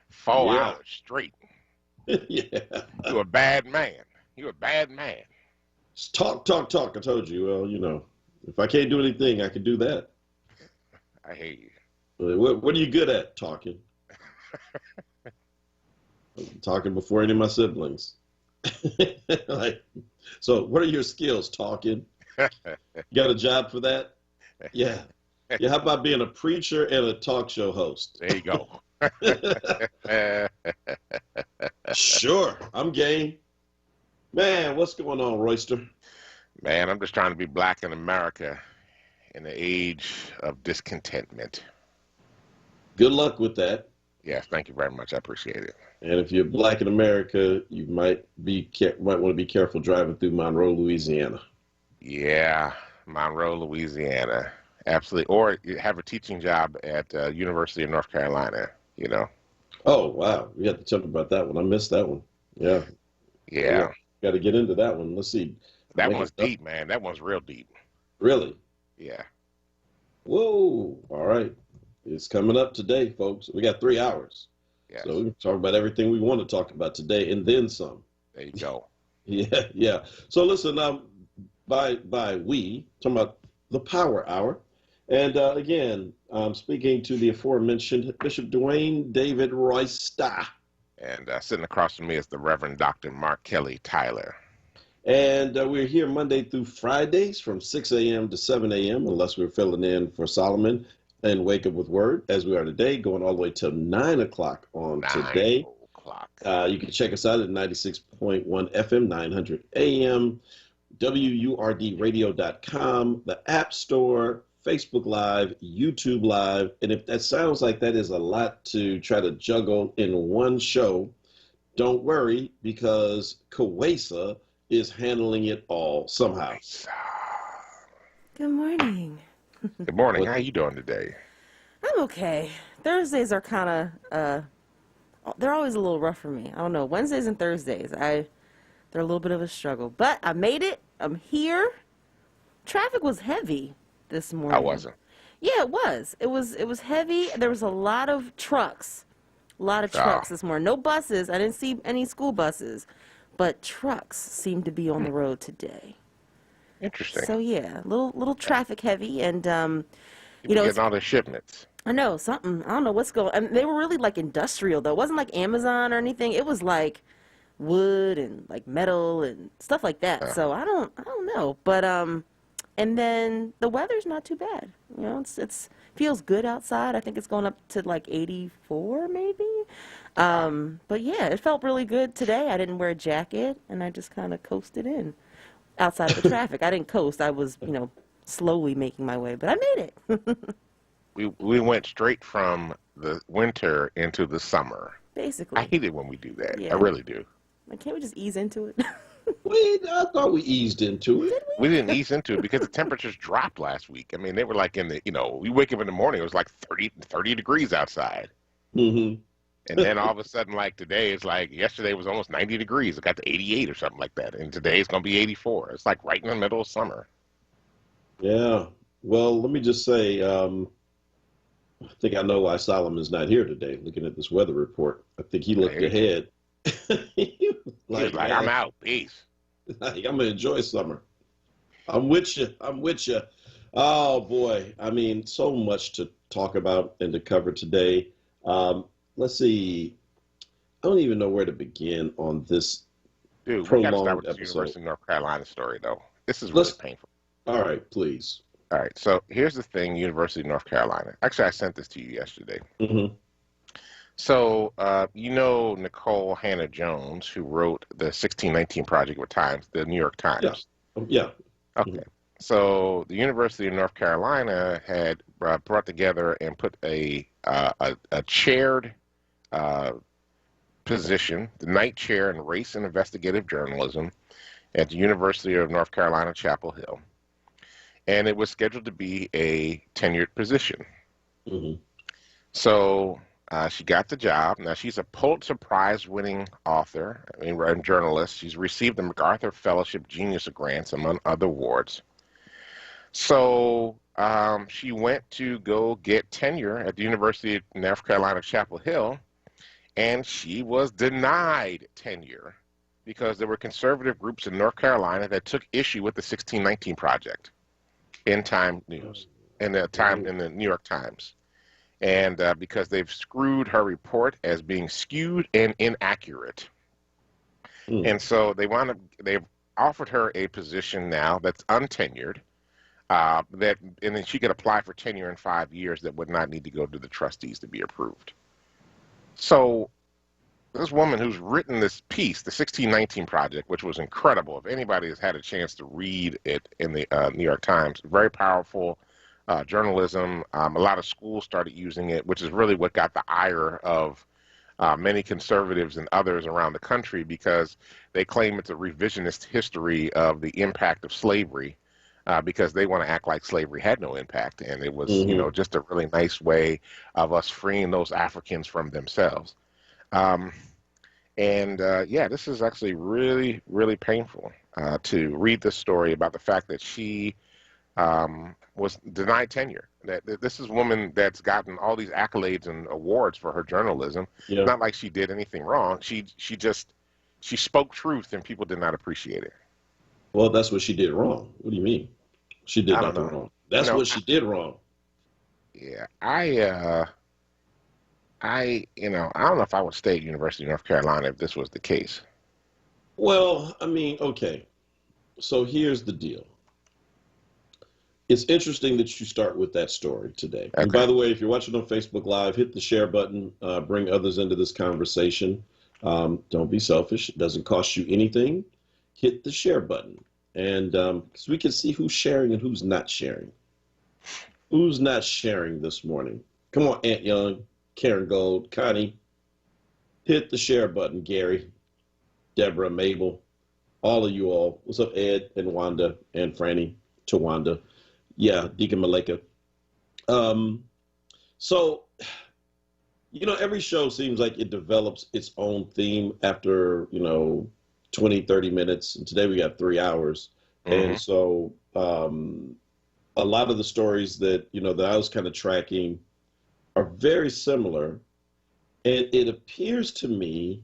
4 Yeah. hours straight. Yeah. You a bad man. You a bad man. Just talk, talk, talk. I told you. Well, if I can't do anything, I can do that. I hate you. What are you good at? Talking. Talking before any of my siblings. Like, so what are your skills? Talking. You got a job for that? Yeah. Yeah. How about being a preacher and a talk show host? There you go. Sure. I'm game. Man, what's going on, Royster? Man, I'm just trying to be black in America in the age of discontentment. Good luck with that. Yes, thank you very much. I appreciate it. And if you're black in America, you might want to be careful driving through Monroe, Louisiana. Yeah, Monroe, Louisiana. Absolutely. Or you have a teaching job at University of North Carolina, Oh, wow. You have to tell me about that one. I missed that one. Yeah. Yeah. Got to get into that one. Let's see. That one's deep, man. That one's real deep. Really? Yeah. Whoa. All right. It's coming up today, folks. We got 3 hours. Yes. So we can talk about everything we want to talk about today and then some. There you go. Yeah, yeah. So listen, by we, talking about the Power Hour. And again, I'm speaking to the aforementioned Bishop Dwayne David Royster. And sitting across from me is the Reverend Dr. Mark Kelly Tyler. And we're here Monday through Fridays from 6 a.m. to 7 a.m., unless we're filling in for Solomon and Wake Up with Word, as we are today, going all the way till 9 o'clock on today. 9 o'clock. You can check us out at 96.1 FM, 900 AM, WURDradio.com, the App Store, Facebook Live, YouTube Live. And if that sounds like that is a lot to try to juggle in one show, don't worry, because Kawesa is handling it all somehow. Good morning. Good morning. How you doing today? I'm okay. Thursdays are kind of, they're always a little rough for me. I don't know. Wednesdays and Thursdays, they're a little bit of a struggle. But I made it. I'm here. Traffic was heavy this morning. I wasn't. Yeah, it was. It was heavy. There was a lot of trucks. This morning. No buses. I didn't see any school buses. But trucks seem to be on the road today. Interesting. So yeah, little traffic heavy, and getting all the shipments. I know something. I don't know what's going. I mean, they were really like industrial though. It wasn't like Amazon or anything. It was like wood and like metal and stuff like that. So I don't know. But and then the weather's not too bad. It's feels good outside. I think it's going up to like 84 maybe. But yeah, it felt really good today. I didn't wear a jacket and I just kind of coasted in outside of the traffic. I didn't coast. I was, slowly making my way, but I made it. We went straight from the winter into the summer. Basically. I hate it when we do that. Yeah. I really do. Like, can't we just ease into it? I thought we eased into it. We didn't ease into it because the temperatures dropped last week. I mean, they were like in the, we wake up in the morning, it was like 30 degrees outside. Mm-hmm. And then all of a sudden, like today, it's like yesterday was almost 90 degrees. It got to 88 or something like that. And today it's going to be 84. It's like right in the middle of summer. Yeah. Well, let me just say, I think I know why Solomon's not here today, looking at this weather report. I think he looked ahead. He was like, I'm out. Peace. Like, I'm going to enjoy summer. I'm with you. Oh, boy. I mean, so much to talk about and to cover today. Let's see. I don't even know where to begin on this. Dude, we got to start with episode. the University of North Carolina story, though. This is really painful. All right, please. All right, so here's the thing, University of North Carolina. Actually, I sent this to you yesterday. Mm-hmm. So, Nicole Hannah-Jones, who wrote the 1619 Project with Times, the New York Times. Yeah. Okay. Mm-hmm. So the University of North Carolina had brought together and put a chaired position, the Knight Chair in Race and Investigative Journalism at the University of North Carolina, Chapel Hill. And it was scheduled to be a tenured position. Mm-hmm. So she got the job. Now, she's a Pulitzer Prize-winning author and journalist. She's received the MacArthur Fellowship Genius Grants, among other awards. So she went to go get tenure at the University of North Carolina, Chapel Hill, and she was denied tenure because there were conservative groups in North Carolina that took issue with the 1619 Project in Time News, in the New York Times, and because they've screwed her report as being skewed and inaccurate. And so they've offered her a position now that's untenured, and then she could apply for tenure in 5 years that would not need to go to the trustees to be approved. So this woman who's written this piece, the 1619 Project, which was incredible. If anybody has had a chance to read it in the New York Times, very powerful journalism. A lot of schools started using it, which is really what got the ire of many conservatives and others around the country, because they claim it's a revisionist history of the impact of slavery, because they want to act like slavery had no impact. And it was, just a really nice way of us freeing those Africans from themselves. This is actually really, really painful to read this story about the fact that she was denied tenure. That this is a woman that's gotten all these accolades and awards for her journalism. Yeah. It's not like she did anything wrong. She spoke truth, and people did not appreciate it. Well, that's what she did wrong. What do you mean? She did nothing wrong. That's what she did wrong. Yeah, I don't know if I would stay at University of North Carolina if this was the case. Well, I mean, okay. So here's the deal. It's interesting that you start with that story today. Okay. And by the way, if you're watching on Facebook Live, hit the share button, bring others into this conversation. Don't be selfish. It doesn't cost you anything. Hit the share button. And because we can see who's sharing and who's not sharing. Who's not sharing this morning? Come on, Aunt Young, Karen Gold, Connie. Hit the share button, Gary, Deborah, Mabel, all of you all. What's up, Ed and Wanda and Franny, Tawanda? Yeah, Deacon Maleka. So, every show seems like it develops its own theme after, 20, 30 minutes. And today we got 3 hours. Mm-hmm. And so a lot of the stories that, that I was kind of tracking are very similar. And it appears to me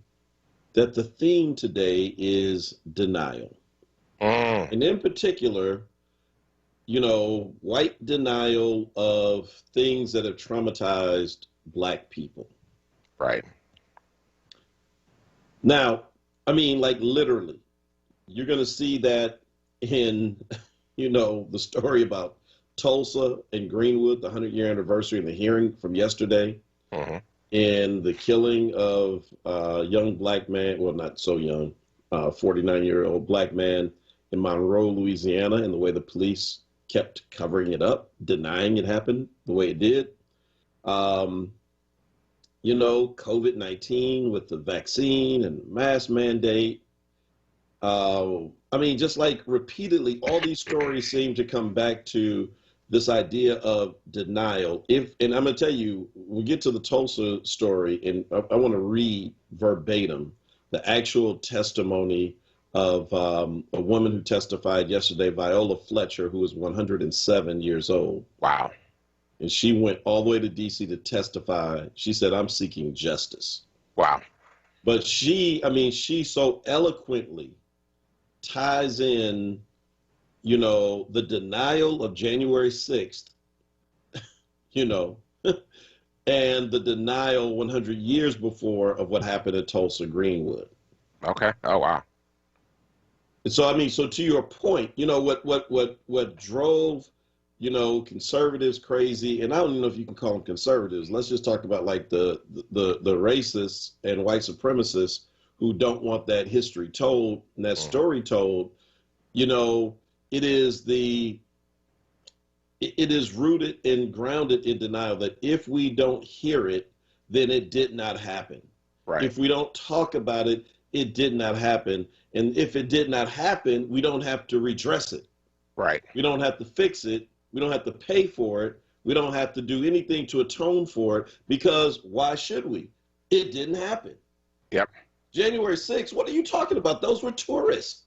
that the theme today is denial. And in particular, white denial of things that have traumatized Black people. Right. Now, I mean, like literally, you're going to see that in, the story about Tulsa and Greenwood, the 100-year anniversary and the hearing from yesterday, and the killing of a young Black man, well, not so young, 49-year-old Black man in Monroe, Louisiana, and the way the police kept covering it up, denying it happened the way it did. COVID-19 with the vaccine and mask mandate. Just like repeatedly, all these stories seem to come back to this idea of denial. And I'm going to tell you, we'll get to the Tulsa story, and I want to read verbatim the actual testimony of a woman who testified yesterday, Viola Fletcher, who was 107 years old. Wow. And she went all the way to D.C. to testify. She said, I'm seeking justice. Wow. But she so eloquently ties in, the denial of January 6th, and the denial 100 years before of what happened at Tulsa Greenwood. Okay. Oh, wow. And so, so to your point, what drove, conservatives crazy, and I don't even know if you can call them conservatives. Let's just talk about like the racists and white supremacists who don't want that history told and that story told. It is rooted and grounded in denial that if we don't hear it, then it did not happen. Right. If we don't talk about it, it did not happen. And if it did not happen, we don't have to redress it. Right. We don't have to fix it. We don't have to pay for it. We don't have to do anything to atone for it, because why should we? It didn't happen. Yep. January 6th, what are you talking about? Those were tourists.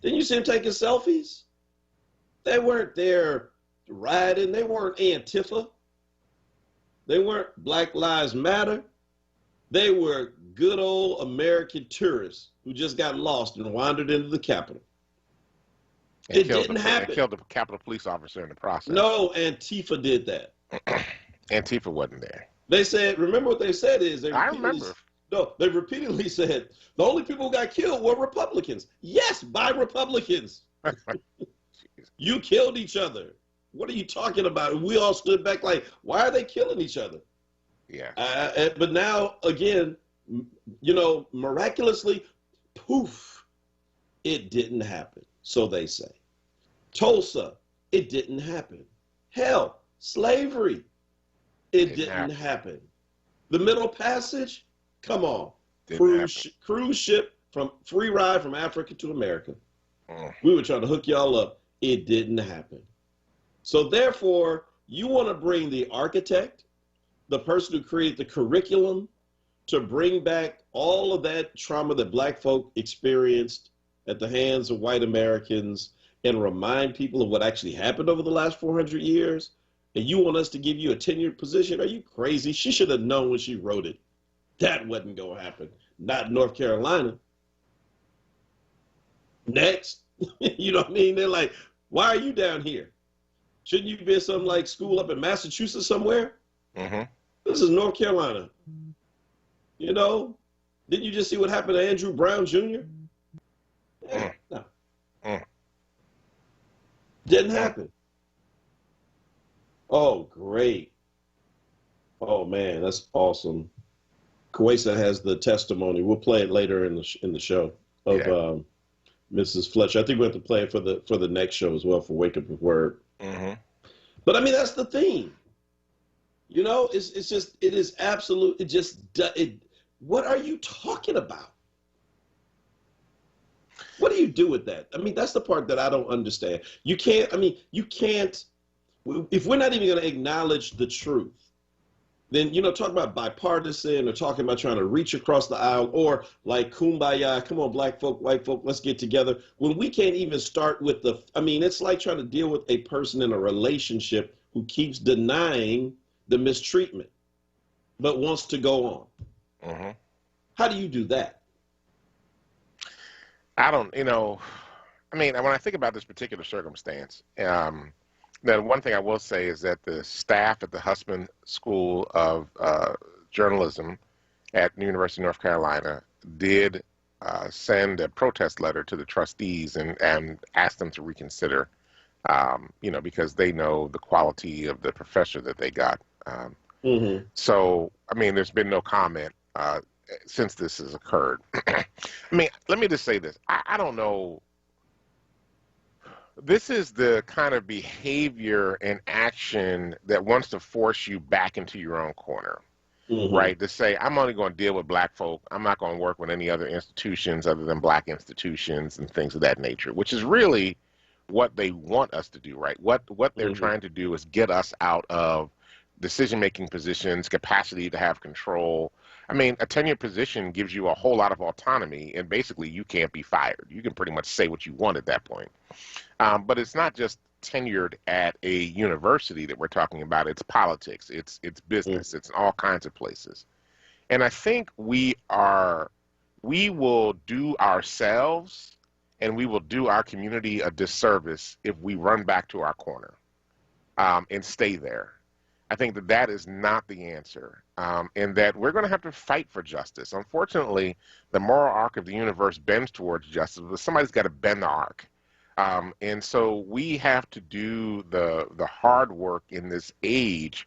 Didn't you see them taking selfies? They weren't there rioting. They weren't Antifa. They weren't Black Lives Matter. They were good old American tourists who just got lost and wandered into the Capitol. And It killed didn't happen. killed the Capitol police officer in the process. No, Antifa did that. Antifa wasn't there. They said, remember what they said is they I repeatedly, remember. no, they repeatedly said the only people who got killed were Republicans. Yes, by Republicans. You killed each other. What are you talking about? We all stood back like, why are they killing each other? Yeah. But now, again, you know, miraculously, poof, it didn't happen. So they say. Tulsa, it didn't happen. Hell, slavery, it didn't happen. The Middle Passage, come on. Cruise ship from free ride from Africa to America. We were trying to hook y'all up. It didn't happen. So therefore, you want to bring the architect, the person who created the curriculum, to bring back all of that trauma that black folk experienced at the hands of white Americans and remind people of what actually happened over the last 400 years. And you want us to give you a tenured position? Are you crazy? She should have known when she wrote it. That wasn't going to happen. Not in North Carolina. Next. You know what I mean? They're like, why are you down here? Shouldn't you be in some like school up in Massachusetts somewhere? Mm-hmm. This is North Carolina. You know? Didn't you just see what happened to Andrew Brown Jr.? Yeah, no. Didn't happen. Oh, great. Oh, man, that's awesome. Kwesa has the testimony. We'll play it later in the show of Mrs. Fletcher. I think we have to play it for the next show as well for Wake Up with Word. Mm-hmm. But I mean, that's the theme. You know, it is absolute. What are you talking about? What do you do with that? I mean, that's the part that I don't understand. You can't, if we're not even going to acknowledge the truth, then, you know, talk about bipartisan or talking about trying to reach across the aisle or like kumbaya, come on, black folk, white folk, let's get together. When we can't even start with it's like trying to deal with a person in a relationship who keeps denying the mistreatment, but wants to go on. Mm-hmm. How do you do that? I don't, when I think about this particular circumstance, the one thing I will say is that the staff at the Hussman School of Journalism at the University of North Carolina did send a protest letter to the trustees and ask them to reconsider, because they know the quality of the professor that they got. Mm-hmm. So, there's been no comment since this has occurred. Let me just say this. I don't know. This is the kind of behavior and action that wants to force you back into your own corner, mm-hmm. right? To say, I'm only going to deal with black folk. I'm not going to work with any other institutions other than black institutions and things of that nature, which is really what they want us to do, right? What they're mm-hmm. trying to do is get us out of decision-making positions, capacity to have control. A tenured position gives you a whole lot of autonomy, and basically you can't be fired. You can pretty much say what you want at that point. But it's not just tenured at a university that we're talking about. It's politics. It's business. It's in all kinds of places. And I think we will do ourselves and we will do our community a disservice if we run back to our corner and stay there. I think that is not the answer, and that we're going to have to fight for justice. Unfortunately, the moral arc of the universe bends towards justice, but somebody's got to bend the arc. And so we have to do the hard work in this age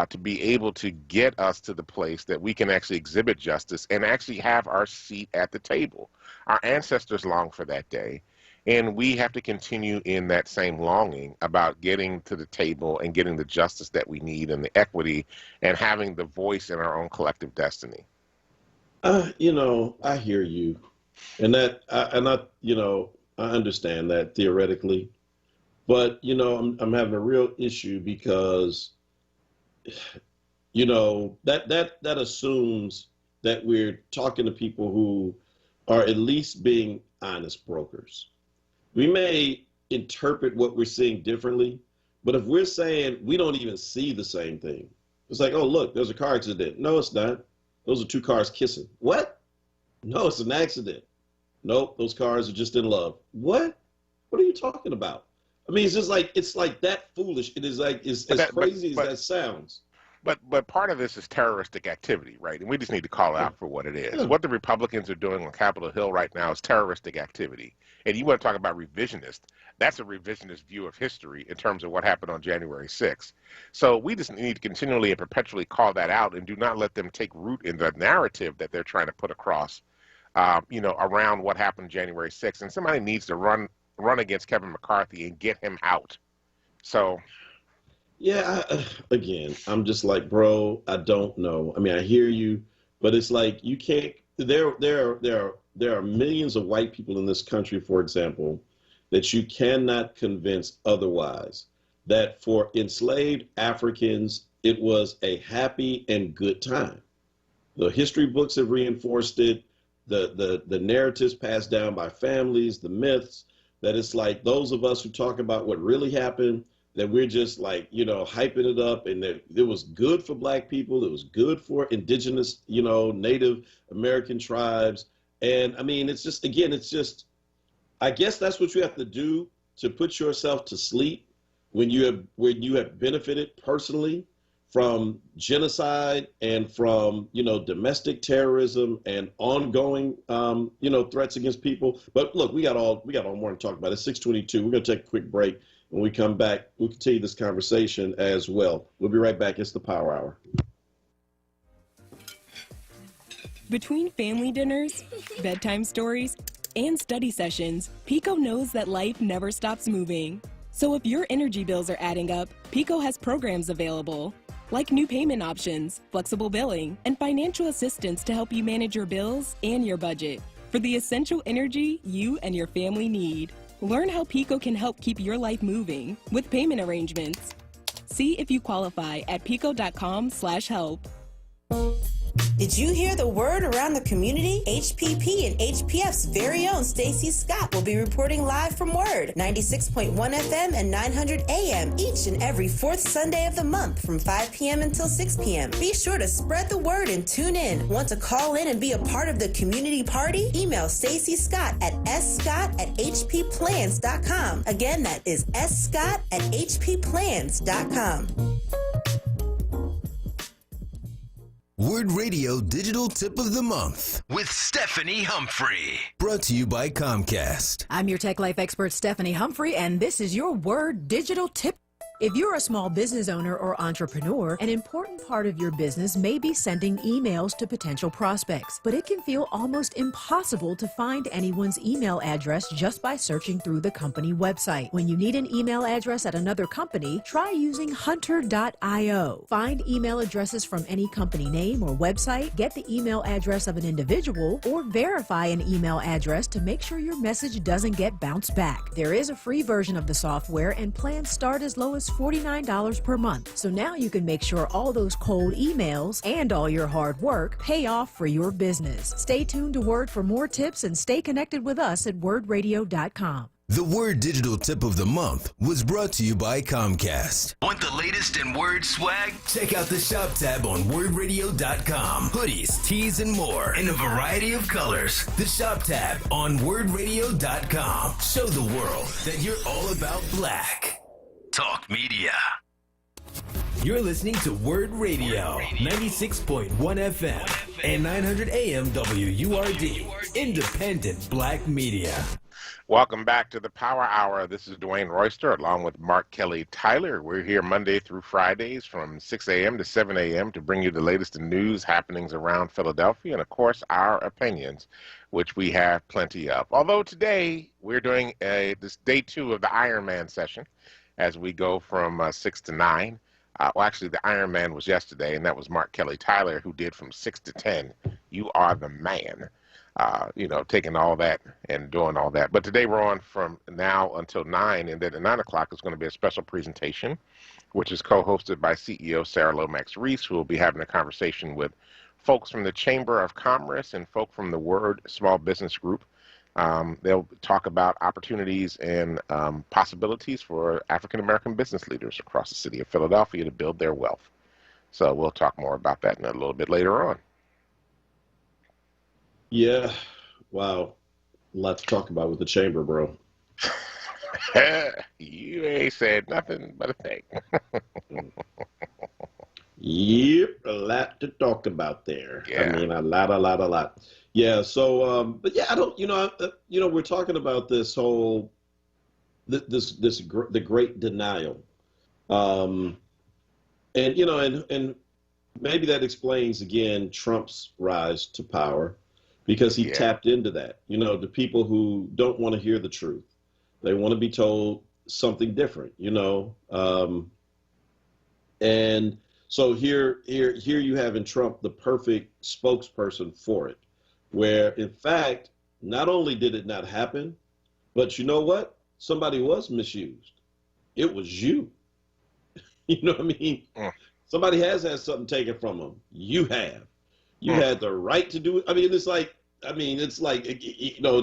to be able to get us to the place that we can actually exhibit justice and actually have our seat at the table. Our ancestors longed for that day. And we have to continue in that same longing about getting to the table and getting the justice that we need and the equity and having the voice in our own collective destiny. I hear you. And I understand that theoretically. But, I'm having a real issue because, that assumes that we're talking to people who are at least being honest brokers. We may interpret what we're seeing differently, but if we're saying we don't even see the same thing, it's like, oh, look, there's a car accident. No, it's not. Those are two cars kissing. What? No, it's an accident. Nope, those cars are just in love. What? What are you talking about? I mean, it's like that foolish. It is like as crazy as that sounds. But part of this is terroristic activity, right? And we just need to call it out for what it is. Yeah. What the Republicans are doing on Capitol Hill right now is terroristic activity. And you want to talk about revisionist. That's a revisionist view of history in terms of what happened on January 6th. So we just need to continually and perpetually call that out and do not let them take root in the narrative that they're trying to put across, around what happened January 6th. And somebody needs to run against Kevin McCarthy and get him out. So... Yeah, again, I'm just like, bro, I don't know. I mean, I hear you, but it's like you can't. There are millions of white people in this country, for example, that you cannot convince otherwise. That for enslaved Africans, it was a happy and good time. The history books have reinforced it. The narratives passed down by families, the myths. That it's like those of us who talk about what really happened, that we're just like, hyping it up, and that it was good for black people. It was good for indigenous, Native American tribes. And I mean, it's just, I guess that's what you have to do to put yourself to sleep when you have benefited personally from genocide and from, domestic terrorism and ongoing, threats against people. But look, we got all morning to talk about it. It's 6:22. We're going to take a quick break. When we come back, we'll continue this conversation as well. We'll be right back. It's the Power Hour. Between family dinners, bedtime stories, and study sessions, Pico knows that life never stops moving. So if your energy bills are adding up, Pico has programs available, like new payment options, flexible billing, and financial assistance to help you manage your bills and your budget for the essential energy you and your family need. Learn how Pico can help keep your life moving with payment arrangements. See if you qualify at pico.com/help. Did you hear the word around the community? HPP and HPF's very own Stacey Scott will be reporting live from WURD, 96.1 FM and 900 AM each and every fourth Sunday of the month from 5 p.m. until 6 p.m. Be sure to spread the word and tune in. Want to call in and be a part of the community party? Email Stacey Scott at scott@hpplans.com. Again, that is scott@hpplans.com. WURD Radio Digital Tip of the Month with Stephanie Humphrey. Brought to you by Comcast. I'm your Tech Life expert, Stephanie Humphrey, and this is your WURD Digital Tip. If you're a small business owner or entrepreneur, an important part of your business may be sending emails to potential prospects, but it can feel almost impossible to find anyone's email address just by searching through the company website. When you need an email address at another company, try using hunter.io. Find email addresses from any company name or website, get the email address of an individual, or verify an email address to make sure your message doesn't get bounced back. There is a free version of the software, and plans start as low as $49 per month. So now you can make sure all those cold emails and all your hard work pay off for your business. Stay tuned to WURD for more tips and stay connected with us at wordradio.com. The WURD Digital Tip of the Month was brought to you by Comcast. Want the latest in WURD swag? Check out the shop tab on wordradio.com. Hoodies, tees, and more in a variety of colors. The shop tab on wordradio.com. Show the world that you're all about black. Talk Media. You're listening to WURD Radio, 96.1 FM and 900 AM WURD, independent black media. Welcome back to the Power Hour. This is Dwayne Royster along with Mark Kelly Tyler. We're here Monday through Fridays from 6 a.m. to 7 a.m. to bring you the latest in news happenings around Philadelphia and, of course, our opinions, which we have plenty of. Although today we're doing this day 2 of the Ironman session as we go from 6 to 9. Well, actually, the Ironman was yesterday, and that was Mark Kelly Tyler, who did from 6 to 10. You are the man. Taking all that and doing all that. But today we're on from now until 9, and then at 9 o'clock is going to be a special presentation, which is co-hosted by CEO Sarah Lomax Reese, who will be having a conversation with folks from the Chamber of Commerce and folk from the WURD Small Business Group. They'll talk about opportunities and possibilities for African-American business leaders across the city of Philadelphia to build their wealth. So we'll talk more about that in a little bit later on. Yeah. Wow. A lot to talk about with the chamber, bro. You ain't said nothing but a thing. Yep, a lot to talk about there. I Yeah. mean, a lot, a lot, a lot. Yeah. So, but yeah, I don't. We're talking about this whole the great denial, um, and and maybe that explains again Trump's rise to power because he Yeah. tapped into that. The people who don't want to hear the truth, they want to be told something different. And so here you have in Trump the perfect spokesperson for it, where in fact, not only did it not happen, but you know what? Somebody was misused. It was you. You know what I mean? Mm, Somebody has had something taken from them. You have. You mm. had the right to do it.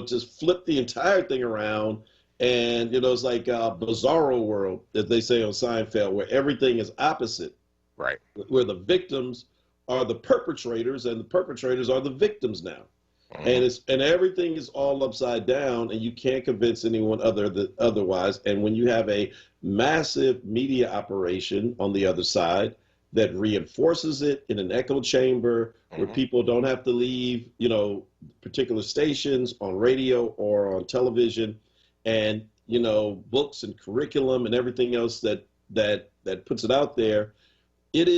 Just flip the entire thing around. And, it's like a bizarro world, as they say on Seinfeld, where everything is opposite, Right. where the victims are the perpetrators and the perpetrators are the victims now. Mhm. And everything is all upside down, and you can't convince anyone otherwise. And when you have a massive media operation on the other side that reinforces it in an echo chamber where Mhm. people don't have to leave, particular stations on radio or on television, and books and curriculum and everything else that puts it out there, it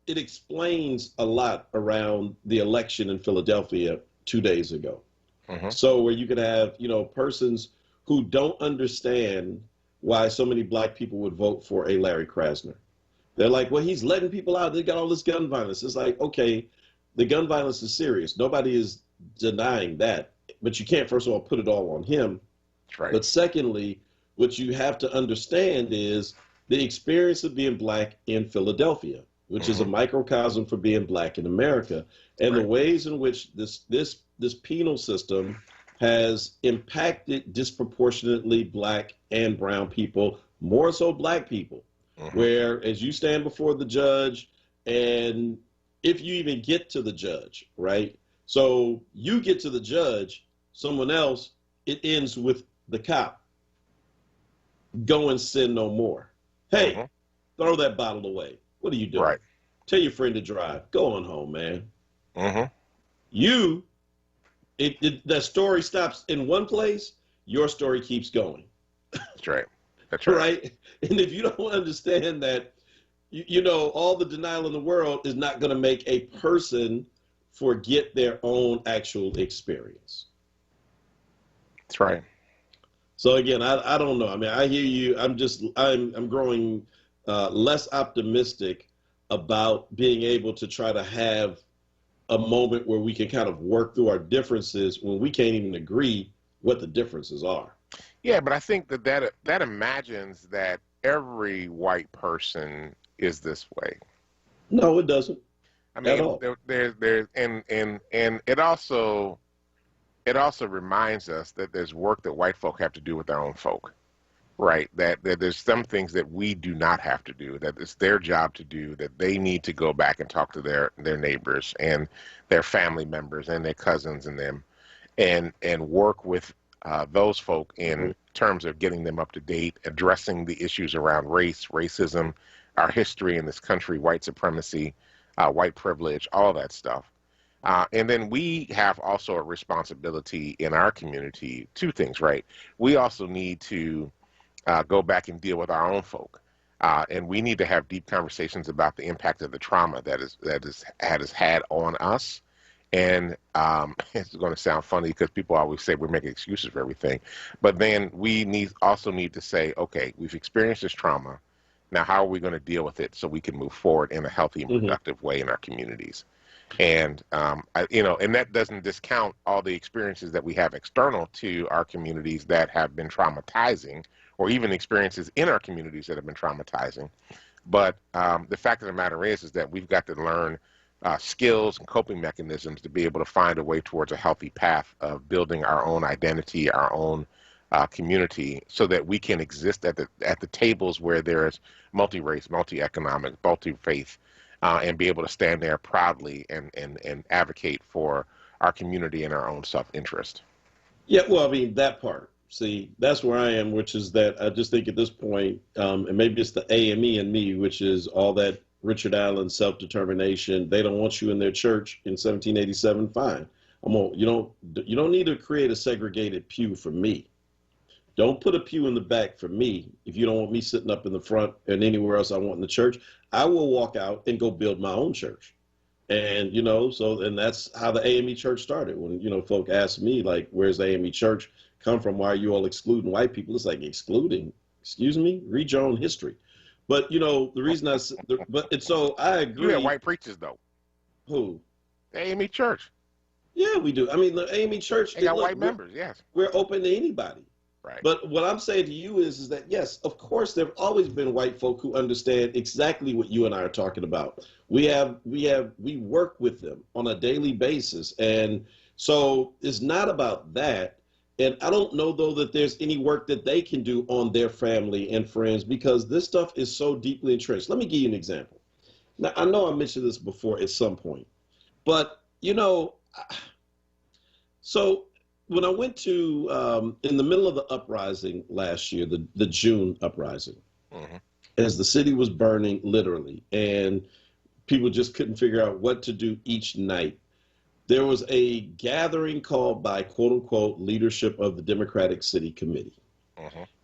explains a lot around the election in Philadelphia 2 days ago. Mhm. So where you could have, persons who don't understand why so many black people would vote for a Larry Krasner. They're like, well, he's letting people out. They got all this gun violence. It's like, okay, the gun violence is serious. Nobody is denying that. But you can't, first of all, put it all on him. That's right. But secondly, what you have to understand is the experience of being black in Philadelphia, which is a Mhm. microcosm for being black in America, and the Right. ways in which this penal system has impacted disproportionately black and brown people, more so black people, Mhm. where as you stand before the judge, and if you even get to the judge, right? So you get to the judge, someone else, it ends with the cop. Go and sin no more. Hey, Mhm. throw that bottle away. What are you doing? Right. Tell your friend to drive. Go on home, man. Mhm. You, that story stops in one place, your story keeps going, That's right. That's right. right? And if you don't understand that, all the denial in the world is not going to make a person forget their own actual experience. That's right. So again, I don't know. I mean, I hear you. I'm growing less optimistic about being able to try to have a moment where we can kind of work through our differences when we can't even agree what the differences are. Yeah, but I think that imagines that every white person is this way. No, it doesn't I at mean, all. there, and it also reminds us that there's work that white folk have to do with their own folk, right? That there's some things that we do not have to do, that it's their job to do, that they need to go back and talk to their neighbors and their family members and their cousins and them, and work with those folk Mhm. in terms of getting them up to date, addressing the issues around race, racism, our history in this country, white supremacy, white privilege, all that stuff. And then we have also a responsibility in our community, two things, right? We also need to go back and deal with our own folk. And we need to have deep conversations about the impact of the trauma that has had on us. And it's going to sound funny because people always say we're making excuses for everything. But then we also need to say, okay, we've experienced this trauma. Now, how are we going to deal with it so we can move forward in a healthy and Mhm. productive way in our communities? And and that doesn't discount all the experiences that we have external to our communities that have been traumatizing, or even experiences in our communities that have been traumatizing. But the fact of the matter is that we've got to learn skills and coping mechanisms to be able to find a way towards a healthy path of building our own identity, our own community, so that we can exist at the tables where there is multi-race, multi-economic, multi-faith, and be able to stand there proudly and advocate for our community and our own self-interest. Yeah, well, I mean, that part. See, that's where I am, which is that I just think at this point, and maybe it's the AME in me, which is all that Richard Allen self-determination. They don't want you in their church in 1787. Fine. You don't need to create a segregated pew for me. Don't put a pew in the back for me if you don't want me sitting up in the front and anywhere else I want in the church. I will walk out and go build my own church. And, and that's how the AME church started. When, folk ask me, like, where's the AME church come from? Why are you all excluding white people? It's like, excluding? Excuse me? Read your own history. But, the reason so I agree. You have white preachers, though. Who? The AME church. Yeah, we do. I mean, the AME church. They got white members, yes. We're open to anybody. Right. But what I'm saying to you is that, yes, of course, there have always been white folk who understand exactly what you and I are talking about. We work with them on a daily basis. And so it's not about that. And I don't know, though, that there's any work that they can do on their family and friends because this stuff is so deeply entrenched. Let me give you an example. Now, I know I mentioned this before at some point, but, so when I went to, in the middle of the uprising last year, the June uprising, as the city was burning literally, and people just couldn't figure out what to do each night, there was a gathering called by, quote unquote, leadership of the Democratic City Committee.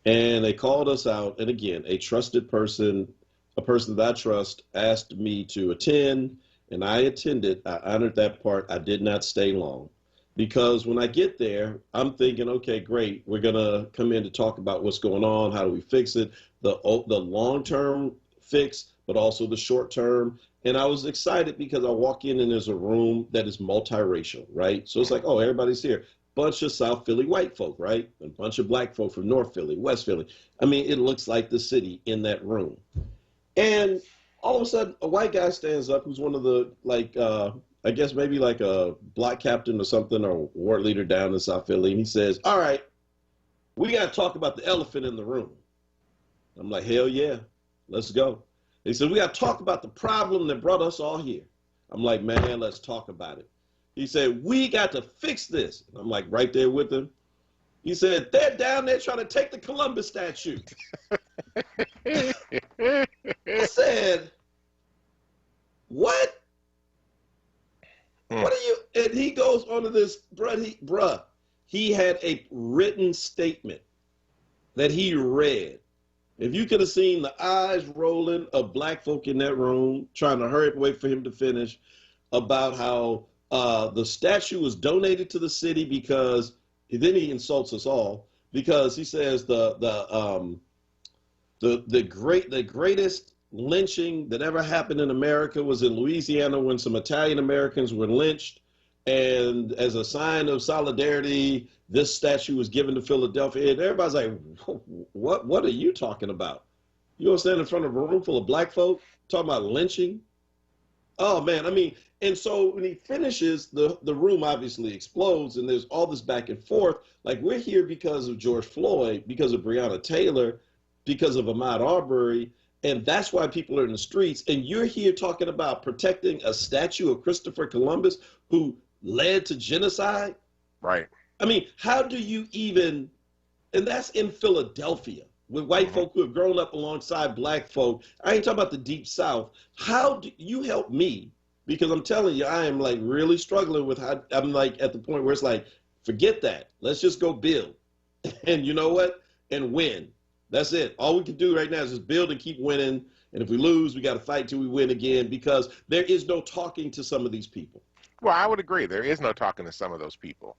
And they called us out. And again, a trusted person, a person that I trust, asked me to attend, and I attended. I honored that part. I did not stay long. Because when I get there, I'm thinking, okay, great. We're going to come in to talk about what's going on. How do we fix it? The long-term fix, but also the short-term. And I was excited because I walk in and there's a room that is multiracial, right? So it's like, oh, everybody's here. Bunch of South Philly white folk, right? A bunch of black folk from North Philly, West Philly. I mean, it looks like the city in that room. And all of a sudden, a white guy stands up who's one of the, I guess maybe like a block captain or something, or ward leader down in South Philly. And he says, all right, we got to talk about the elephant in the room. I'm like, hell yeah, let's go. He said, we got to talk about the problem that brought us all here. I'm like, man, let's talk about it. He said, we got to fix this. And I'm like, right there with him. He said, they're down there trying to take the Columbus statue. I said, what? What are you? And he goes on to this, bruh, he had a written statement that he read. If you could have seen the eyes rolling of black folk in that room, trying to hurry up and wait for him to finish, about how the statue was donated to the city because, then he insults us all, because he says the greatest lynching that ever happened in America was in Louisiana when some Italian Americans were lynched. And as a sign of solidarity, this statue was given to Philadelphia. And everybody's like, what are you talking about? You gonna stand in front of a room full of black folk talking about lynching? Oh man, I mean, and so when he finishes, the room obviously explodes and there's all this back and forth. Like, we're here because of George Floyd, because of Breonna Taylor, because of Ahmaud Arbery. And that's why people are in the streets. And you're here talking about protecting a statue of Christopher Columbus who led to genocide? Right. I mean, how do you even, and that's in Philadelphia, with white folk who have grown up alongside black folk. I ain't talking about the Deep South. How do you help me? Because I'm telling you, I am like really struggling with how, I'm like at the point where it's like, forget that. Let's just go build. And you know what? And win. That's it. All we can do right now is just build and keep winning. And if we lose, we got to fight till we win again, because there is no talking to some of these people. Well, I would agree. There is no talking to some of those people.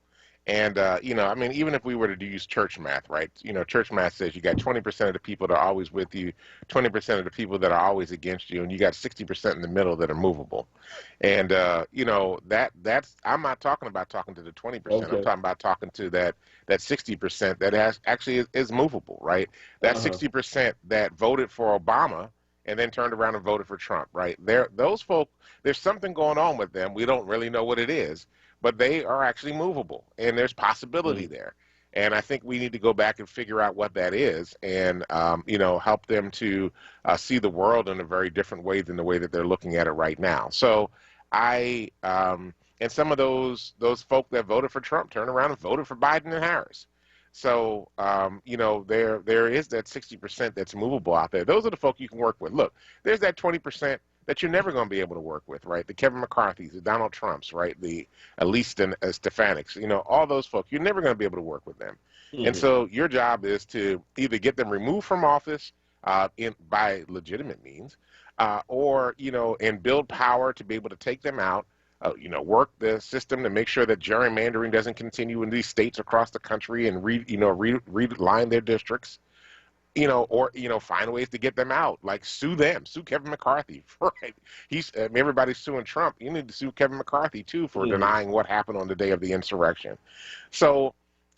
And, I mean, even if we were to use church math, right? Church math says you got 20% of the people that are always with you, 20% of the people that are always against you, and you got 60% in the middle that are movable. And, that's, I'm not talking about talking to the 20%. Okay. I'm talking about talking to that 60% that actually is movable, right? That 60% that voted for Obama and then turned around and voted for Trump, right? Those folk, there's something going on with them. We don't really know what it is, but they are actually movable, and there's possibility there. And I think we need to go back and figure out what that is, and help them to see the world in a very different way than the way that they're looking at it right now. So and and some of those folk that voted for Trump turned around and voted for Biden and Harris. So, there is that 60% that's movable out there. Those are the folk you can work with. Look, there's that 20% that you're never going to be able to work with, right? The Kevin McCarthy's, the Donald Trumps, right? The Elise Stefanik's, all those folk, you're never going to be able to work with them. Mm-hmm. And so your job is to either get them removed from office by legitimate means, or, and build power to be able to take them out. Work the system to make sure that gerrymandering doesn't continue in these states across the country and reline their districts, or find ways to get them out, like sue Kevin McCarthy, right? Everybody's suing Trump. You need to sue Kevin McCarthy too for denying what happened on the day of the insurrection. So,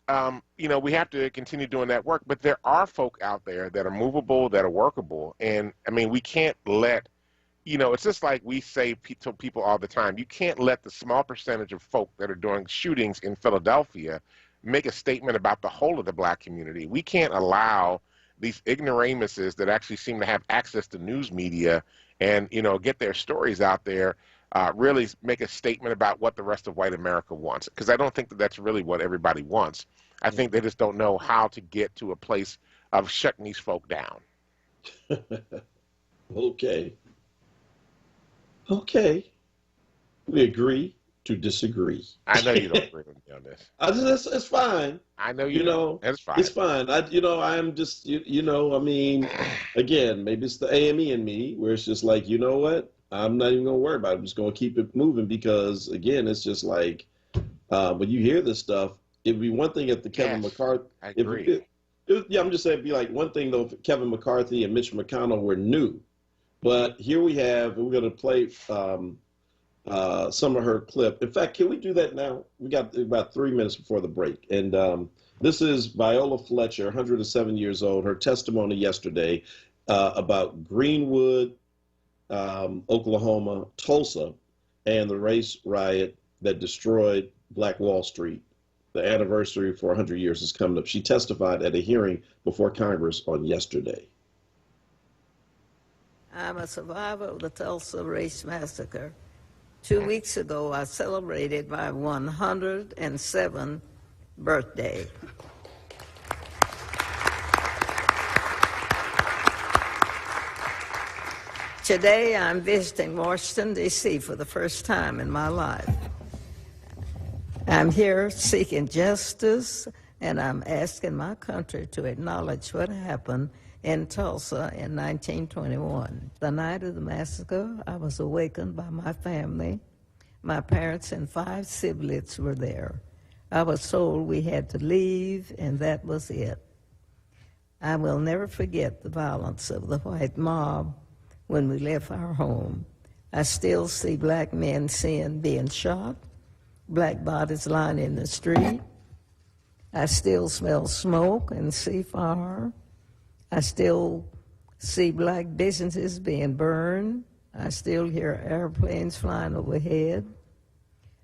we have to continue doing that work, but there are folk out there that are movable, that are workable, and we can't let. It's just like we say to people all the time, you can't let the small percentage of folk that are doing shootings in Philadelphia make a statement about the whole of the black community. We can't allow these ignoramuses that actually seem to have access to news media and, get their stories out there, really make a statement about what the rest of white America wants. Because I don't think that that's really what everybody wants. I think they just don't know how to get to a place of shutting these folk down. Okay. We agree to disagree. I know you don't agree with me on this. It's fine. I know you don't. It's fine. It's fine. I am just, again, maybe it's the AME in me where it's just like, you know what? I'm not even going to worry about it. I'm just going to keep it moving because, again, it's just like when you hear this stuff, it'd be one thing if the Kevin McCarthy. I agree. I'm just saying it'd be like one thing, though, if Kevin McCarthy and Mitch McConnell were new. But here we have, we're going to play some of her clip. In fact, can we do that now? We got about 3 minutes before the break. And this is Viola Fletcher, 107 years old, her testimony yesterday about Greenwood, Oklahoma, Tulsa, and the race riot that destroyed Black Wall Street. The anniversary for 100 years is coming up. She testified at a hearing before Congress on yesterday. I'm a survivor of the Tulsa Race Massacre. 2 weeks ago, I celebrated my 107th birthday. Today, I'm visiting Washington, D.C. for the first time in my life. I'm here seeking justice, and I'm asking my country to acknowledge what happened in Tulsa in 1921. The night of the massacre, I was awakened by my family. My parents and 5 siblings were there. I was told we had to leave, and that was it. I will never forget the violence of the white mob when we left our home. I still see black men being shot, black bodies lying in the street. I still smell smoke and see fire. I still see black businesses being burned. I still hear airplanes flying overhead.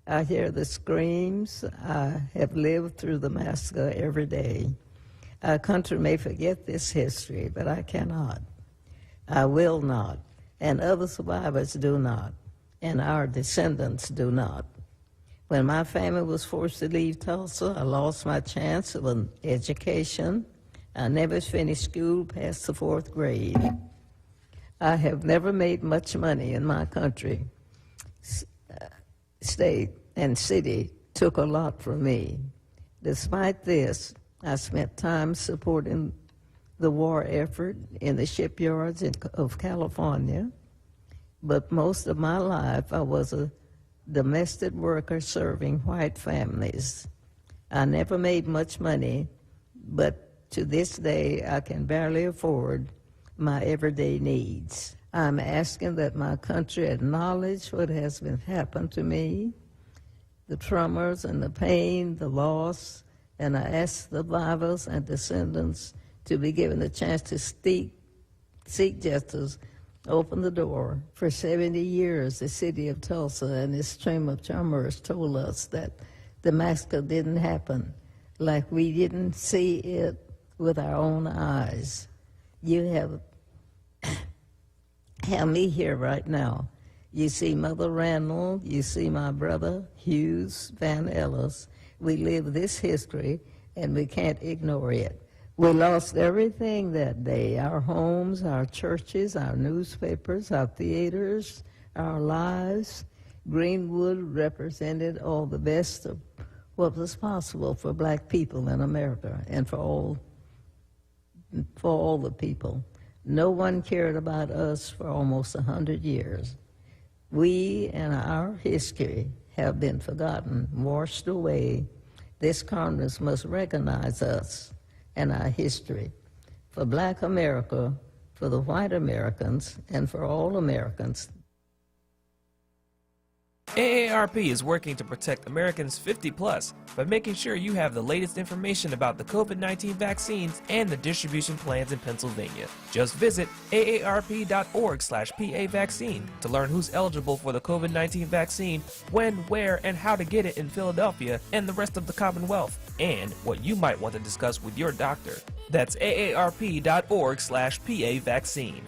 I hear the screams. I have lived through the massacre every day. Our country may forget this history, but I cannot. I will not, and other survivors do not, and our descendants do not. When my family was forced to leave Tulsa, I lost my chance of an education. I never finished school past the 4th grade. I have never made much money in my country. State and city took a lot from me. Despite this, I spent time supporting the war effort in the shipyards of California. But most of my life, I was a domestic worker serving white families. I never made much money, but to this day, I can barely afford my everyday needs. I'm asking that my country acknowledge what has been happened to me, the traumas and the pain, the loss, and I ask the survivors and descendants to be given a chance to seek justice, open the door. For 70 years, the city of Tulsa and its stream of charmers told us that the massacre didn't happen, like we didn't see it with our own eyes. You have me here right now You see Mother Randall, you see my brother Hughes Van Ellis. We live this history, and we can't ignore it. We lost everything that day, our homes, our churches, our newspapers, our theaters, our lives. Greenwood represented all the best of what was possible for black people in America and for all the people. No one cared about us for almost 100 years. We and our history have been forgotten, washed away. This Congress must recognize us and our history. For black America, for the white Americans, and for all Americans. AARP is working to protect Americans 50 plus by making sure you have the latest information about the COVID-19 vaccines and the distribution plans in Pennsylvania. Just visit aarp.org/PA vaccine to learn who's eligible for the COVID-19 vaccine, when, where, and how to get it in Philadelphia and the rest of the Commonwealth, and what you might want to discuss with your doctor. That's aarp.org/PA vaccine.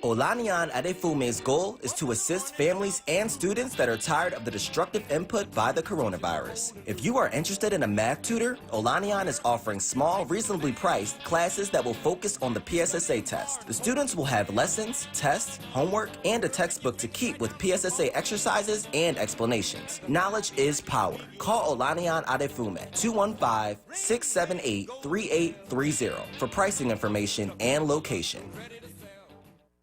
Olaniyan Adefume's goal is to assist families and students that are tired of the destructive input by the coronavirus. If you are interested in a math tutor, Olaniyan is offering small, reasonably priced classes that will focus on the PSSA test. The students will have lessons, tests, homework, and a textbook to keep with PSSA exercises and explanations. Knowledge is power. Call Olaniyan Adefume 215-678-3830 for pricing information and location.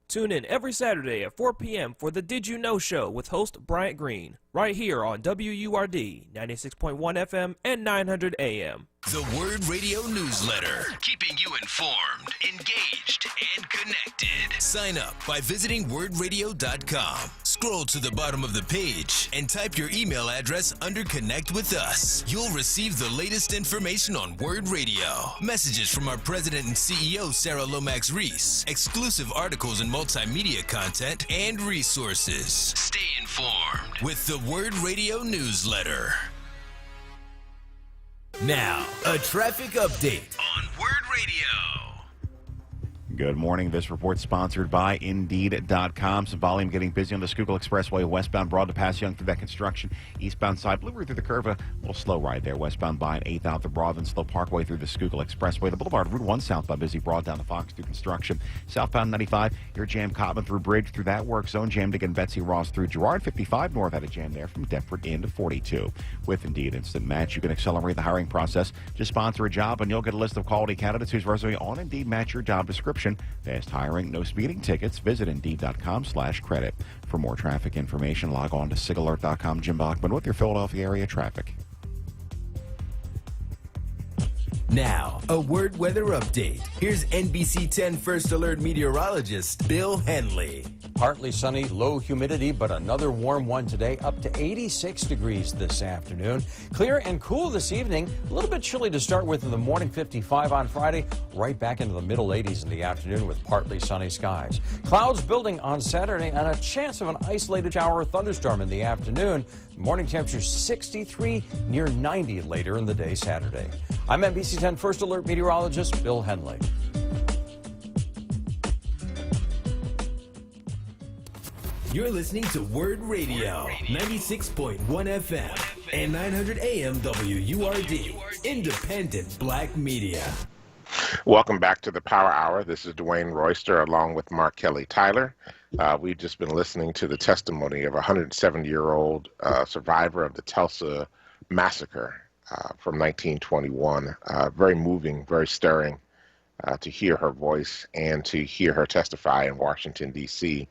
Tune in every Saturday at 4 p.m. for the Did You Know Show with host Bryant Green, right here on WURD 96.1 FM and 900 AM. The Word Radio newsletter, keeping you informed, engaged, and connected. Sign up by visiting wordradio.com. Scroll to the bottom of the page and type your email address under Connect with Us. You'll receive the latest information on Word Radio, messages from our president and CEO, Sarah Lomax Reese, exclusive articles and multimedia content, and resources. Stay informed with the Word Radio newsletter. Now, a traffic update on Word Radio. Good morning. This report sponsored by Indeed.com. Some volume getting busy on the Schuylkill Expressway, westbound Broad to Pass Young through that construction. Eastbound side, Blue Route through the curve, a little slow ride there. Westbound by 8th out the Broad, then slow Parkway through the Schuylkill Expressway. The Boulevard Route 1 southbound busy, Broad down the Fox through construction. Southbound 95, your jam Cotman through Bridge through that work zone. Jammed again Betsy Ross through Girard. 55 north had a jam there from Deptford into 42. With Indeed Instant Match, you can accelerate the hiring process. Just sponsor a job and you'll get a list of quality candidates whose resume on Indeed match your job description. Fast hiring, no speeding tickets. Visit Indeed.com/credit. For more traffic information, log on to SIGAlert.com. Jim Bachman with your Philadelphia area traffic. Now, a Word weather update. Here's NBC 10 First Alert meteorologist Bill Henley. Partly sunny, low humidity, but another warm one today, up to 86 degrees this afternoon. Clear and cool this evening. A little bit chilly to start with in the morning, 55 on Friday. Right back into the middle 80s in the afternoon with partly sunny skies. Clouds building on Saturday and a chance of an isolated shower or thunderstorm in the afternoon. Morning temperature 63, near 90 later in the day Saturday. I'm NBC 10 First Alert meteorologist Bill Henley. You're listening to Word Radio, 96.1 FM and 900 AM WURD, independent black media. Welcome back to the Power Hour. This is Dwayne Royster along with Mark Kelly Tyler. We've just been listening to the testimony of a 107-year-old survivor of the Tulsa massacre from 1921. Very moving, very stirring to hear her voice and to hear her testify in Washington, D.C.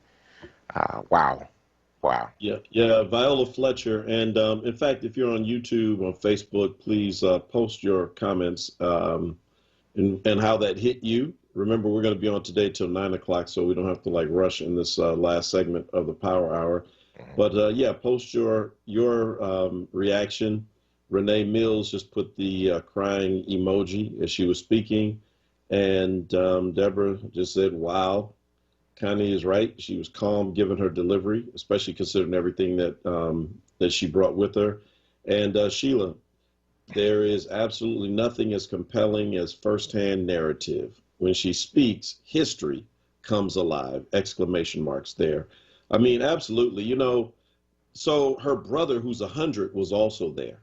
Wow. Yeah, Viola Fletcher. And in fact, if you're on YouTube, on Facebook, please post your comments and how that hit you. Remember, we're going to be on today till 9 o'clock, so we don't have to rush in this last segment of the Power Hour. But post your reaction. Renee Mills just put the crying emoji as she was speaking. And Deborah just said, wow. Connie is right. She was calm given her delivery, especially considering everything that she brought with her. And Sheila, there is absolutely nothing as compelling as firsthand narrative. When she speaks, history comes alive! Exclamation marks there. I mean, absolutely. You know, so her brother, who's 100, was also there.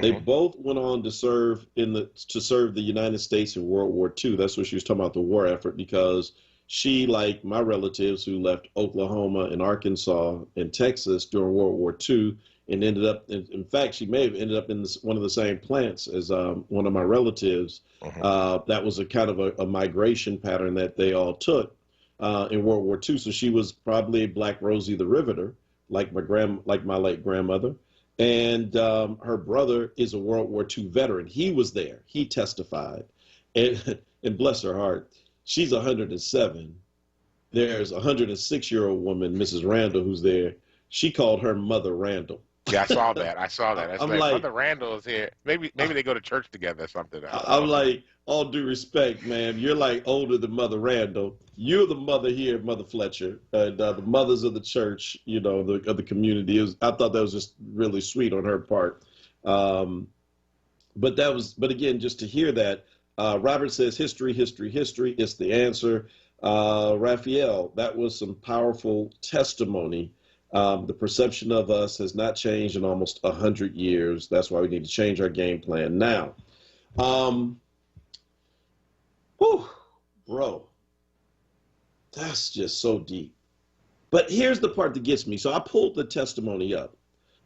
They both went on to serve the United States in World War II. That's what she was talking about, the war effort, because she, like my relatives who left Oklahoma and Arkansas and Texas during World War II, and ended up, in fact, she may have ended up in one of the same plants as one of my relatives. That was a kind of a migration pattern that they all took in World War II. So she was probably Black Rosie the Riveter, like my late grandmother. And her brother is a World War II veteran. He was there. He testified. And bless her heart, she's 107. There's a 106-year-old woman, Mrs. Randall, who's there. She called her Mother Randall. Yeah, I saw that. I I'm like, like, Mother Randall is here. Maybe they go to church together or something. I'm like, all due respect, man, you're like older than Mother Randall. You're the mother here, Mother Fletcher, and the mothers of the church, you know, of the community. I thought that was just really sweet on her part. But again, just to hear that, Robert says, history, history, history. It's the answer. Raphael, that was some powerful testimony. The perception of us has not changed in almost 100 years. That's why we need to change our game plan now. Bro, that's just so deep. But here's the part that gets me. So I pulled the testimony up.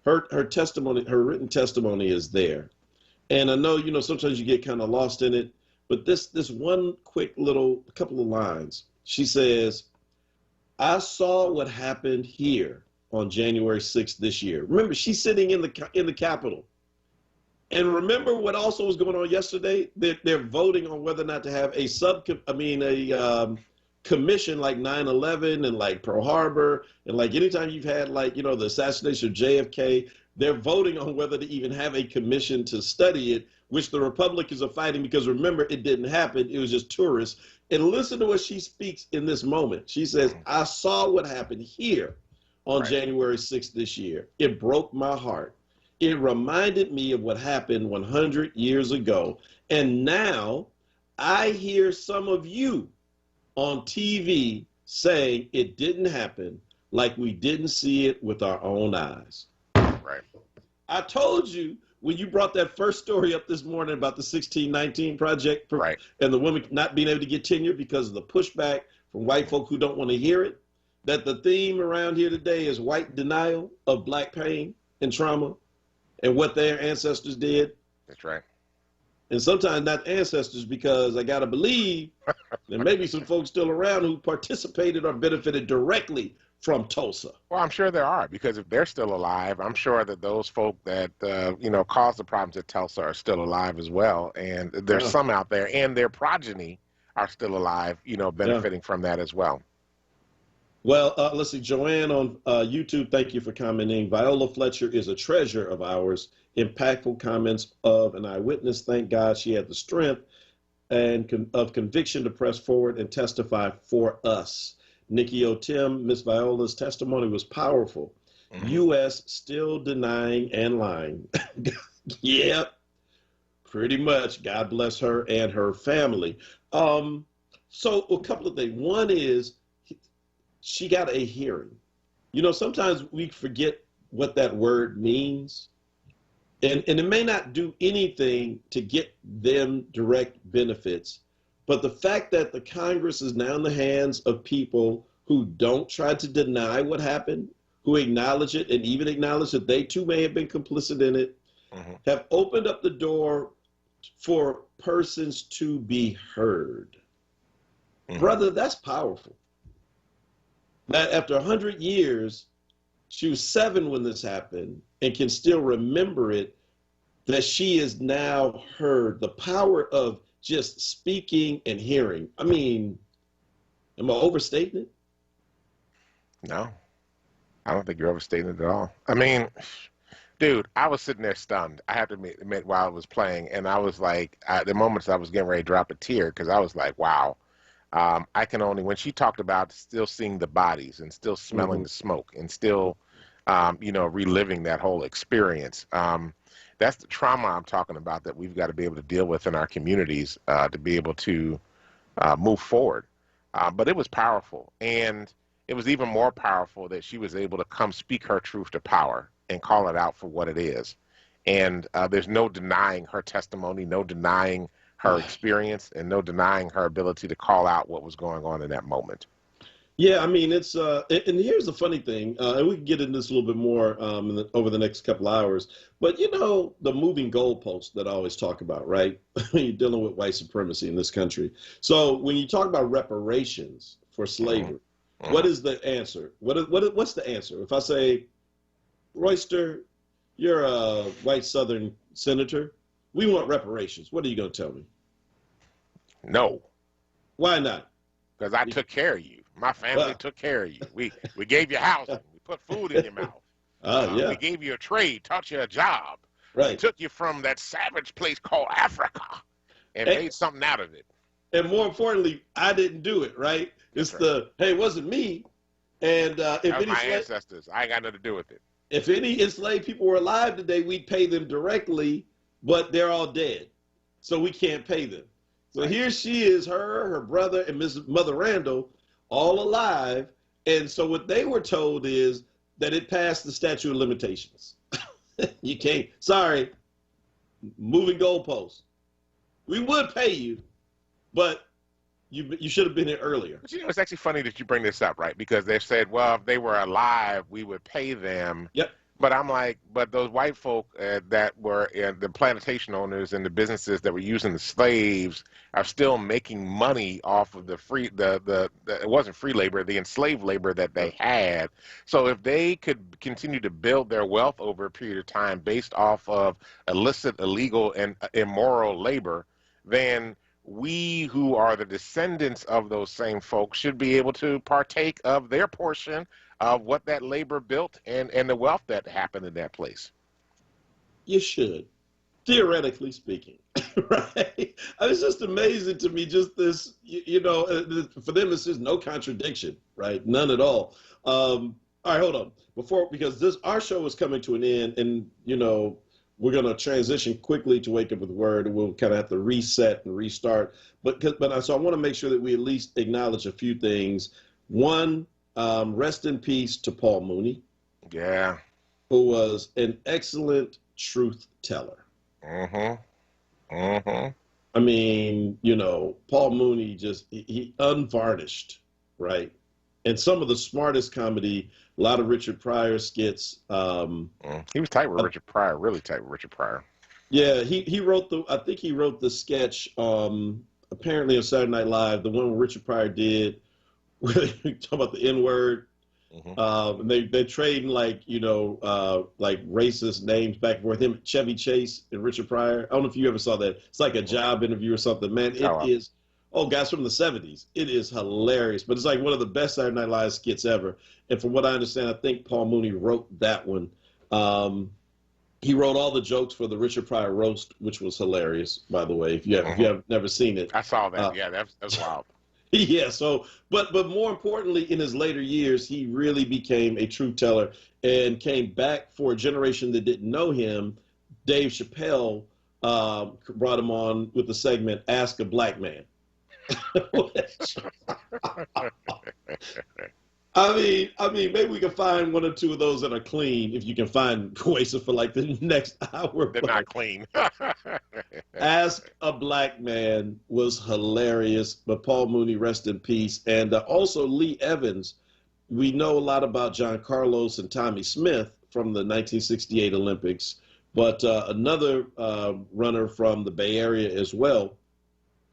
Her testimony, her written testimony is there. And I know, you know, sometimes you get kind of lost in it, but this one quick little couple of lines. She says, I saw what happened here on January 6th this year. Remember, she's sitting in the Capitol. And remember what also was going on yesterday? They're voting on whether or not to have a commission like 9/11 and like Pearl Harbor, and like anytime you've had, like, you know, the assassination of JFK, they're voting on whether to even have a commission to study it, which the Republicans are fighting because, remember, it didn't happen. It was just tourists. And listen to what she speaks in this moment. She says, I saw what happened here on January 6th this year. It broke my heart. It reminded me of what happened 100 years ago. And now I hear some of you on TV saying it didn't happen, like we didn't see it with our own eyes. Right. I told you when you brought that first story up this morning about the 1619 Project, and the woman not being able to get tenure because of the pushback from white folk who don't want to hear it, that the theme around here today is white denial of Black pain and trauma and what their ancestors did. That's right. And sometimes not ancestors, because I got to believe there may be some folks still around who participated or benefited directly from Tulsa. Well, I'm sure there are, because if they're still alive, I'm sure that those folk that, caused the problems at Tulsa are still alive as well. And there's some out there, and their progeny are still alive, benefiting from that as well. Well, let's see, Joanne on YouTube, thank you for commenting. Viola Fletcher is a treasure of ours. Impactful comments of an eyewitness. Thank God she had the strength and of conviction to press forward and testify for us. Nikki O. Tim, Miss Viola's testimony was powerful. U.S. still denying and lying. Yep, pretty much. God bless her and her family. So a couple of things. One is she got a hearing. You know, sometimes we forget what that word means. And it may not do anything to get them direct benefits, but the fact that the Congress is now in the hands of people who don't try to deny what happened, who acknowledge it and even acknowledge that they too may have been complicit in it, have opened up the door for persons to be heard. Brother, that's powerful. That after 100 years, she was 7 when this happened and can still remember it, that she is now heard. The power of just speaking and hearing. I mean, am I overstating it? No, I don't think you're overstating it at all. I mean, dude, I was sitting there stunned. I have to admit while I was playing, and I was like, at the moments I was getting ready to drop a tear, because I was like, wow. I can only, when she talked about still seeing the bodies and still smelling the smoke and still, reliving that whole experience. That's the trauma I'm talking about that we've got to be able to deal with in our communities to be able to move forward. But it was powerful. And it was even more powerful that she was able to come speak her truth to power and call it out for what it is. And there's no denying her testimony, no denying her experience, and no denying her ability to call out what was going on in that moment. Yeah, I mean, it's and here's the funny thing, and we can get into this a little bit more over the next couple hours. But you know, the moving goalposts that I always talk about, right? When you're dealing with white supremacy in this country. So when you talk about reparations for slavery, what is the answer? What's the answer? If I say, Royster, you're a white Southern senator, we want reparations. What are you going to tell me? No. Why not? Because I took care of you. My family took care of you. We gave you housing. We put food in your mouth. Yeah. We gave you a trade, taught you a job. Right. We took you from that savage place called Africa and made something out of it. And more importantly, I didn't do it, right? It's hey, it wasn't me. And if any my ancestors, I ain't got nothing to do with it. If any enslaved people were alive today, we'd pay them directly, but they're all dead. So we can't pay them. So here she is, her brother, and Mrs. Mother Randall, all alive. And so what they were told is that it passed the statute of limitations. You can't, sorry, moving goalposts. We would pay you, but you should have been here earlier. But you know, it's actually funny that you bring this up, right? Because they said, well, if they were alive, we would pay them. Yep. But I'm like, but those white folk that were the plantation owners and the businesses that were using the slaves are still making money off of the it wasn't free labor, the enslaved labor that they had. So if they could continue to build their wealth over a period of time based off of illicit, illegal, and immoral labor, then we who are the descendants of those same folks should be able to partake of their portion of what that labor built and the wealth that happened in that place. You should, theoretically speaking, right? It's just amazing to me, just this, for them, it's just no contradiction, right? None at all. All right, hold on. Because our show is coming to an end, and, we're going to transition quickly to Wake Up with Word, and we'll kind of have to reset and restart. So I want to make sure that we at least acknowledge a few things. One, rest in peace to Paul Mooney. Yeah. Who was an excellent truth teller. I mean, Paul Mooney he unvarnished, right? And some of the smartest comedy, a lot of Richard Pryor skits. He was tight with Richard Pryor, really tight with Richard Pryor. Yeah, he wrote I think he wrote the sketch, apparently on Saturday Night Live, the one where Richard Pryor did, where they talk about the N-word. And they're trading like racist names back and forth. Him, Chevy Chase, and Richard Pryor. I don't know if you ever saw that. It's like a job interview or something. Man, it is. Oh, guys from the 70s. It is hilarious. But it's like one of the best Saturday Night Live skits ever. And from what I understand, I think Paul Mooney wrote that one. He wrote all the jokes for the Richard Pryor roast, which was hilarious, by the way, if you have never seen it. I saw that. Yeah, that's wild. Yeah, so, but more importantly, in his later years, he really became a truth teller and came back for a generation that didn't know him. Dave Chappelle brought him on with the segment, Ask a Black Man. I mean, maybe we can find one or two of those that are clean if you can find ways for like the next hour. They're not clean. Ask a Black Man was hilarious, but Paul Mooney, rest in peace. And also Lee Evans. We know a lot about John Carlos and Tommy Smith from the 1968 Olympics, but another runner from the Bay Area as well,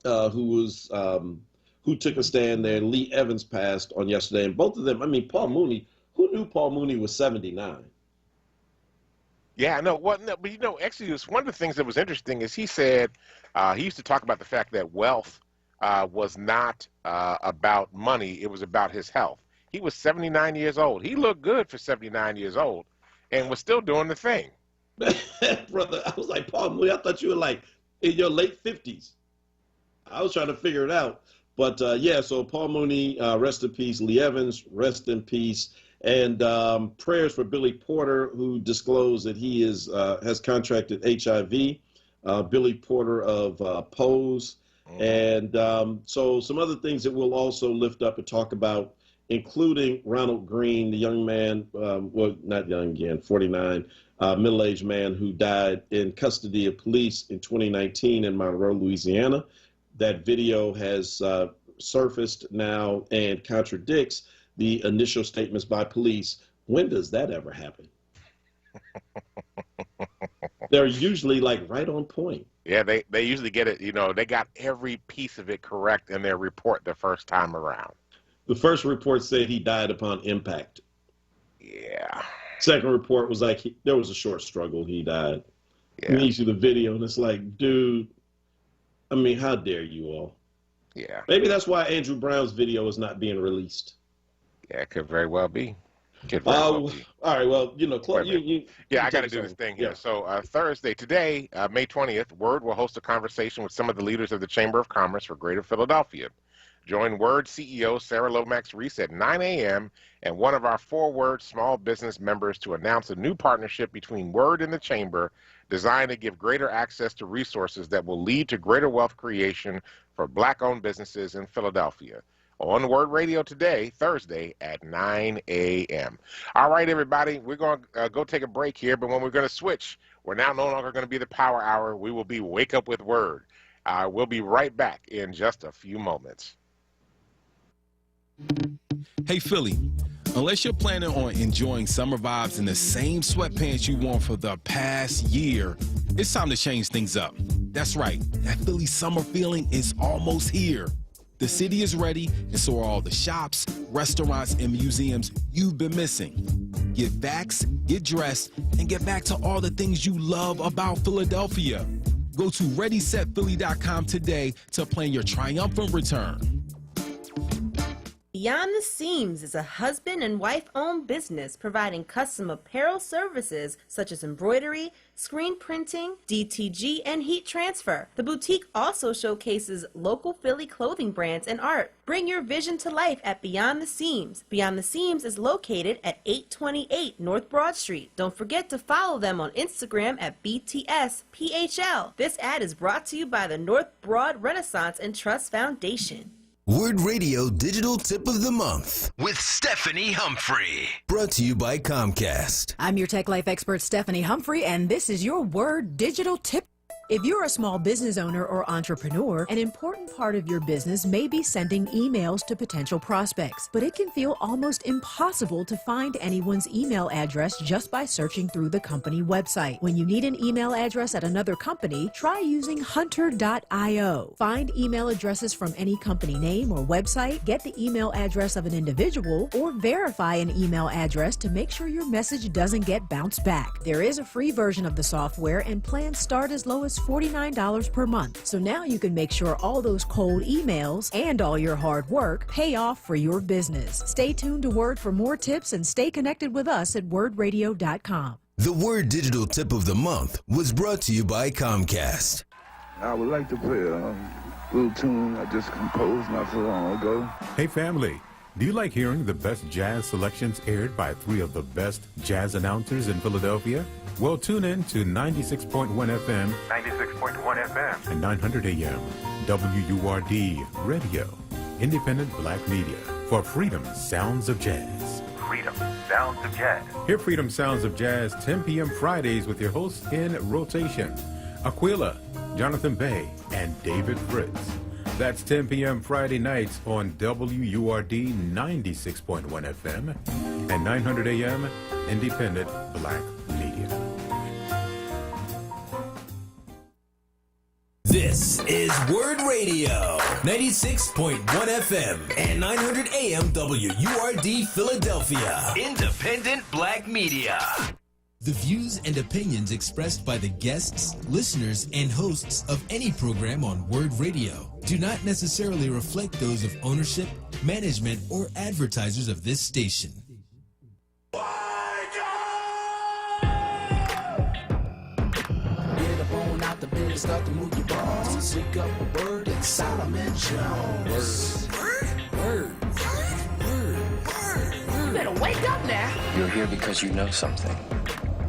who took a stand there. Lee Evans passed on yesterday, and both of them, I mean, Paul Mooney, who knew Paul Mooney was 79? Yeah, no, but actually, one of the things that was interesting is he said he used to talk about the fact that wealth was not about money, it was about his health. He was 79 years old. He looked good for 79 years old and was still doing the thing. Brother, I was like, Paul Mooney, I thought you were like in your late 50s. I was trying to figure it out. But so Paul Mooney, rest in peace. Lee Evans, rest in peace. And prayers for Billy Porter, who disclosed that he has contracted HIV. Billy Porter of Pose. And so some other things that we'll also lift up and talk about including Ronald Green, the young man, well, not young again, 49, middle-aged man who died in custody of police in 2019 in Monroe, Louisiana. That video has surfaced now and contradicts the initial statements by police. When does that ever happen? They're usually like right on point. Yeah, they usually get it, they got every piece of it correct in their report the first time around. The first report said he died upon impact. Yeah. Second report was like there was a short struggle, he died. Yeah. And you see the video and it's like, dude, I mean, how dare you all? Yeah. Maybe that's why Andrew Brown's video is not being released. Yeah, it could very well be. All right, well, I got to do this thing here. Yeah. So Thursday, today, May 20th, WURD will host a conversation with some of the leaders of the Chamber of Commerce for Greater Philadelphia. Join WURD CEO Sarah Lomax-Reese at 9 a.m. and one of our 4WURD small business members to announce a new partnership between WURD and the Chamber designed to give greater access to resources that will lead to greater wealth creation for Black-owned businesses in Philadelphia. On WURD Radio today, Thursday at 9 a.m. All right, everybody, we're going to go take a break here, but when we're going to switch, we're now no longer going to be the Power Hour. We will be Wake Up with WURD. We'll be right back in just a few moments. Hey, Philly, unless you're planning on enjoying summer vibes in the same sweatpants you wore for the past year, it's time to change things up. That's right, that Philly summer feeling is almost here. The city is ready, and so are all the shops, restaurants, and museums you've been missing. Get vaxxed, get dressed, and get back to all the things you love about Philadelphia. Go to ReadySetPhilly.com today to plan your triumphant return. Beyond the Seams is a husband and wife-owned business providing custom apparel services such as embroidery, screen printing, DTG, and heat transfer. The boutique also showcases local Philly clothing brands and art. Bring your vision to life at Beyond the Seams. Beyond the Seams is located at 828 North Broad Street. Don't forget to follow them on Instagram at BTSPHL. This ad is brought to you by the North Broad Renaissance and Trust Foundation. WURD Radio Digital Tip of the Month with Stephanie Humphrey. Brought to you by Comcast. I'm your Tech Life expert, Stephanie Humphrey, and this is your WURD Digital Tip. If you're a small business owner or entrepreneur, an important part of your business may be sending emails to potential prospects, but it can feel almost impossible to find anyone's email address just by searching through the company website. When you need an email address at another company, try using hunter.io. Find email addresses from any company name or website, get the email address of an individual, or verify an email address to make sure your message doesn't get bounced back. There is a free version of the software, and plans start as low as $49 per month. So now you can make sure all those cold emails and all your hard work pay off for your business. Stay tuned to WURD for more tips and stay connected with us at WURDradio.com. The WURD Digital Tip of the Month was brought to you by Comcast. I would like to play a little tune I just composed not so long ago. Hey family, do you like hearing the best jazz selections aired by 3 of the best jazz announcers in Philadelphia? Well, tune in to 96.1 FM, 96.1 FM, and 900 AM, WURD Radio, independent black media for Freedom Sounds of Jazz. Freedom Sounds of Jazz. Hear Freedom Sounds of Jazz 10 p.m. Fridays with your hosts in rotation, Aquila, Jonathan Bay, and David Fritz. That's 10 p.m. Friday nights on WURD 96.1 FM and 900 AM, independent black media. This is WURD Radio, 96.1 FM and 900 AM WURD Philadelphia. Independent black media. The views and opinions expressed by the guests, listeners, and hosts of any program on WURD Radio do not necessarily reflect those of ownership, management, or advertisers of this station. Start to move your balls. Wake up a word and Solomon Jones. Word. You better wake up now. You're here because you know something.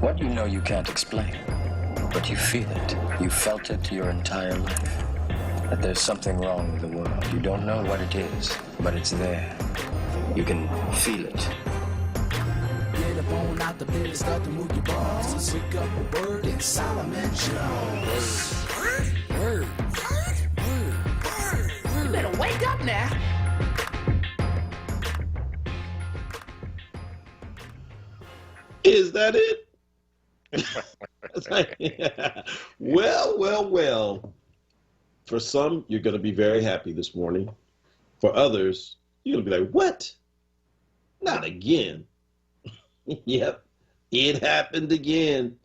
What you know you can't explain, but you feel it. You felt it your entire life. That there's something wrong with the world. You don't know what it is, but it's there. You can feel it. Get up on out the bed, start to move your balls. Wake up a word and Solomon Jones. Word. You better wake up now. Is that it? Well. For some, you're going to be very happy this morning. For others, you're going to be like, what? Not again. Yep, it happened again.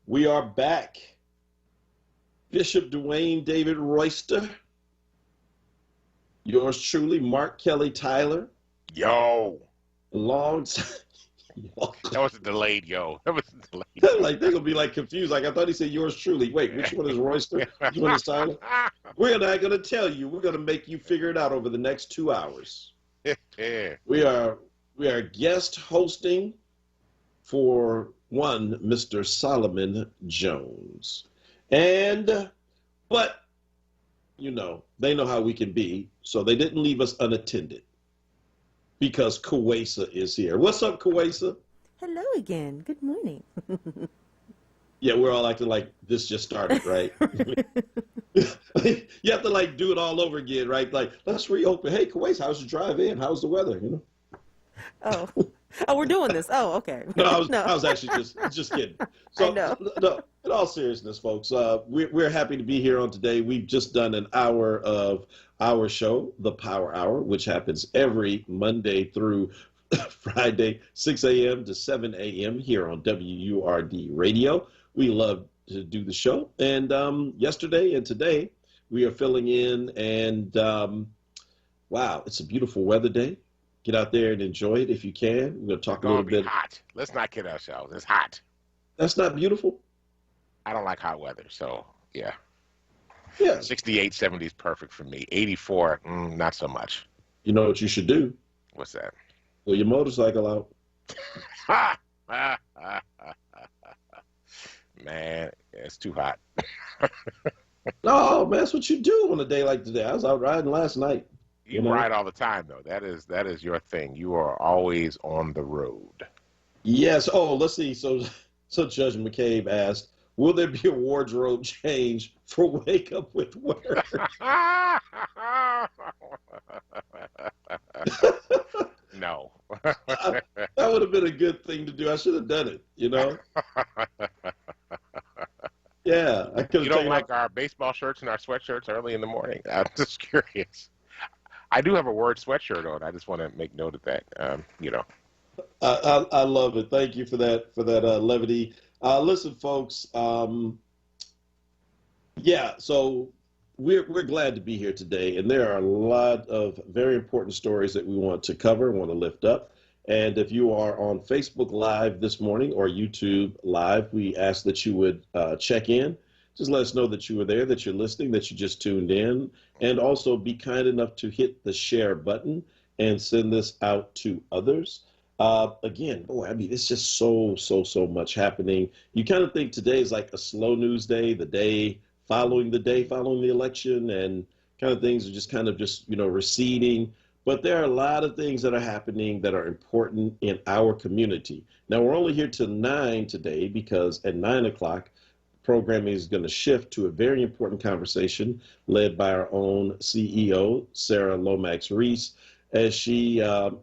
We are back. Bishop Dwayne David Royster. Yours truly, Mark Kelly Tyler. Yo. Alongside. That was a delayed yo. That was a delayed. Like they're gonna be like confused. Like I thought he said yours truly. Wait, which one is Royster? Which one is Tyler? We're not gonna tell you. We're gonna make you figure it out over the next 2 hours. We are guest hosting for one Mr. Solomon Jones, but you know they know how we can be, so they didn't leave us unattended. Because Kawesa is here. What's up, Kawesa? Hello again. Good morning. Yeah, we're all acting like this just started, right? You have to like do it all over again, right? Like, let's reopen. Hey, Kawesa, how's the drive in? How's the weather? You know? Oh, we're doing this. Oh, okay. No, I was actually just kidding. So, no, in all seriousness, folks, we're happy to be here on today. We've just done an hour of our show, The Power Hour, which happens every Monday through Friday, 6 a.m. to 7 a.m. here on WURD Radio. We love to do the show. And yesterday and today, we are filling in. And wow, it's a beautiful weather day. Get out there and enjoy it if you can. We're going to talk a little bit. Hot. Let's not kid ourselves. It's hot. That's not beautiful? I don't like hot weather, so yeah. Yeah. 68, 70 is perfect for me. 84, not so much. You know what you should do? What's that? Pull your motorcycle out. Man, it's too hot. No, man, that's what you do on a day like today. I was out riding last night. You ride all the time, though. That is your thing. You are always on the road. Yes. Oh, let's see. So Judge McCabe asked, will there be a wardrobe change for Wake Up with Word? No. That would have been a good thing to do. I should have done it, you know? Yeah. I could have. You don't like our baseball shirts and our sweatshirts early in the morning? I'm just curious. I do have a WURD sweatshirt on. I just want to make note of that. You know. I love it. Thank you for that levity. Listen, folks. Yeah, so we're glad to be here today, and there are a lot of very important stories that we want to cover, want to lift up. And if you are on Facebook Live this morning or YouTube Live, we ask that you would check in. Just let us know that you were there, that you're listening, that you just tuned in, and also be kind enough to hit the share button and send this out to others. Again, boy, I mean, it's just so much happening. You kind of think today is like a slow news day, the day following the election, and kind of things are just receding. But there are a lot of things that are happening that are important in our community. Now, we're only here till 9 today because at 9 o'clock, programming is going to shift to a very important conversation led by our own CEO, Sarah Lomax Reese, as she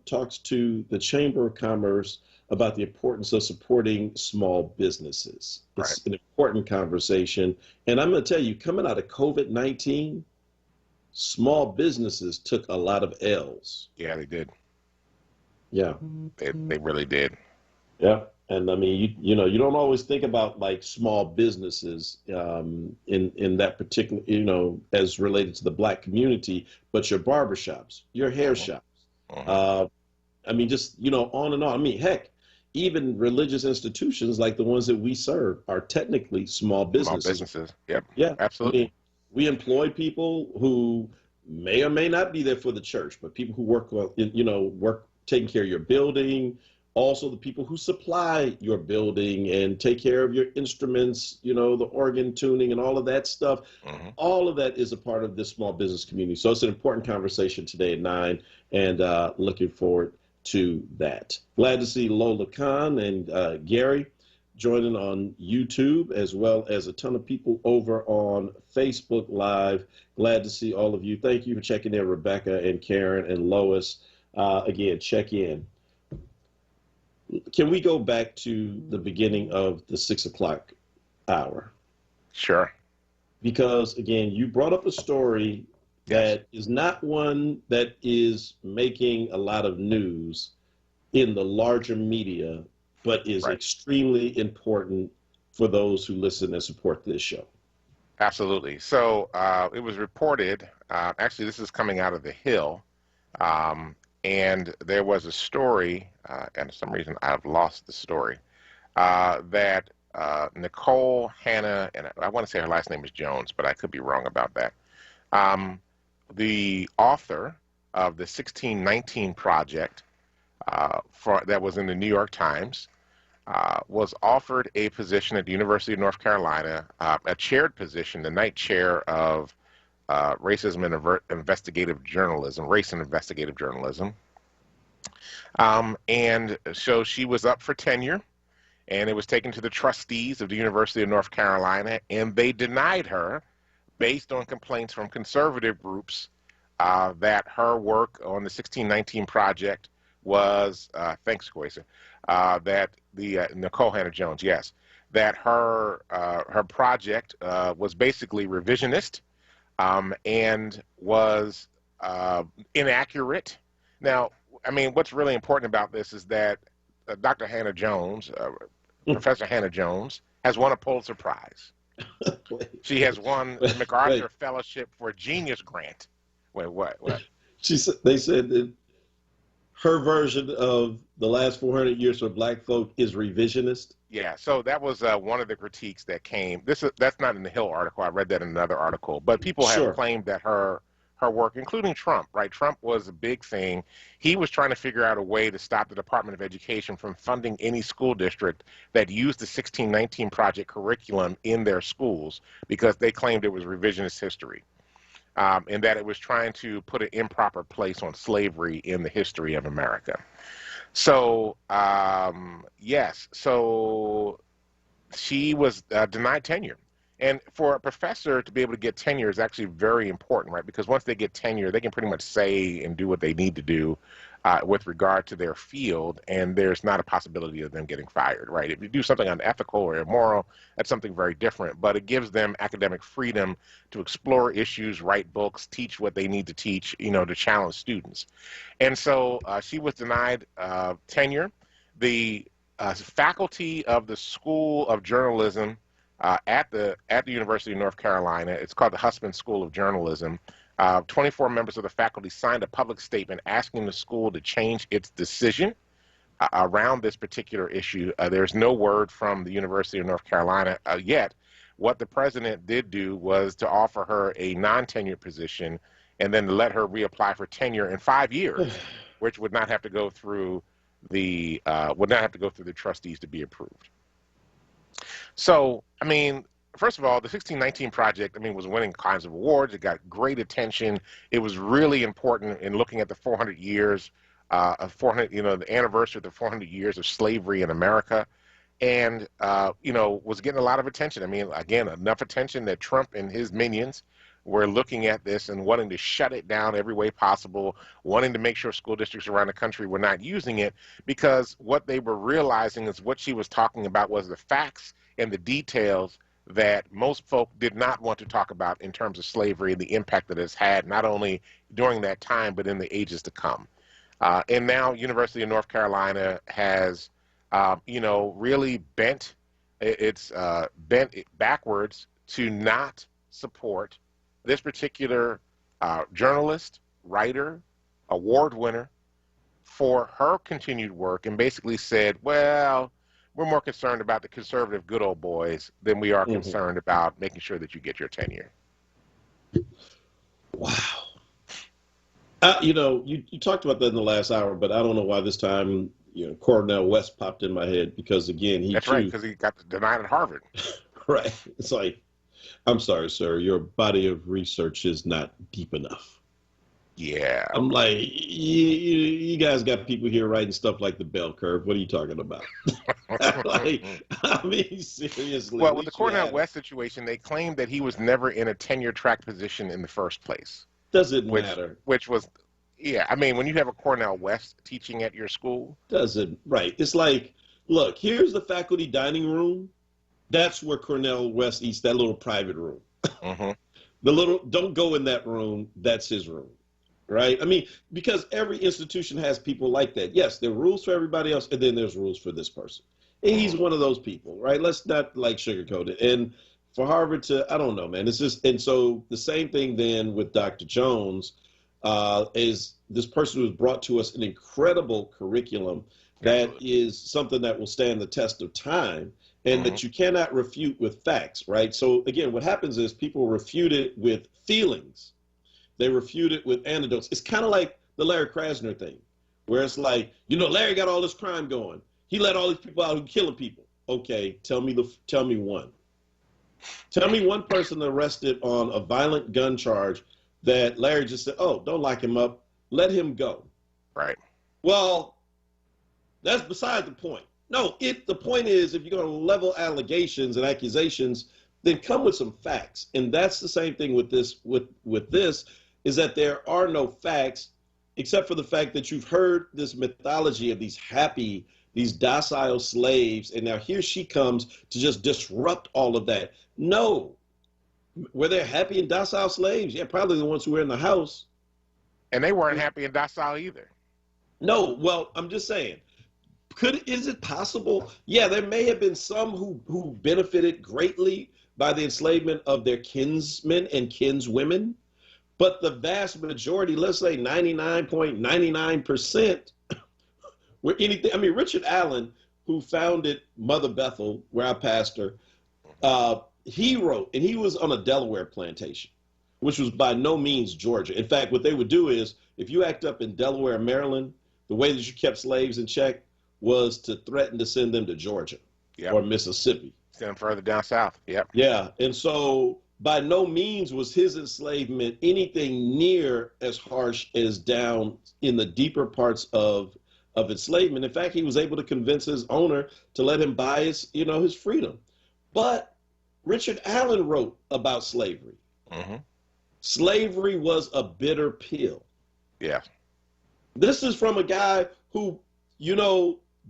talks to the Chamber of Commerce about the importance of supporting small businesses. It's an important conversation. And I'm going to tell you, coming out of COVID-19, small businesses took a lot of L's. Yeah, they did. Yeah. They really did. Yeah. And I mean, you don't always think about like small businesses in that particular, as related to the Black community, but your barbershops, your hair shops. I mean, just, on and on. I mean, heck, even religious institutions like the ones that we serve are technically small businesses. Small businesses. Yep. Yeah. Absolutely. I mean, we employ people who may or may not be there for the church, but people who work taking care of your building. Also, the people who supply your building and take care of your instruments, the organ tuning and all of that stuff. All of that is a part of this small business community. So it's an important conversation today at 9, and looking forward to that. Glad to see Lola Khan and Gary joining on YouTube, as well as a ton of people over on Facebook Live. Glad to see all of you. Thank you for checking in, Rebecca and Karen and Lois. Again, check in. Can we go back to the beginning of the 6 o'clock hour? Sure. Because, again, you brought up a story that is not one that is making a lot of news in the larger media, but is extremely important for those who listen and support this show. Absolutely. So it was reported, actually this is coming out of The Hill, and there was a story, and for some reason I've lost the story, that Nicole Hannah, and I want to say her last name is Jones, but I could be wrong about that. The author of the 1619 Project that was in the New York Times was offered a position at the University of North Carolina, a chaired position, the night chair of racism and investigative journalism, race and investigative journalism. And so she was up for tenure, and it was taken to the trustees of the University of North Carolina, and they denied her based on complaints from conservative groups that her work on the 1619 Project was, thanks, Kwesa, that the Nicole Hannah Jones, yes, that her project was basically revisionist and was inaccurate. Now, I mean, what's really important about this is that Dr. Hannah Jones, Professor Hannah Jones, has won a Pulitzer Prize. She has won the MacArthur Fellowship for Genius Grant. Wait, what? They said that her version of the last 400 years for black folk is revisionist. Yeah, so that was one of the critiques that came. That's not in the Hill article. I read that in another article. But people have claimed that her work, including Trump, right? Trump was a big thing. He was trying to figure out a way to stop the Department of Education from funding any school district that used the 1619 Project curriculum in their schools because they claimed it was revisionist history. And that it was trying to put an improper place on slavery in the history of America. So, yes, so she was denied tenure. And for a professor to be able to get tenure is actually very important, right? Because once they get tenure, they can pretty much say and do what they need to do with regard to their field, and there's not a possibility of them getting fired, right? If you do something unethical or immoral, that's something very different. But it gives them academic freedom to explore issues, write books, teach what they need to teach, to challenge students. And so she was denied tenure. The faculty of the School of Journalism at the University of North Carolina, it's called the Hussman School of Journalism, 24 members of the faculty signed a public statement asking the school to change its decision around this particular issue. There's no word from the University of North Carolina yet. What the president did do was to offer her a non-tenured position and then to let her reapply for tenure in 5 years, which would not have to go through the trustees to be approved. So, I mean, first of all, the 1619 Project, was winning kinds of awards. It got great attention. It was really important in looking at the 400 years the anniversary of the 400 years of slavery in America, and was getting a lot of attention. Again, enough attention that Trump and his minions were looking at this and wanting to shut it down every way possible, wanting to make sure school districts around the country were not using it, because what they were realizing is what she was talking about was the facts and the details that most folk did not want to talk about in terms of slavery and the impact that it's had, not only during that time, but in the ages to come. And now University of North Carolina has, really bent it backwards to not support this particular journalist, writer, award winner for her continued work, and basically said, well, we're more concerned about the conservative good old boys than we are concerned about making sure that you get your tenure. Wow. You talked about that in the last hour, but I don't know why this time, Cornel West popped in my head, because again, That's right, because he got denied at Harvard. Right. It's like, I'm sorry, sir, your body of research is not deep enough. Yeah. I'm like, you guys got people here writing stuff like the bell curve. What are you talking about? Like, I mean, seriously. Well, with the Cornell West situation, they claimed that he was never in a tenure track position in the first place. Doesn't matter. Which was, yeah, I mean, when you have a Cornell West teaching at your school. Doesn't, right. It's like, look, here's the faculty dining room. That's where Cornell West eats, that little private room. Mm-hmm. Don't go in that room. That's his room. Right? I mean, because every institution has people like that. Yes, there are rules for everybody else, and then there's rules for this person. And he's one of those people, right? Let's not like sugarcoat it. And for Harvard to, I don't know, man. It's just, and so the same thing then with Dr. Jones is this person who's brought to us an incredible curriculum that is something that will stand the test of time and that you cannot refute with facts, right? So again, what happens is people refute it with feelings. They refute it with anecdotes. It's kind of like the Larry Krasner thing, where it's like, Larry got all this crime going. He let all these people out who killing people. Okay, tell me one. Tell me one person arrested on a violent gun charge that Larry just said, oh, don't lock him up. Let him go. Right. Well, that's beside the point. No, the point is, if you're going to level allegations and accusations, then come with some facts. And that's the same thing with this, is that there are no facts except for the fact that you've heard this mythology of these happy, these docile slaves, and now here she comes to just disrupt all of that. No. Were they happy and docile slaves? Yeah, probably the ones who were in the house. And they weren't happy and docile either. No, well, I'm just saying, is it possible? Yeah, there may have been some who benefited greatly by the enslavement of their kinsmen and kinswomen, but the vast majority, let's say 99.99%, were anything. I mean, Richard Allen, who founded Mother Bethel, where I pastor, he wrote, and he was on a Delaware plantation, which was by no means Georgia. In fact, what they would do is, if you act up in Delaware, Maryland, the way that you kept slaves in check was to threaten to send them to Georgia or Mississippi. Send them further down south. Yep. Yeah. And so by no means was his enslavement anything near as harsh as down in the deeper parts of enslavement. In fact, he was able to convince his owner to let him buy his freedom. But Richard Allen wrote about slavery. Mm-hmm. Slavery was a bitter pill. Yeah. This is from a guy who,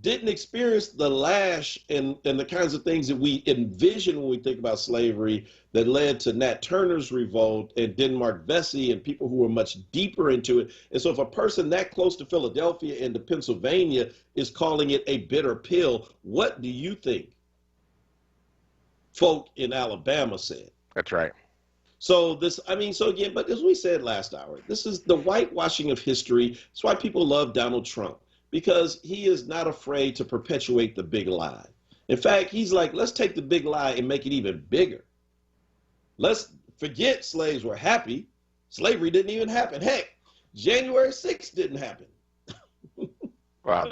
didn't experience the lash and the kinds of things that we envision when we think about slavery that led to Nat Turner's revolt and Denmark Vesey and people who were much deeper into it. And so if a person that close to Philadelphia and to Pennsylvania is calling it a bitter pill, what do you think folk in Alabama said? That's right. So again, but as we said last hour, this is the whitewashing of history. That's why people love Donald Trump, because he is not afraid to perpetuate the big lie. In fact, he's like, let's take the big lie and make it even bigger. Let's forget slaves were happy. Slavery didn't even happen. Heck, January 6th didn't happen. Well,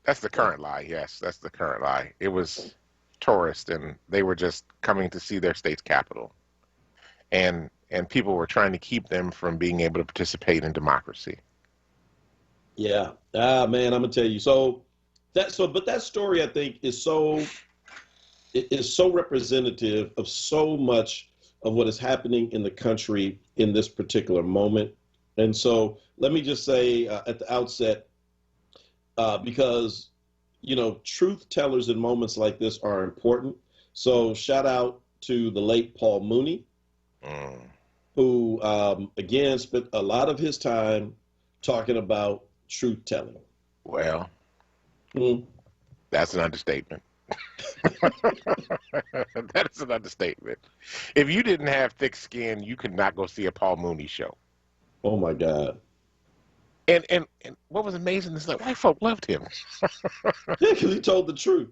that's the current lie. Yes, that's the current lie. It was tourists, and they were just coming to see their state's capital. And people were trying to keep them from being able to participate in democracy. Yeah. Man, I'm gonna tell you. But that story, I think, is so representative of so much of what is happening in the country in this particular moment. And so let me just say at the outset, because truth tellers in moments like this are important. So shout out to the late Paul Mooney, who again spent a lot of his time talking about truth telling. Well, that's an understatement. That is an understatement. If you didn't have thick skin, you could not go see a Paul Mooney show. Oh my God. And what was amazing is that white folk loved him. Yeah, because he told the truth.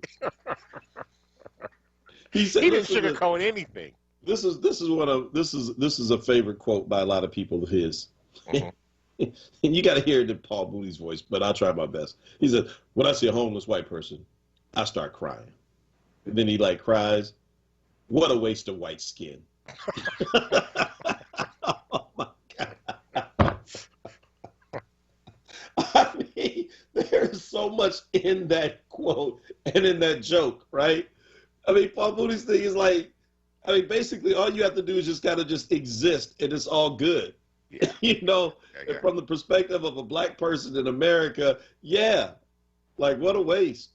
He said, he didn't sugarcoat anything. This is a favorite quote by a lot of people of his. Mm-hmm. And you got to hear it in Paul Mooney's voice, but I'll try my best. He said, when I see a homeless white person, I start crying. And then he cries, what a waste of white skin. Oh my God. much in that quote and in that joke, right? I mean, Paul Mooney's thing is like, I mean, basically all you have to do is just kind of just exist and it's all good. Yeah. You know, and from the perspective of a black person in America, yeah, like what a waste.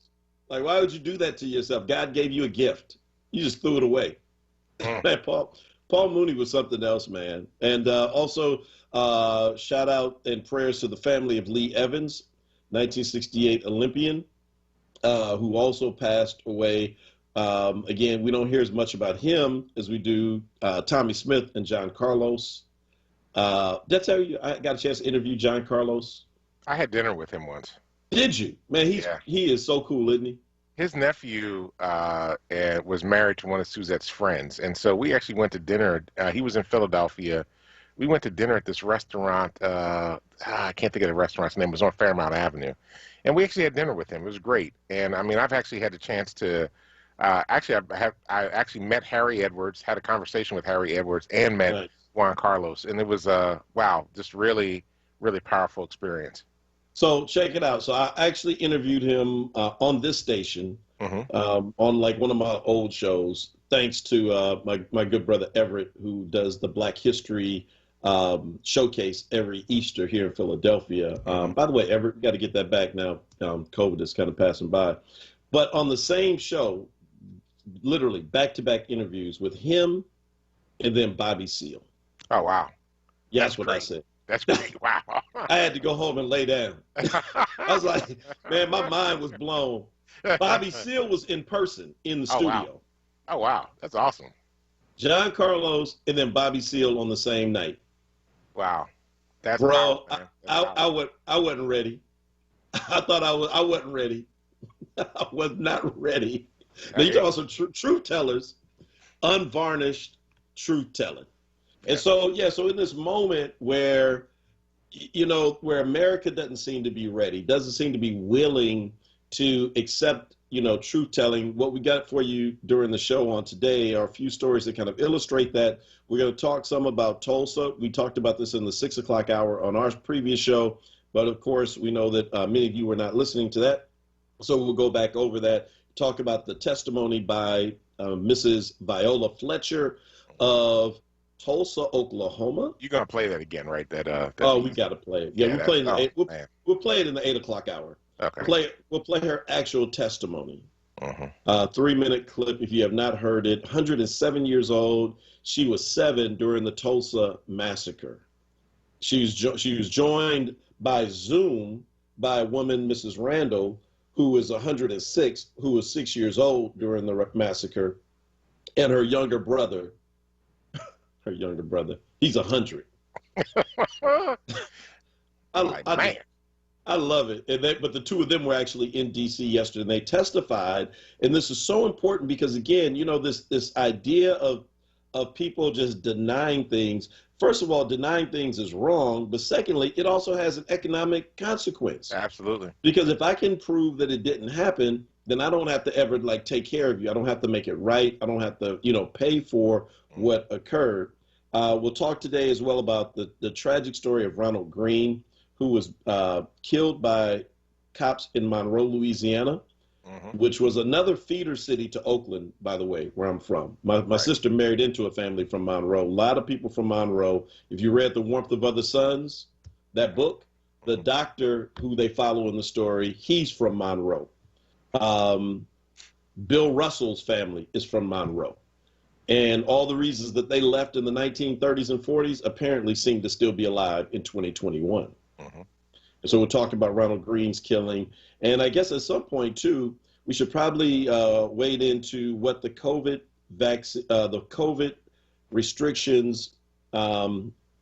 Like, why would you do that to yourself? God gave you a gift. You just threw it away. Man, Paul Mooney was something else, man. And also, shout out and prayers to the family of Lee Evans, 1968 Olympian, who also passed away. Again, we don't hear as much about him as we do Tommy Smith and John Carlos. Did I tell you I got a chance to interview John Carlos? I had dinner with him once. Did you? Man, he is so cool, isn't he? His nephew was married to one of Suzette's friends, and so we actually went to dinner. He was in Philadelphia. We went to dinner at this restaurant. I can't think of the restaurant's name. It was on Fairmount Avenue, and we actually had dinner with him. It was great. And I mean, I've actually had the chance to. I actually met Harry Edwards, had a conversation with Harry Edwards, and met Juan Carlos, and it was wow, just really, really powerful experience. So check it out. So I actually interviewed him on this station on like one of my old shows, thanks to my good brother Everett, who does the Black History showcase every Easter here in Philadelphia. By the way, Everett, got to get that back now. COVID is kind of passing by. But on the same show, literally back-to-back interviews with him and then Bobby Seale. Oh, wow. Yeah, that's what I said. That's great. Wow. I had to go home and lay down. I was like, man, my mind was blown. Bobby Seale was in person in the studio. Wow. Oh, wow. That's awesome. John Carlos and then Bobby Seale on the same night. Wow. That's bro. Powerful, I wasn't ready. I thought I wasn't ready. I was not ready. Now you talk about some truth tellers, unvarnished truth telling. And so, so in this moment where, where America doesn't seem to be ready, doesn't seem to be willing to accept, truth telling, what we got for you during the show on today are a few stories that kind of illustrate that. We're going to talk some about Tulsa. We talked about this in the 6 o'clock hour on our previous show. But of course, we know that many of you were not listening to that. So we'll go back over that, talk about the testimony by Mrs. Viola Fletcher of Tulsa, Oklahoma. You're gonna play that again, right? That we gotta play it. Yeah, we'll play it in the 8 o'clock hour. Okay. We'll play her actual testimony. 3-minute clip if you have not heard it. 107 years old. She was 7 during the Tulsa massacre. She was joined by Zoom by a woman, Mrs. Randall, who was 106, who was 6 years old during the massacre, and her younger brother. He's 100. I love it. But the two of them were actually in D.C. yesterday, and they testified. And this is so important because, again, this idea of people just denying things. First of all, denying things is wrong. But secondly, it also has an economic consequence. Absolutely. Because if I can prove that it didn't happen, then I don't have to ever take care of you. I don't have to make it right. I don't have to, pay for what occurred. We'll talk today as well about the tragic story of Ronald Green, who was killed by cops in Monroe, Louisiana, which was another feeder city to Oakland, by the way, where I'm from. My sister married into a family from Monroe. A lot of people from Monroe. If you read The Warmth of Other Suns, that book, the doctor who they follow in the story, he's from Monroe. Bill Russell's family is from Monroe. And all the reasons that they left in the 1930s and 40s apparently seem to still be alive in 2021. And so we'll talk about Ronald Green's killing. And I guess at some point, too, we should probably wade into what the COVID restrictions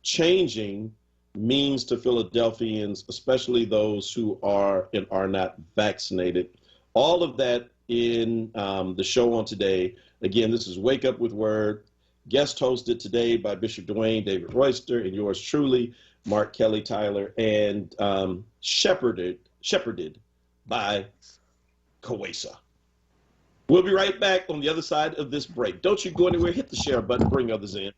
changing means to Philadelphians, especially those who are and are not vaccinated. All of that in the show on today. Again, this is Wake Up with Word, guest hosted today by Bishop Dwayne David Royster and yours truly, Mark Kelly Tyler, and shepherded by Kawesa. We'll be right back on the other side of this break. Don't you go anywhere. Hit the share button. Bring others in.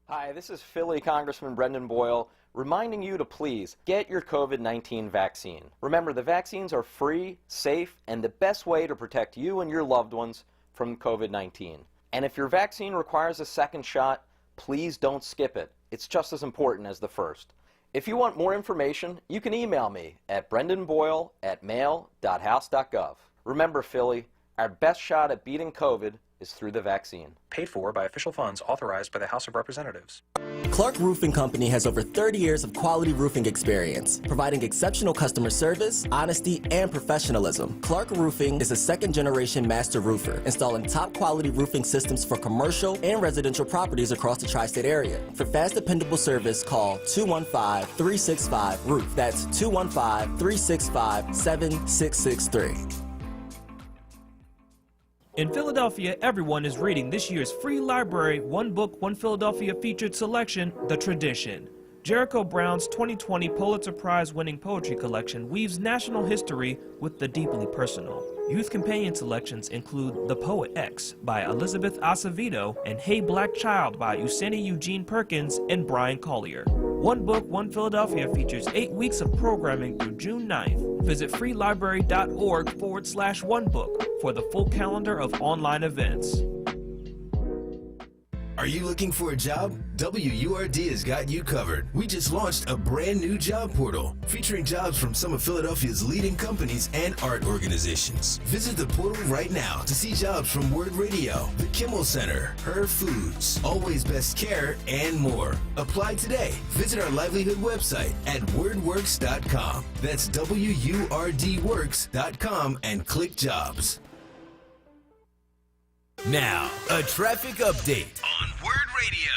Hi, this is Philly Congressman Brendan Boyle reminding you to please get your COVID-19 vaccine. Remember, the vaccines are free, safe, and the best way to protect you and your loved ones from COVID-19. And if your vaccine requires a second shot, please don't skip it. It's just as important as the first. If you want more information, you can email me at brendanboyle@mail.house.gov. Remember, Philly, our best shot at beating COVID is through the vaccine. Paid for by official funds authorized by the House of Representatives. Clark Roofing Company has over 30 years of quality roofing experience, providing exceptional customer service, honesty, and professionalism. Clark Roofing is a second-generation master roofer, installing top-quality roofing systems for commercial and residential properties across the tri-state area. For fast, dependable service, call 215-365-ROOF. That's 215-365-7663. In Philadelphia, everyone is reading this year's free library One Book, One Philadelphia featured selection, The Tradition. Jericho Brown's 2020 Pulitzer Prize-winning poetry collection weaves national history with the deeply personal. Youth companion selections include The Poet X by Elizabeth Acevedo and Hey Black Child by Useni Eugene Perkins and Brian Collier. One Book, One Philadelphia features 8 weeks of programming through June 9th. Visit freelibrary.org/onebook for the full calendar of online events. Are you looking for a job? WURD has got you covered. We just launched a brand new job portal featuring jobs from some of Philadelphia's leading companies and art organizations. Visit the portal right now to see jobs from WURD Radio, the Kimmel Center, Her Foods, Always Best Care, and more. Apply today. Visit our livelihood website at wordworks.com. That's WURDworks.com and click jobs. Now, a traffic update on WURD Radio.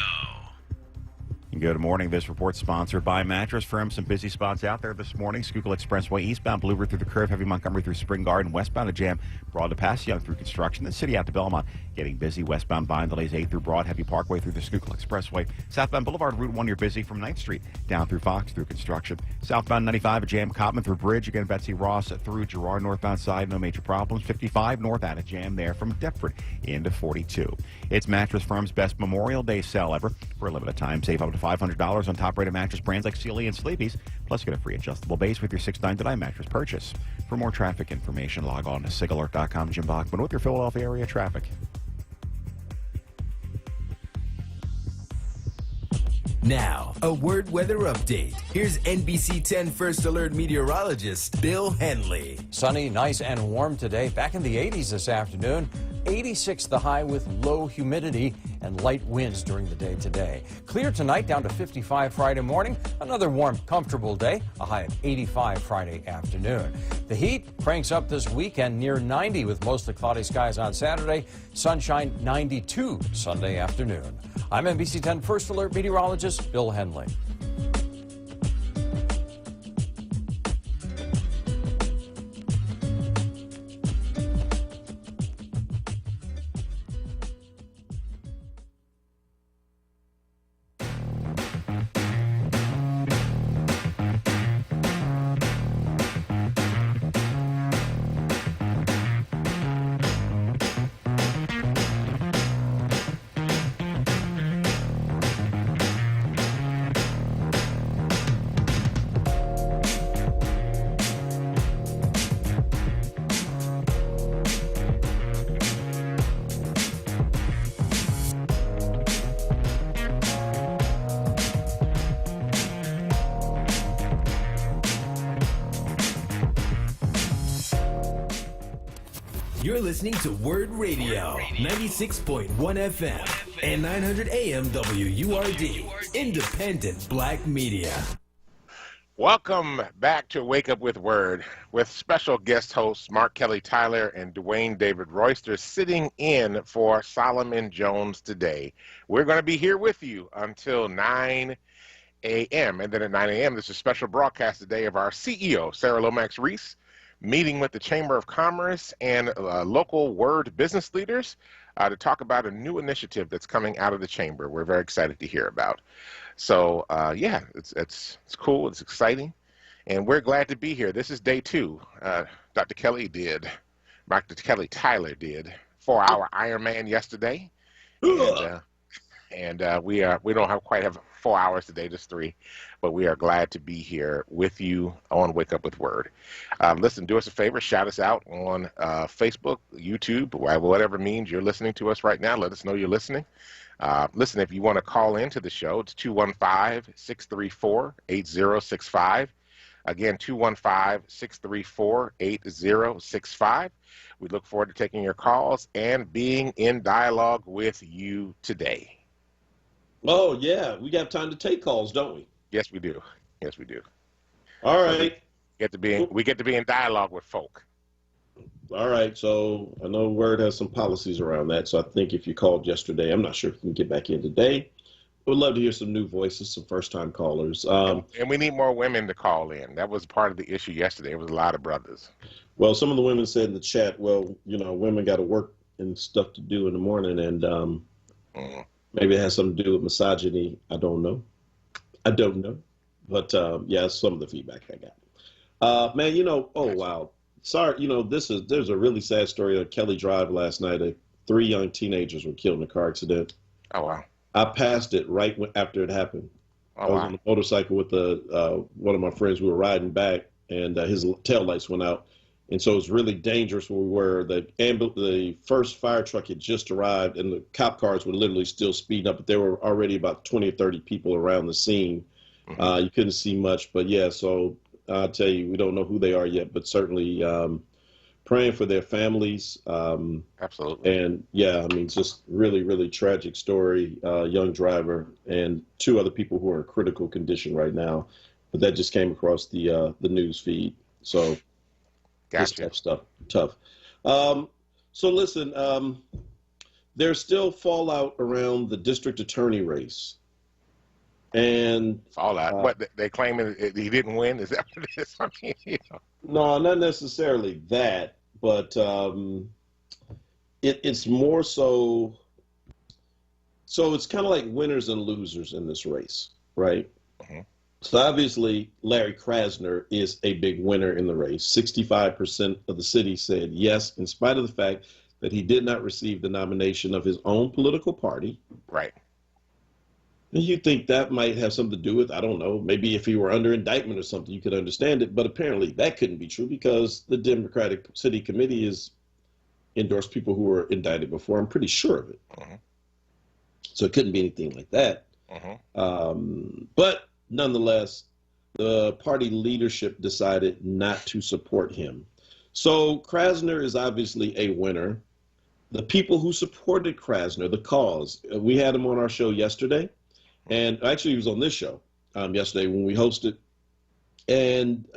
Good morning. This report sponsored by Mattress Firm. Some busy spots out there this morning. Schuylkill Expressway eastbound, Blue Route through the curve, heavy Montgomery through Spring Garden, westbound to Jam, Broad to Passyunk through construction. The city out to Belmont getting busy. Westbound Vine delays 8 through Broad, heavy Parkway through the Schuylkill Expressway. Southbound Boulevard, Route 1, you're busy from 9th Street down through Fox through construction. Southbound 95 at Jam, Cotman through Bridge. Again, Betsy Ross through Girard, northbound side, no major problems. 55 north out of Jam there from Deptford into 42. It's Mattress Firm's best Memorial Day sale ever. For a limited time, save up to $500 on top-rated mattress brands like Sealy and Sleepy's. Plus, get a free adjustable base with your $6.99 mattress purchase. For more traffic information, log on to sigalert.com. Jim Bachman with your Philadelphia area traffic. Now, a WURD weather update. Here's NBC 10 First Alert meteorologist Bill Henley. Sunny, nice, and warm today. Back in the 80s this afternoon. 86 the high with low humidity and light winds during the day today. Clear tonight, down to 55 Friday morning. Another warm, comfortable day. A high of 85 Friday afternoon. The heat cranks up this weekend near 90 with mostly cloudy skies on Saturday. Sunshine 92 Sunday afternoon. I'm NBC 10 First Alert meteorologist Bill Henley. You're listening to WURD Radio, 96.1 FM and 900 AM WURD, independent black media. Welcome back to Wake Up with WURD with special guest hosts Mark Kelly Tyler and Dwayne David Royster sitting in for Solomon Jones today. We're going to be here with you until 9 a.m. And then at 9 a.m., there's a special broadcast today of our CEO, Sarah Lomax Reese, meeting with the Chamber of Commerce and local WURD business leaders to talk about a new initiative that's coming out of the Chamber. We're very excited to hear about. So, yeah, it's cool. It's exciting. And we're glad to be here. This is day 2. Dr. Kelly Tyler did 4-hour Ironman yesterday. And we don't quite have 4 hours today, just 3, but we are glad to be here with you on Wake Up with Word. Listen, do us a favor, shout us out on Facebook, YouTube, whatever means you're listening to us right now. Let us know you're listening. Listen, if you want to call into the show, it's 215-634-8065. Again, 215-634-8065. We look forward to taking your calls and being in dialogue with you today. Oh, yeah. We got time to take calls, don't we? Yes, we do. Yes, we do. All So right. we get to be in dialogue with folk. All right. So I know WURD has some policies around that. So I think if you called yesterday, I'm not sure if we can get back in today. We'd love to hear some new voices, some first-time callers. And we need more women to call in. That was part of the issue yesterday. It was a lot of brothers. Well, some of the women said in the chat, well, women got to work and stuff to do in the morning, and maybe it has something to do with misogyny. I don't know. But, yeah, some of the feedback I got. Man, oh, wow. Sorry, there's a really sad story on Kelly Drive last night. 3 young teenagers were killed in a car accident. Oh, wow. I passed it right after it happened. Oh, I was wow. on a motorcycle with one of my friends. We were riding back, and his taillights went out. And so it was really dangerous where we were. The first fire truck had just arrived, and the cop cars were literally still speeding up. But there were already about 20 or 30 people around the scene. Mm-hmm. You couldn't see much. But, yeah, so I'll tell you, we don't know who they are yet, but certainly praying for their families. Absolutely. And, yeah, I mean, just really, really tragic story. Young driver and 2 other people who are in critical condition right now. But that just came across the news feed. So gotcha. This stuff, tough. So listen, there's still fallout around the district attorney race. And fallout. What they claiming he didn't win? Is that what it is? I mean, No, not necessarily that, but it's more so. So it's kind of like winners and losers in this race, right? Mm-hmm. So obviously, Larry Krasner is a big winner in the race. 65% of the city said yes, in spite of the fact that he did not receive the nomination of his own political party. Right. And you think that might have something to do with, I don't know, maybe if he were under indictment or something, you could understand it. But apparently that couldn't be true because the Democratic City Committee has endorsed people who were indicted before. I'm pretty sure of it. Mm-hmm. So it couldn't be anything like that. Mm-hmm. But nonetheless, the party leadership decided not to support him. So Krasner is obviously a winner. The people who supported Krasner, the cause, we had him on our show yesterday. And actually, he was on this show yesterday when we hosted. And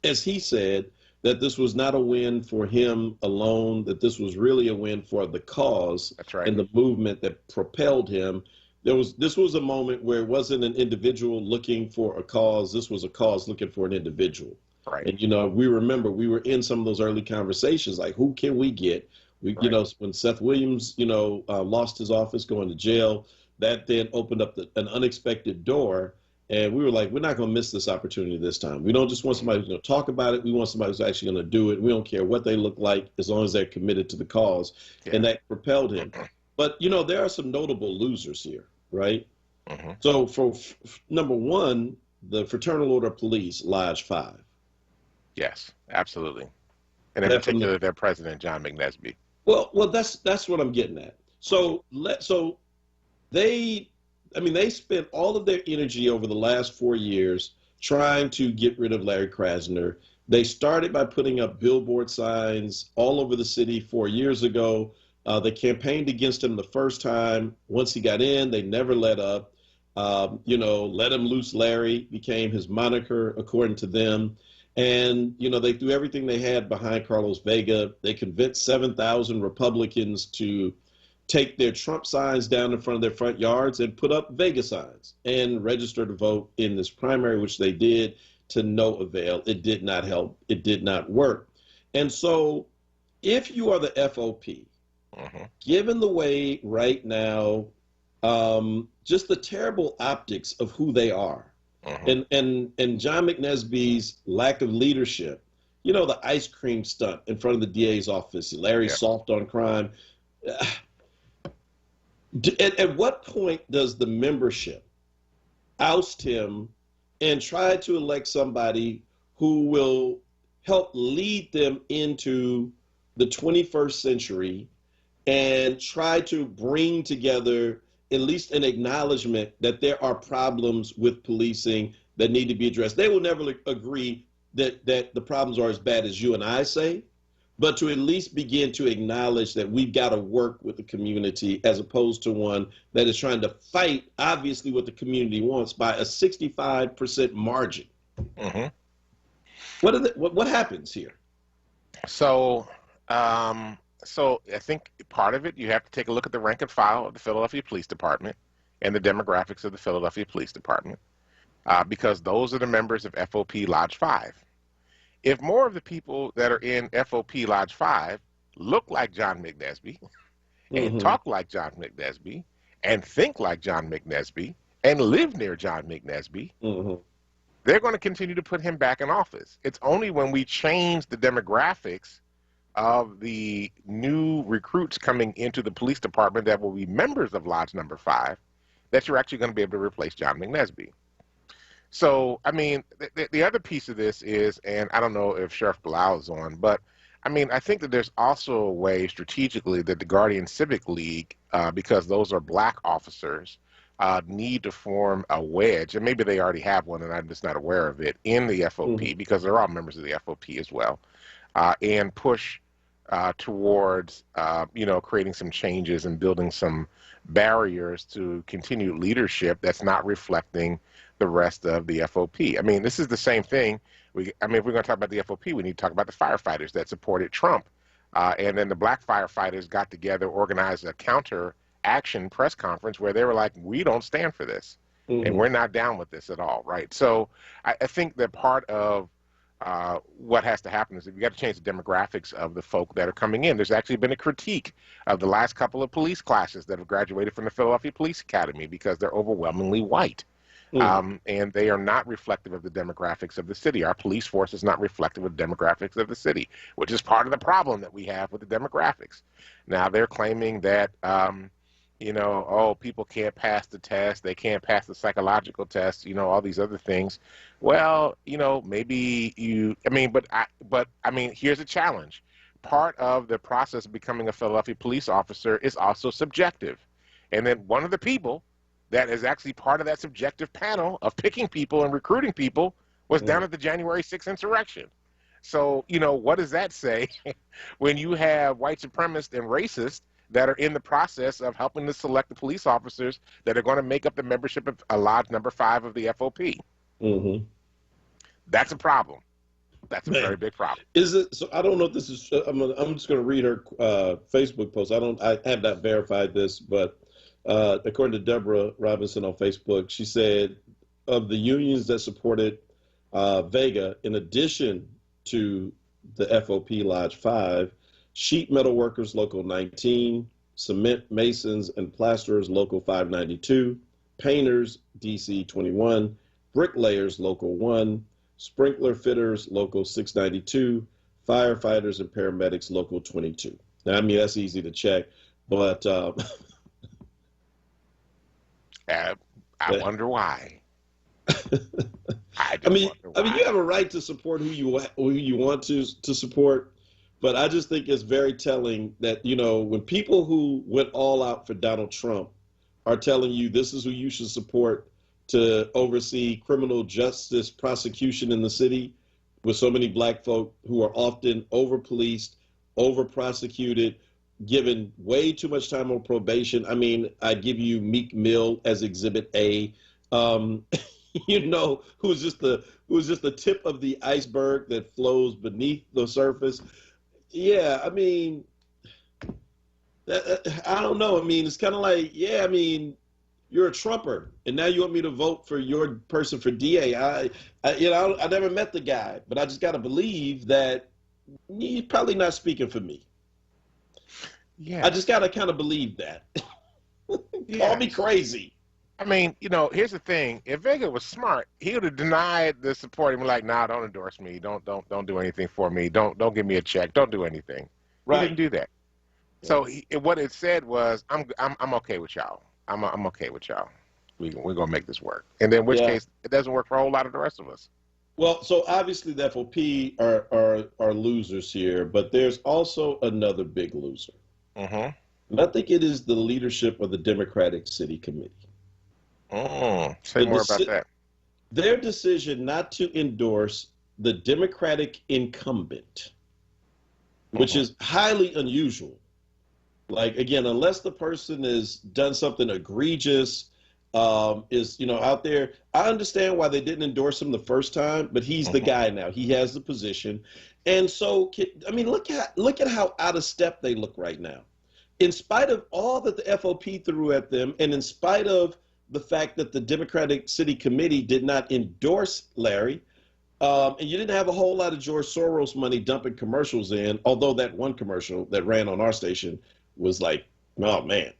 as he said, that this was not a win for him alone, that this was really a win for the cause. That's right. And the movement that propelled him. This was a moment where it wasn't an individual looking for a cause. This was a cause looking for an individual. Right. And, we remember we were in some of those early conversations, like, who can we get? Right. When Seth Williams, lost his office going to jail, that then opened up an unexpected door. And we were like, we're not going to miss this opportunity this time. We don't just want somebody who's going to talk about it. We want somebody who's actually going to do it. We don't care what they look like as long as they're committed to the cause. Yeah. And that propelled him. But, there are some notable losers here, right? Mm-hmm. So for number one, the Fraternal Order of Police, Lodge 5. Yes, absolutely. And in particular, their president, John McNesby. Well, that's what I'm getting at. So they spent all of their energy over the last 4 years trying to get rid of Larry Krasner. They started by putting up billboard signs all over the city 4 years ago. They campaigned against him the first time. Once he got in, they never let up. Let him loose Larry became his moniker, according to them. And, they threw everything they had behind Carlos Vega. They convinced 7,000 Republicans to take their Trump signs down in front of their front yards and put up Vega signs and register to vote in this primary, which they did to no avail. It did not help. It did not work. And so if you are the FOP, mm-hmm. given the way right now, just the terrible optics of who they are, mm-hmm. and John McNesby's lack of leadership, the ice cream stunt in front of the DA's office, Larry soft on crime. At what point does the membership oust him and try to elect somebody who will help lead them into the 21st century and try to bring together at least an acknowledgement that there are problems with policing that need to be addressed? They will never agree that the problems are as bad as you and I say, but to at least begin to acknowledge that we've got to work with the community as opposed to one that is trying to fight, obviously, what the community wants by a 65% margin. Mm-hmm. What happens here? So I think part of it, you have to take a look at the rank and file of the Philadelphia Police Department and the demographics of the Philadelphia Police Department, because those are the members of FOP Lodge 5. If more of the people that are in FOP Lodge 5 look like John McNesby and talk like John McNesby and think like John McNesby and live near John McNesby, they're going to continue to put him back in office. It's only when we change the demographics of the new recruits coming into the police department that will be members of Lodge number 5 that you're actually going to be able to replace John McNesby. So, I mean, the other piece of this is, and I don't know if Sheriff Bilal is on, but I mean, I think that there's also a way strategically that the Guardian Civic League, because those are black officers, need to form a wedge, and maybe they already have one and I'm just not aware of it, in the FOP, because they're all members of the FOP as well, and push towards, creating some changes and building some barriers to continued leadership that's not reflecting the rest of the FOP. I mean, this is the same thing. If we're going to talk about the FOP, we need to talk about the firefighters that supported Trump. And then the black firefighters got together, organized a counter action press conference where they were like, we don't stand for this. And we're not down with this at all, right? So I think that part of what has to happen is that you got to change the demographics of the folk that are coming in. There's actually been a critique of the last couple of police classes that have graduated from the Philadelphia Police Academy because they're overwhelmingly white. And they are not reflective of the demographics of the city. Our police force is not reflective of the demographics of the city, which is part of the problem that we have with the demographics. Now they're claiming that, people can't pass the test, they can't pass the psychological test, all these other things. Well, maybe here's a challenge. Part of the process of becoming a Philadelphia police officer is also subjective. And then one of the people that is actually part of that subjective panel of picking people and recruiting people was down at the January 6th insurrection. So, what does that say when you have white supremacists and racists that are in the process of helping to select the police officers that are going to make up the membership of Lodge number 5 of the FOP? That's a problem. That's a very big problem. Is it? So I don't know if this is, I'm just going to read her Facebook post. I have not verified this, but according to Deborah Robinson on Facebook, she said of the unions that supported Vega, in addition to the FOP Lodge 5, sheet metal workers Local 19, cement masons and plasterers Local 592, painters DC 21, bricklayers Local 1, sprinkler fitters Local 692, firefighters and paramedics Local 22. Now, I mean, that's easy to check, but I wonder why. I mean, you have a right to support who you want to support, but I just think it's very telling that, when people who went all out for Donald Trump are telling you this is who you should support to oversee criminal justice prosecution in the city, with so many black folk who are often over-policed, over-prosecuted, given way too much time on probation. I mean, I give you Meek Mill as Exhibit A, who's just the tip of the iceberg that flows beneath the surface. Yeah, I mean, I don't know. I mean, it's kind of like, you're a Trumper, and now you want me to vote for your person for DA. I never met the guy, but I just got to believe that he's probably not speaking for me. Yeah, I just got to kind of believe that. Call me crazy. I mean, here's the thing. If Vega was smart, he would have denied the support. He'd be like, "Nah, don't endorse me. Don't do anything for me. Don't give me a check. Don't do anything." Right. He didn't do that. So what it said was, I'm okay with y'all. I'm okay with y'all. We're gonna make this work. And then in which case it doesn't work for a whole lot of the rest of us. Well, so obviously the FOP are losers here, but there's also another big loser. Mm-hmm. And I think it is the leadership of the Democratic City Committee. Say more about that. Their decision not to endorse the Democratic incumbent, which is highly unusual. Like, again, unless the person has done something egregious, is, out there. I understand why they didn't endorse him the first time, but he's the guy now. He has the position. And so, I mean, look at how out of step they look right now. In spite of all that the FOP threw at them, and in spite of the fact that the Democratic City Committee did not endorse Larry, and you didn't have a whole lot of George Soros money dumping commercials in, although that one commercial that ran on our station was like, oh, man,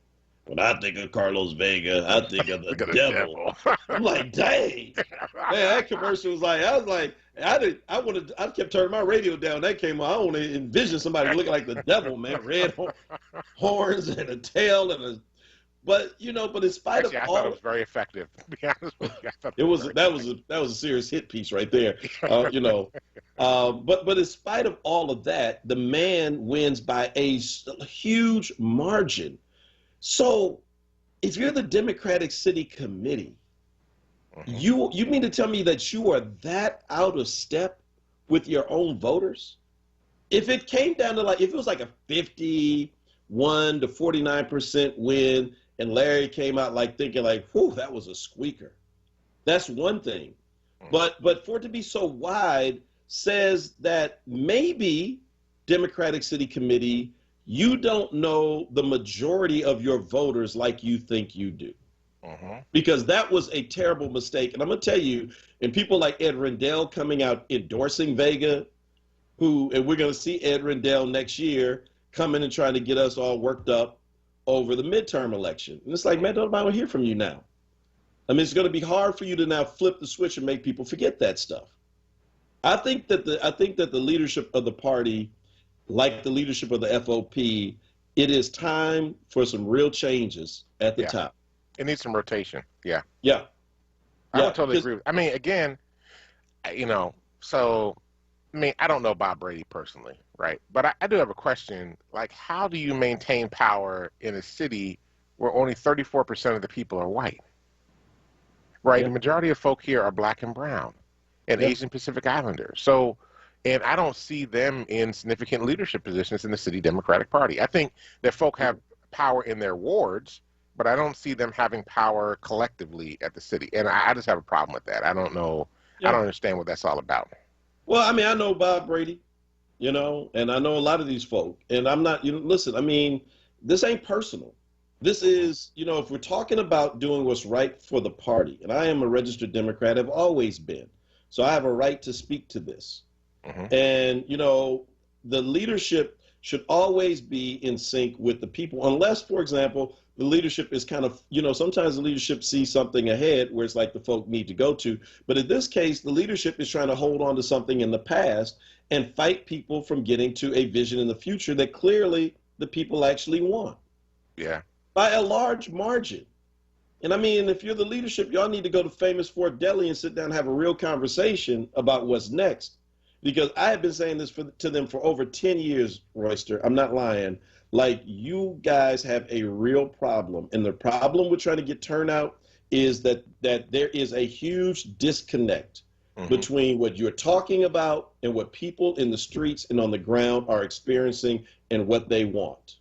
when I think of Carlos Vega, I think of the devil. I'm like, dang. Man, that commercial was like, I kept turning my radio down. That came on. I want to envision somebody looking like the devil, man. Red horns and a tail and but in spite of I all, thought it was very effective. To be honest with you, that was a serious hit piece right there. But in spite of all of that, the man wins by a huge margin. So, if you're the Democratic City Committee, you mean to tell me that you are that out of step with your own voters? If it came down to if it was like a 51 to 49% win, and Larry came out thinking whew, that was a squeaker. That's one thing. But for it to be so wide says that maybe Democratic City Committee, you don't know the majority of your voters like you think you do. Because that was a terrible mistake. And I'm going to tell you, and people like Ed Rendell coming out endorsing Vega, and we're going to see Ed Rendell next year coming and trying to get us all worked up over the midterm election. And it's like, man, nobody will hear from you now. I mean, it's going to be hard for you to now flip the switch and make people forget that stuff. I think that the leadership of the party, like the leadership of the FOP, it is time for some real changes at the top. It needs some rotation. Yeah. I would totally agree. I mean, again, so, I mean, I don't know Bob Brady personally, right? But I do have a question. How do you maintain power in a city where only 34% of the people are white? Right? The majority of folk here are black and brown and Asian Pacific Islanders. So, and I don't see them in significant leadership positions in the city Democratic Party. I think that folk have power in their wards, but I don't see them having power collectively at the city. And I just have a problem with that. I don't know. I don't understand what that's all about. Well, I mean, I know Bob Brady, and I know a lot of these folk. And I'm not, listen, I mean, this ain't personal. This is, if we're talking about doing what's right for the party, and I am a registered Democrat, I've always been. So I have a right to speak to this. And, the leadership should always be in sync with the people, unless, for example, the leadership is kind of, sometimes the leadership sees something ahead where it's like the folk need to go to. But in this case, the leadership is trying to hold on to something in the past and fight people from getting to a vision in the future that clearly the people actually want. Yeah. By a large margin. And I mean, if you're the leadership, y'all need to go to famous Fort Deli and sit down and have a real conversation about what's next. Because I have been saying this to them for over 10 years, Royster. I'm not lying. You guys have a real problem. And the problem with trying to get turnout is that there is a huge disconnect between what you're talking about and what people in the streets and on the ground are experiencing and what they want.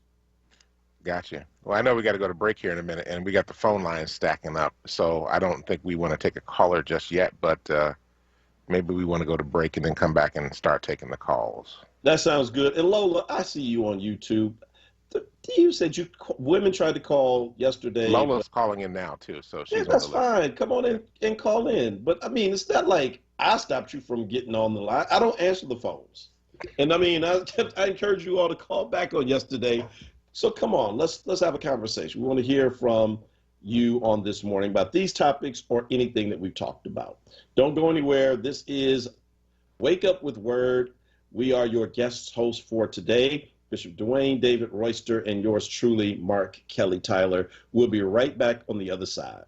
Gotcha. Well, I know we got to go to break here in a minute, and we got the phone lines stacking up. So I don't think we want to take a caller just yet, but maybe we want to go to break and then come back and start taking the calls. That sounds good. And Lola, I see you on YouTube. You said women tried to call yesterday. Lola's calling in now too, so she's that's fine. Come on in and call in. But I mean, it's not like I stopped you from getting on the line. I don't answer the phones, and I mean, I encourage you all to call back on yesterday. So come on, let's have a conversation. We want to hear from you on this morning about these topics or anything that we've talked about. Don't go anywhere. This is Wake Up with Word. We are your guest host for today. Bishop Dwayne David Royster, and yours truly, Mark Kelly Tyler. We'll be right back on the other side.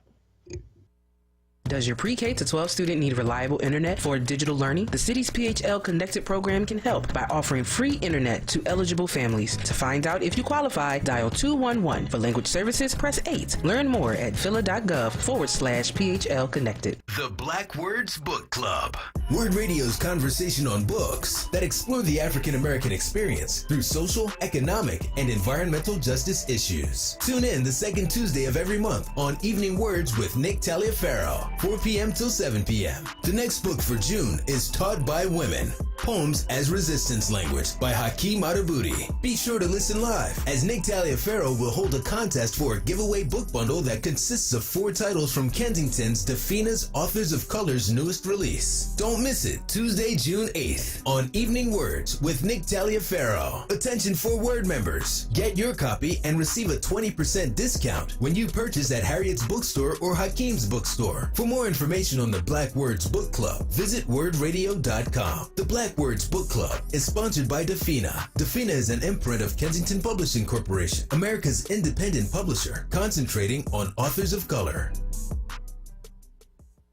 Does your pre-K to 12 student need reliable internet for digital learning? The city's PHL Connected program can help by offering free internet to eligible families. To find out if you qualify, dial 211. For language services, press 8. Learn more at phila.gov/PHL Connected. The Black Words Book Club. Word Radio's conversation on books that explore the African American experience through social, economic, and environmental justice issues. Tune in the second Tuesday of every month on Evening Words with Nick Taliaferro, 4 p.m. till 7 p.m. The next book for June is Taught by Women, Poems as Resistance Language by Hakeem Adabuti. Be sure to listen live, as Nick Taliaferro will hold a contest for a giveaway book bundle that consists of 4 titles from Kensington's Defina's Authors of Color's newest release. Don't miss it, Tuesday, June 8th on Evening Words with Nick Taliaferro. Attention for Word members. Get your copy and receive a 20% discount when you purchase at Harriet's Bookstore or Hakeem's Bookstore. For more information on the Black Words Book Club, visit wordradio.com. The Black Words Book Club is sponsored by Defina. Defina is an imprint of Kensington Publishing Corporation, America's independent publisher, concentrating on authors of color.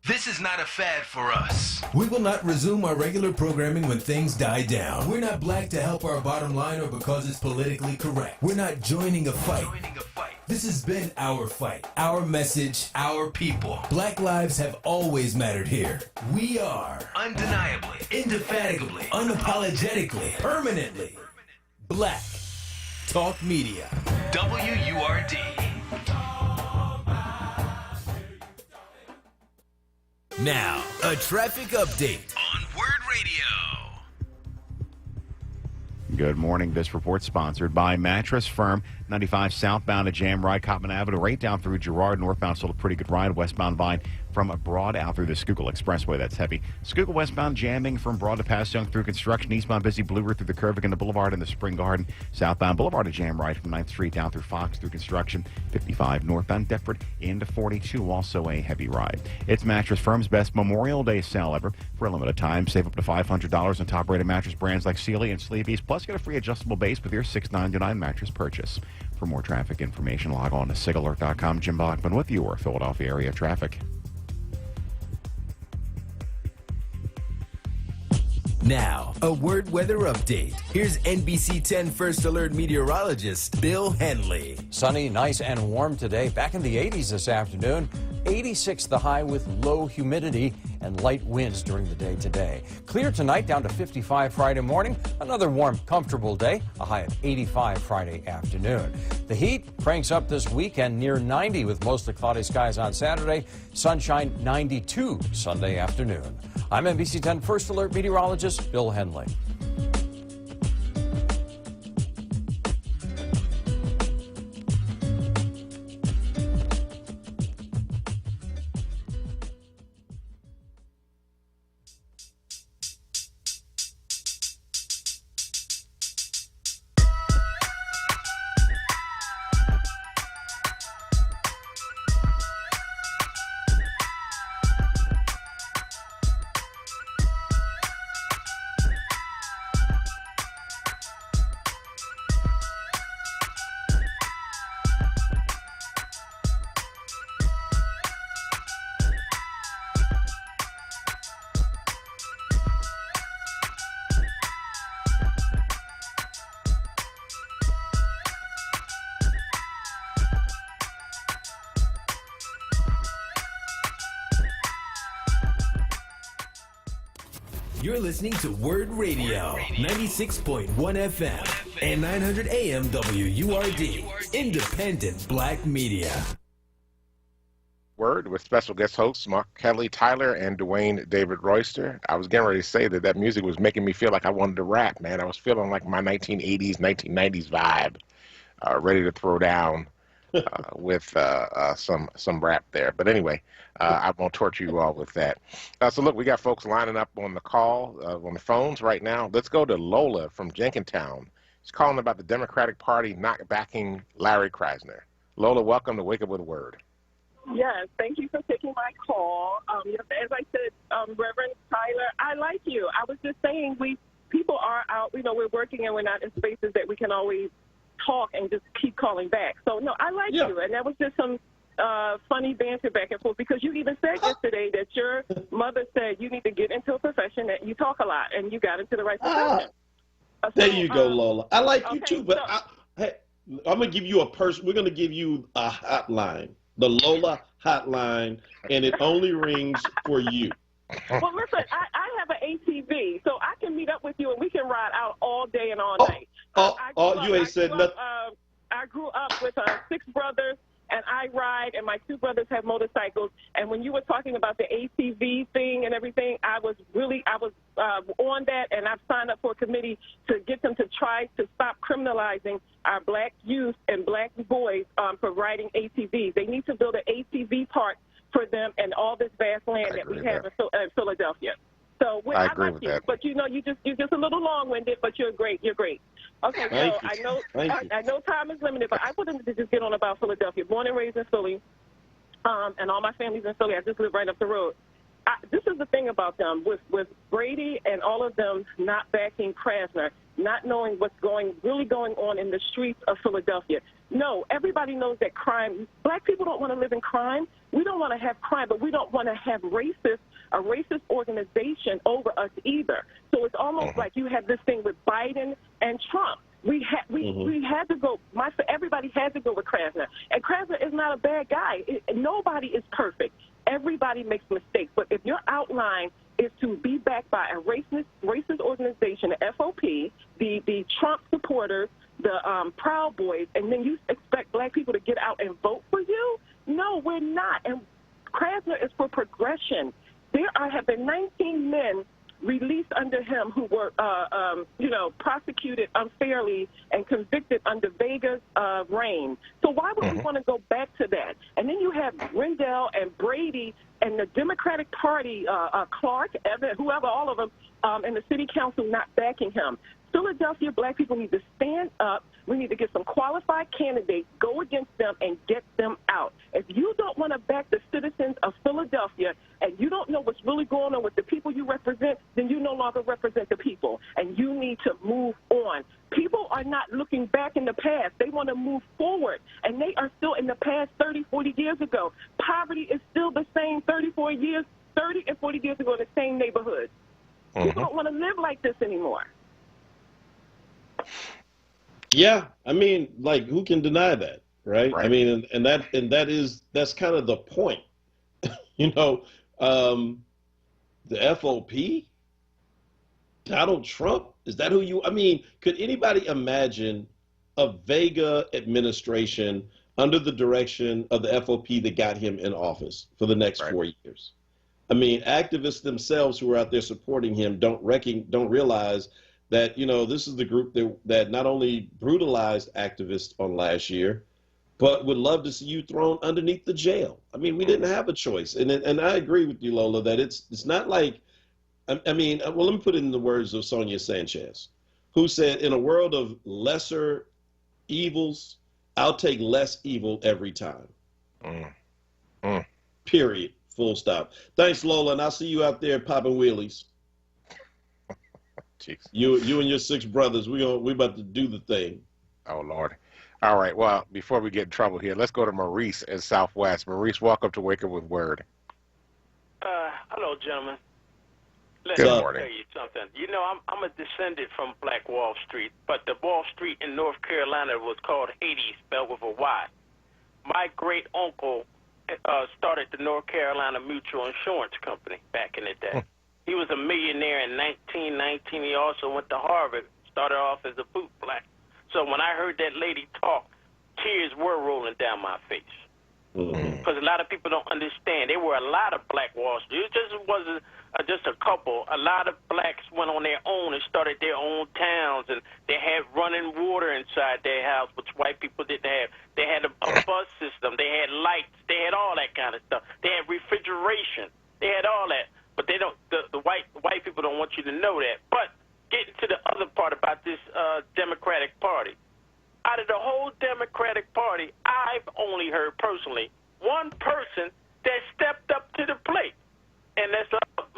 This is not a fad for us. We will not resume our regular programming when things die down. We're not black to help our bottom line or because it's politically correct. We're not joining a fight. This has been our fight, our message, our people. Black lives have always mattered here. We are undeniably, indefatigably, unapologetically, permanently Black Talk Media. WURD. Now, a traffic update on Word Radio. Good morning. This report sponsored by Mattress Firm. 95 southbound at Jam Ride, Cotman Avenue, right down through Girard. Northbound, still a pretty good ride. Westbound Vine from Broad out through the Schuylkill Expressway. That's heavy. Schuylkill westbound jamming from Broad to Pass Young through construction. Eastbound busy Blue Route through the curve again to Boulevard and the Spring Garden. Southbound Boulevard to Jam Ride from 9th Street down through Fox through construction. 55 northbound Deptford into 42. Also a heavy ride. It's Mattress Firm's best Memorial Day sale ever. For a limited time, save up to $500 on top-rated mattress brands like Sealy and Sleepy's. Plus, get a free adjustable base with your $6.99 mattress purchase. For more traffic information, log on to sigalert.com. Jim Bachman with your Philadelphia area traffic. Now, a word weather update. Here's NBC 10 First Alert meteorologist Bill Henley. Sunny, nice, and warm today. Back in the 80s this afternoon. 86 the high with low humidity and light winds during the day today. Clear tonight, down to 55 Friday morning. Another warm, comfortable day. A high of 85 Friday afternoon. The heat cranks up this weekend near 90 with mostly cloudy skies on Saturday. Sunshine 92 Sunday afternoon. I'm NBC 10 First Alert meteorologist Bill Henley. You're listening to Word Radio, 96.1 FM and 900 AM WURD, independent black media. Word with special guest hosts Mark Kelly Tyler and Dwayne David Royster. I was getting ready to say that music was making me feel like I wanted to rap, man. I was feeling like my 1980s, 1990s vibe, ready to throw down with some rap there. But anyway, I won't torture you all with that. So look, we got folks lining up on the call, on the phones right now. Let's go to Lola from Jenkintown. She's calling about the Democratic Party not backing Larry Krasner. Lola, welcome to Wake Up with a Word. Yes, thank you for taking my call. As I said, Reverend Tyler, I like you. I was just saying we people are out, we're working and we're not in spaces that we can always talk and just keep calling back. So, no, I like you. And that was just some funny banter back and forth, because you even said yesterday that your mother said you need to get into a profession that you talk a lot, and you got into the right profession. There you go, Lola. I like you too, but hey, I'm going to give you we're going to give you a hotline, the Lola hotline, and it only rings for you. Well, listen, I have an ATV, so I can meet up with you and we can ride out all day and all night. You ain't said nothing. I grew up with 6 brothers, and I ride, and my 2 brothers have motorcycles. And when you were talking about the ATV thing and everything, I was on that, and I've signed up for a committee to get them to try to stop criminalizing our black youth and black boys for riding ATVs. They need to build an ATV park for them and all this vast land that we have in Philadelphia. So I agree with that. But you're just a little long-winded, but you're great. You're great. Okay, so I know time is limited, but I wanted to just get on about Philadelphia. Born and raised in Philly, and all my family's in Philly. I just live right up the road. This is the thing about them, with Brady and all of them not backing Krasner, not knowing what's really going on in the streets of Philadelphia. No, everybody knows that crime, black people don't want to live in crime. We don't want to have crime, but we don't want to have a racist organization over us either. So it's almost like you have this thing with Biden and Trump. We had to go. Everybody had to go with Krasner, and Krasner is not a bad guy. Nobody is perfect. Everybody makes mistakes. But if your outline is to be backed by a racist organization, the FOP, the Trump supporters, the Proud Boys, and then you expect black people to get out and vote for you? No, we're not. And Krasner is for progression. There have been 19 men released under him who were, prosecuted unfairly and convicted under Vega's reign. So why would we want to go back to that? And then you have Rendell and Brady and the Democratic Party, Clark, Evan, whoever, all of them, and the city council not backing him. Philadelphia black people need to stand up. We need to get some qualified candidates, go against them, and get them out. If you don't want to back the citizens of Philadelphia and you don't know what's really going on with the people you represent, then you no longer represent the people, and you need to move on. People are not looking back in the past. They want to move forward, and they are still in the past 30, 40 years ago. Poverty is still the same 30 and 40 years ago in the same neighborhood. People don't want to live like this anymore. Yeah, I mean, like, who can deny that, right? I mean, that's kind of the point. The FOP, Donald Trump, is that who you? I mean, could anybody imagine a Vega administration under the direction of the FOP that got him in office for the next 4 years? I mean, activists themselves who are out there supporting him don't realize that, this is the group that not only brutalized activists on last year, but would love to see you thrown underneath the jail. I mean, we didn't have a choice. And I agree with you, Lola, that it's not like, let me put it in the words of Sonia Sanchez, who said, in a world of lesser evils, I'll take less evil every time. Period. Full stop. Thanks, Lola, and I'll see you out there popping wheelies. Jeez. You and your 6 brothers, we about to do the thing. Oh, Lord. All right, well, before we get in trouble here, let's go to Maurice in Southwest. Maurice, welcome to Wake Up with Word. Hello, gentlemen. Let Good me morning. tell you something. I'm a descendant from Black Wall Street, but the Wall Street in North Carolina was called Haiti, spelled with a Y. My great-uncle started the North Carolina Mutual Insurance Company back in the day. He was a millionaire in 1919. He also went to Harvard, started off as a boot black. So when I heard that lady talk, tears were rolling down my face. Because a lot of people don't understand. There were a lot of Black Wall Street. It just wasn't just a couple. A lot of blacks went on their own and started their own towns, and they had running water inside their house, which white people didn't have. They had a bus system. They had lights. They had all that kind of stuff. They had refrigeration. They had all that. But they don't. The white people don't want you to know that. But getting to the other part about this Democratic Party, out of the whole Democratic Party, I've only heard personally one person that stepped up to the plate, and that's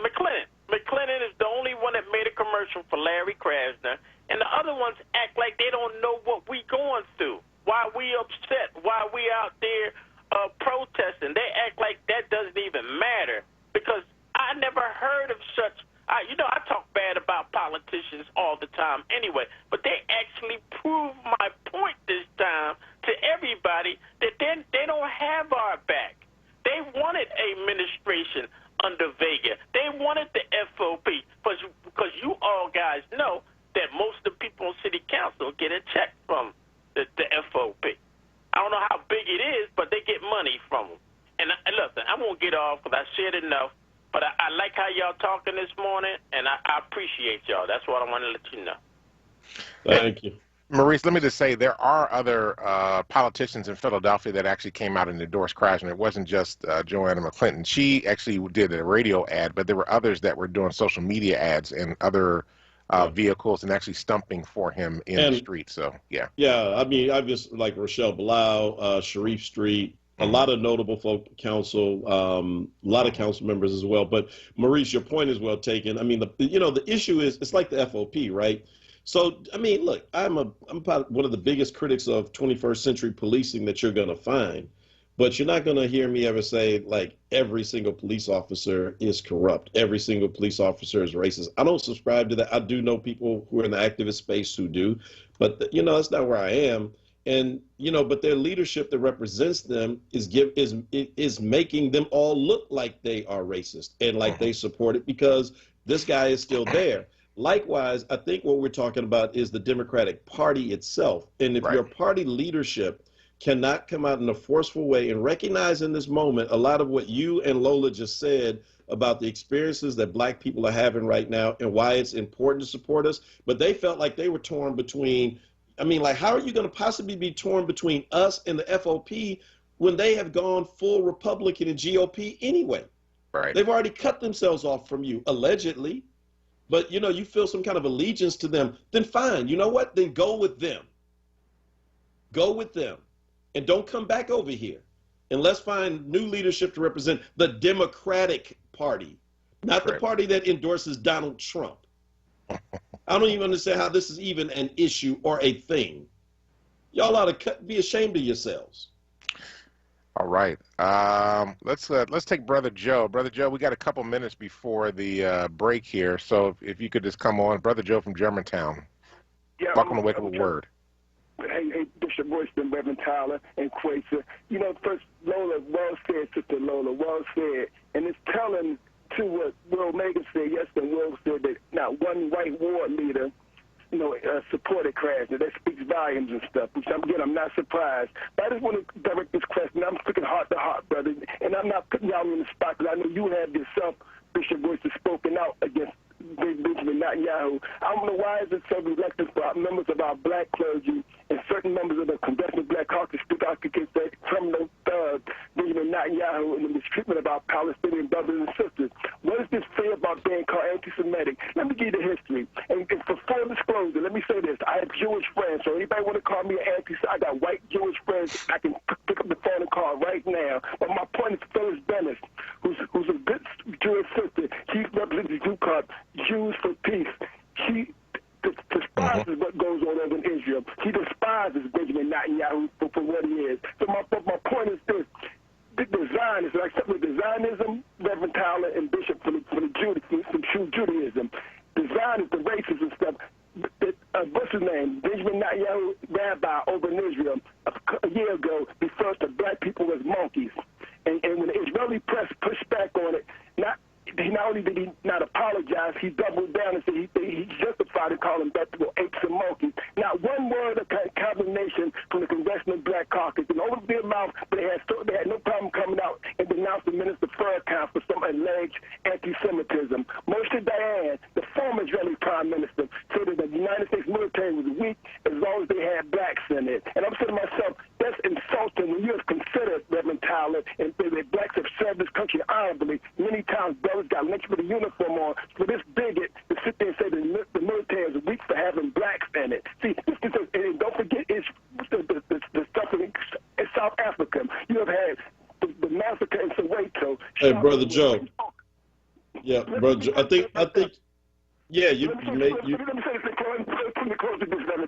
McClellan. McClellan is the only one that made a commercial for Larry Krasner, and the other ones act like they don't know what we going through, why we upset, why we out there protesting. They act like that doesn't even matter, because I never heard of such. I talk bad about politicians all the time anyway, but they actually proved my point this time to everybody that they don't have our back. They wanted administration under Vega. They wanted the FOP, because you all guys know that most of the people on city council get a check from the FOP. I don't know how big it is, but they get money from them. And listen, I won't get off because I said enough, but I like how y'all talking this morning, and I appreciate y'all. That's what I want to let you know. Thank you. Maurice, let me just say there are other politicians in Philadelphia that actually came out and endorsed Krasner. It wasn't just Joanna McClinton. She actually did a radio ad, but there were others that were doing social media ads and other vehicles and actually stumping for him in the street. So, yeah. Yeah, I mean, I just like Rochelle Blau, Sharif Street, a lot of notable folk council, a lot of council members as well. But Maurice, your point is well taken. I mean, the issue is it's like the FOP, right? So, I mean, look, I'm about one of the biggest critics of 21st century policing that you're going to find. But you're not going to hear me ever say, like, every single police officer is corrupt. Every single police officer is racist. I don't subscribe to that. I do know people who are in the activist space who do. But, that's not where I am. And, but their leadership that represents them is making them all look like they are racist and like they support it because this guy is still there. Likewise, I think what we're talking about is the Democratic Party itself. And if your party leadership cannot come out in a forceful way and recognize in this moment a lot of what you and Lola just said about the experiences that Black people are having right now and why it's important to support us, but they felt like they were torn between, how are you going to possibly be torn between us and the FOP when they have gone full Republican and GOP anyway? Right. They've already cut themselves off from you, allegedly. But, you feel some kind of allegiance to them, then fine. You know what? Then go with them. Go with them. And don't come back over here. And let's find new leadership to represent the Democratic Party, not the party that endorses Donald Trump. I don't even understand how this is even an issue or a thing. Y'all ought to be ashamed of yourselves. All right. Let's take Brother Joe. Brother Joe, we got a couple minutes before the break here, so if you could just come on. Brother Joe from Germantown. Yeah, Welcome to Wake Up with Word. Hey, Bishop Royston, Reverend Tyler, and Quaker. First, Lola, well said, Sister Lola, well said. And it's telling to what Will Megan said yesterday. Will said that not one white ward leader supported Krasner. That speaks volumes and stuff, which I'm not surprised. But I just want to direct this question. I'm speaking heart to heart, brother, and I'm not putting y'all in the spot because I know you have yourself, Bishop Royce, spoken out against Benjamin Netanyahu. I don't know why is it so reluctant for members of our Black clergy and certain members of the Congressional Black Caucus to speak out against that criminal thug, Benjamin Netanyahu, and the mistreatment of our Palestinian brothers and sisters. What does this say about being called anti-Semitic? Let me give you the history. And for full disclosure, let me say this. I have Jewish friends, so anybody want to call me an anti-Semite, I got white Jewish friends I can pick up the phone and call right now. But my point is Phyllis Dennis, who's a good Jewish sister. She represents the group called Jews for Peace. She despises what goes on over in Israel. She despises Benjamin Netanyahu for what he is. So my point is this. The Zionists, like something with the Zionism, Reverend Tyler and Bishop from true Judaism, the Zionists, the racists and stuff, what's his name? Benjamin Netanyahu, rabbi over in Israel, a year ago, refers to Black people as monkeys. And when the Israeli press pushed back on it, not only did he not apologize, he doubled down and said he justified in calling Black people apes and monkeys. Not one word of condemnation from the Congressional Black Caucus. And over their mouth, they had no problem coming out and denouncing Minister Farrakhan for some alleged anti-Semitism. Moshe Dayan, the former Israeli Prime Minister, said that the United States military was weak as long as they had blacks in it. And I'm saying to myself, that's insulting when you have considered, Reverend Tyler, and that blacks have served this country honorably. Many times brothers got lynched with a uniform on. For this bigot to sit there and say that the military is weak for having blacks in it. See, and don't forget, it's the stuff in South Africa. You have had the massacre in Soweto. Hey, Brother Joe. Yeah, bro. I think. Yeah, you made you. Let me say this, from the close of this, brother.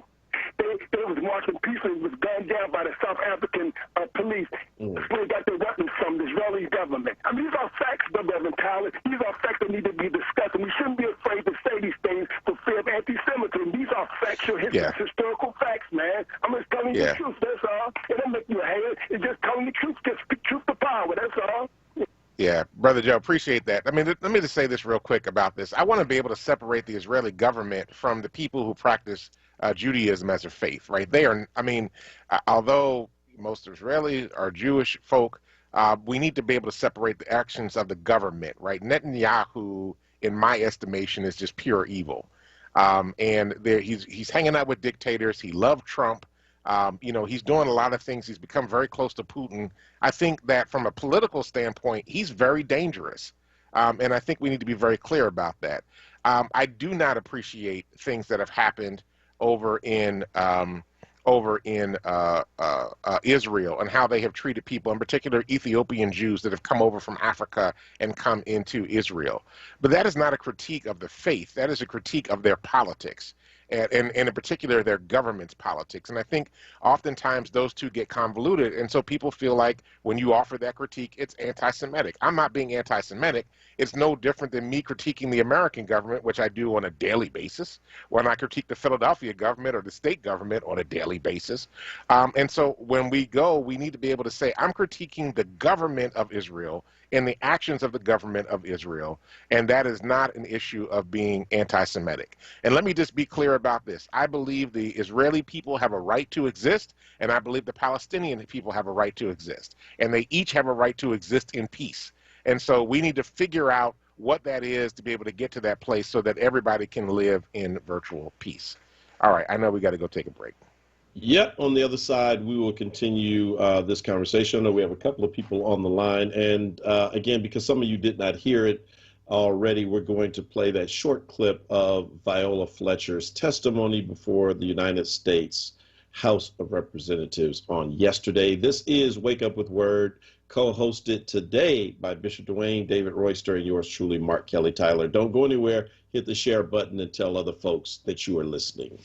They was marching peacefully, was gunned down by the South African police. That's where they got their weapons from, the Israeli government. I mean, these are facts, Reverend Tyler. These are facts that need to be discussed, and we shouldn't be afraid to say these things for fear of anti-Semitism. These are factual historical facts, man. I'm just telling you the truth, that's all. It don't make you a hater. It's just telling the truth, just speak truth to power, that's all. Yeah, Brother Joe, appreciate that. I mean, let me just say this real quick about this. I want to be able to separate the Israeli government from the people who practice Judaism as a faith, right? They are, I mean, although most Israelis are Jewish folk, we need to be able to separate the actions of the government, right? Netanyahu, in my estimation, is just pure evil. And he's hanging out with dictators. He loved Trump. He's doing a lot of things. He's become very close to Putin. I think that from a political standpoint, he's very dangerous. And I think we need to be very clear about that. I do not appreciate things that have happened over in Israel and how they have treated people, in particular Ethiopian Jews that have come over from Africa and come into Israel. But that is not a critique of the faith. That is a critique of their politics. And in particular, their government's politics. And I think oftentimes those two get convoluted. And so people feel like when you offer that critique, it's anti-Semitic. I'm not being anti-Semitic. It's no different than me critiquing the American government, which I do on a daily basis, when I critique the Philadelphia government or the state government on a daily basis. And so when we go, we need to be able to say, I'm critiquing the government of Israel and the actions of the government of Israel, and that is not an issue of being anti-Semitic. And let me just be clear about this. I believe the Israeli people have a right to exist, and I believe the Palestinian people have a right to exist, and they each have a right to exist in peace. And so we need to figure out what that is to be able to get to that place so that everybody can live in virtual peace. All right, I know we got to go take a break. Yep, on the other side, we will continue this conversation. I know we have a couple of people on the line. And again, because some of you did not hear it already, we're going to play that short clip of Viola Fletcher's testimony before the United States House of Representatives on yesterday. This is Wake Up with Word, co-hosted today by Bishop Dwayne David Royster and yours truly, Mark Kelly Tyler. Don't go anywhere. Hit the share button and tell other folks that you are listening.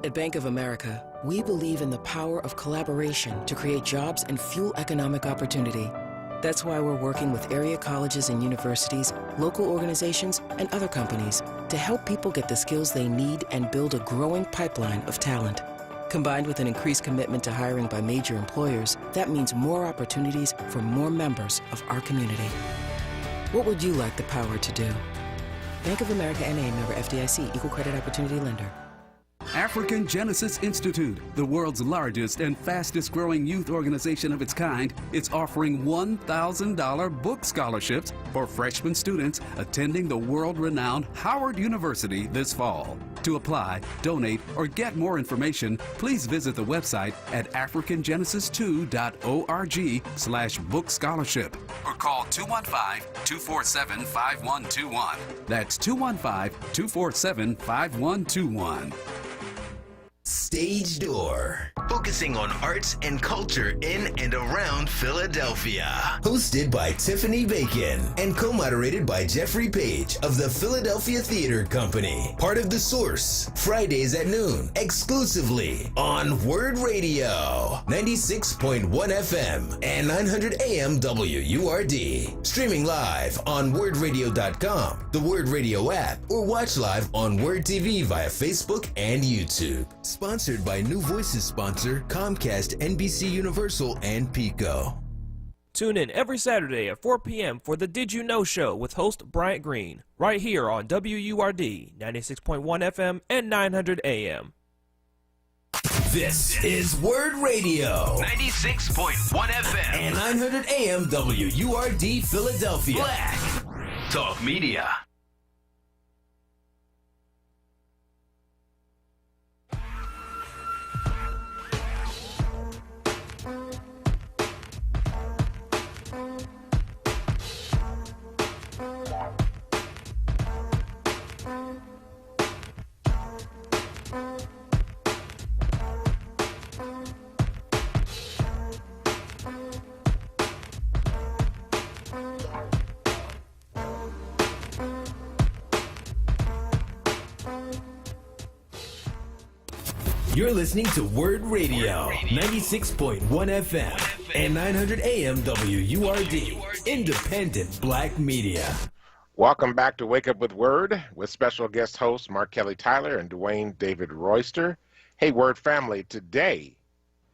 At Bank of America, we believe in the power of collaboration to create jobs and fuel economic opportunity. That's why we're working with area colleges and universities, local organizations, and other companies to help people get the skills they need and build a growing pipeline of talent. Combined with an increased commitment to hiring by major employers, that means more opportunities for more members of our community. What would you like the power to do? Bank of America N.A. member FDIC, equal credit opportunity lender. African Genesis Institute, the world's largest and fastest growing youth organization of its kind, is offering $1,000 book scholarships for freshman students attending the world-renowned Howard University this fall. To apply, donate, or get more information, please visit the website at africangenesis2.org/book scholarship or call 215-247-5121. That's 215-247-5121. Stage Door, focusing on arts and culture in and around Philadelphia. Hosted by Tiffany Bacon and co-moderated by Jeffrey Page of the Philadelphia Theater Company. Part of The Source, Fridays at noon, exclusively on WURD Radio, 96.1 FM and 900 AM WURD. Streaming live on WURDradio.com, the WURD Radio app, or watch live on WURD TV via Facebook and YouTube. Sponsored by New Voices sponsor Comcast, NBC Universal, and Pico. Tune in every Saturday at 4 p.m. for the Did You Know Show with host Bryant Green, right here on WURD, 96.1 FM and 900 AM. This is WURD Radio, 96.1 FM and 900 AM WURD Philadelphia. Black Talk Media. You're listening to WURD Radio, 96.1 FM and 900 AM WURD, independent black media. Welcome back to Wake Up with WURD with special guest hosts Mark Kelly Tyler and Dwayne David Royster. Hey, WURD family, today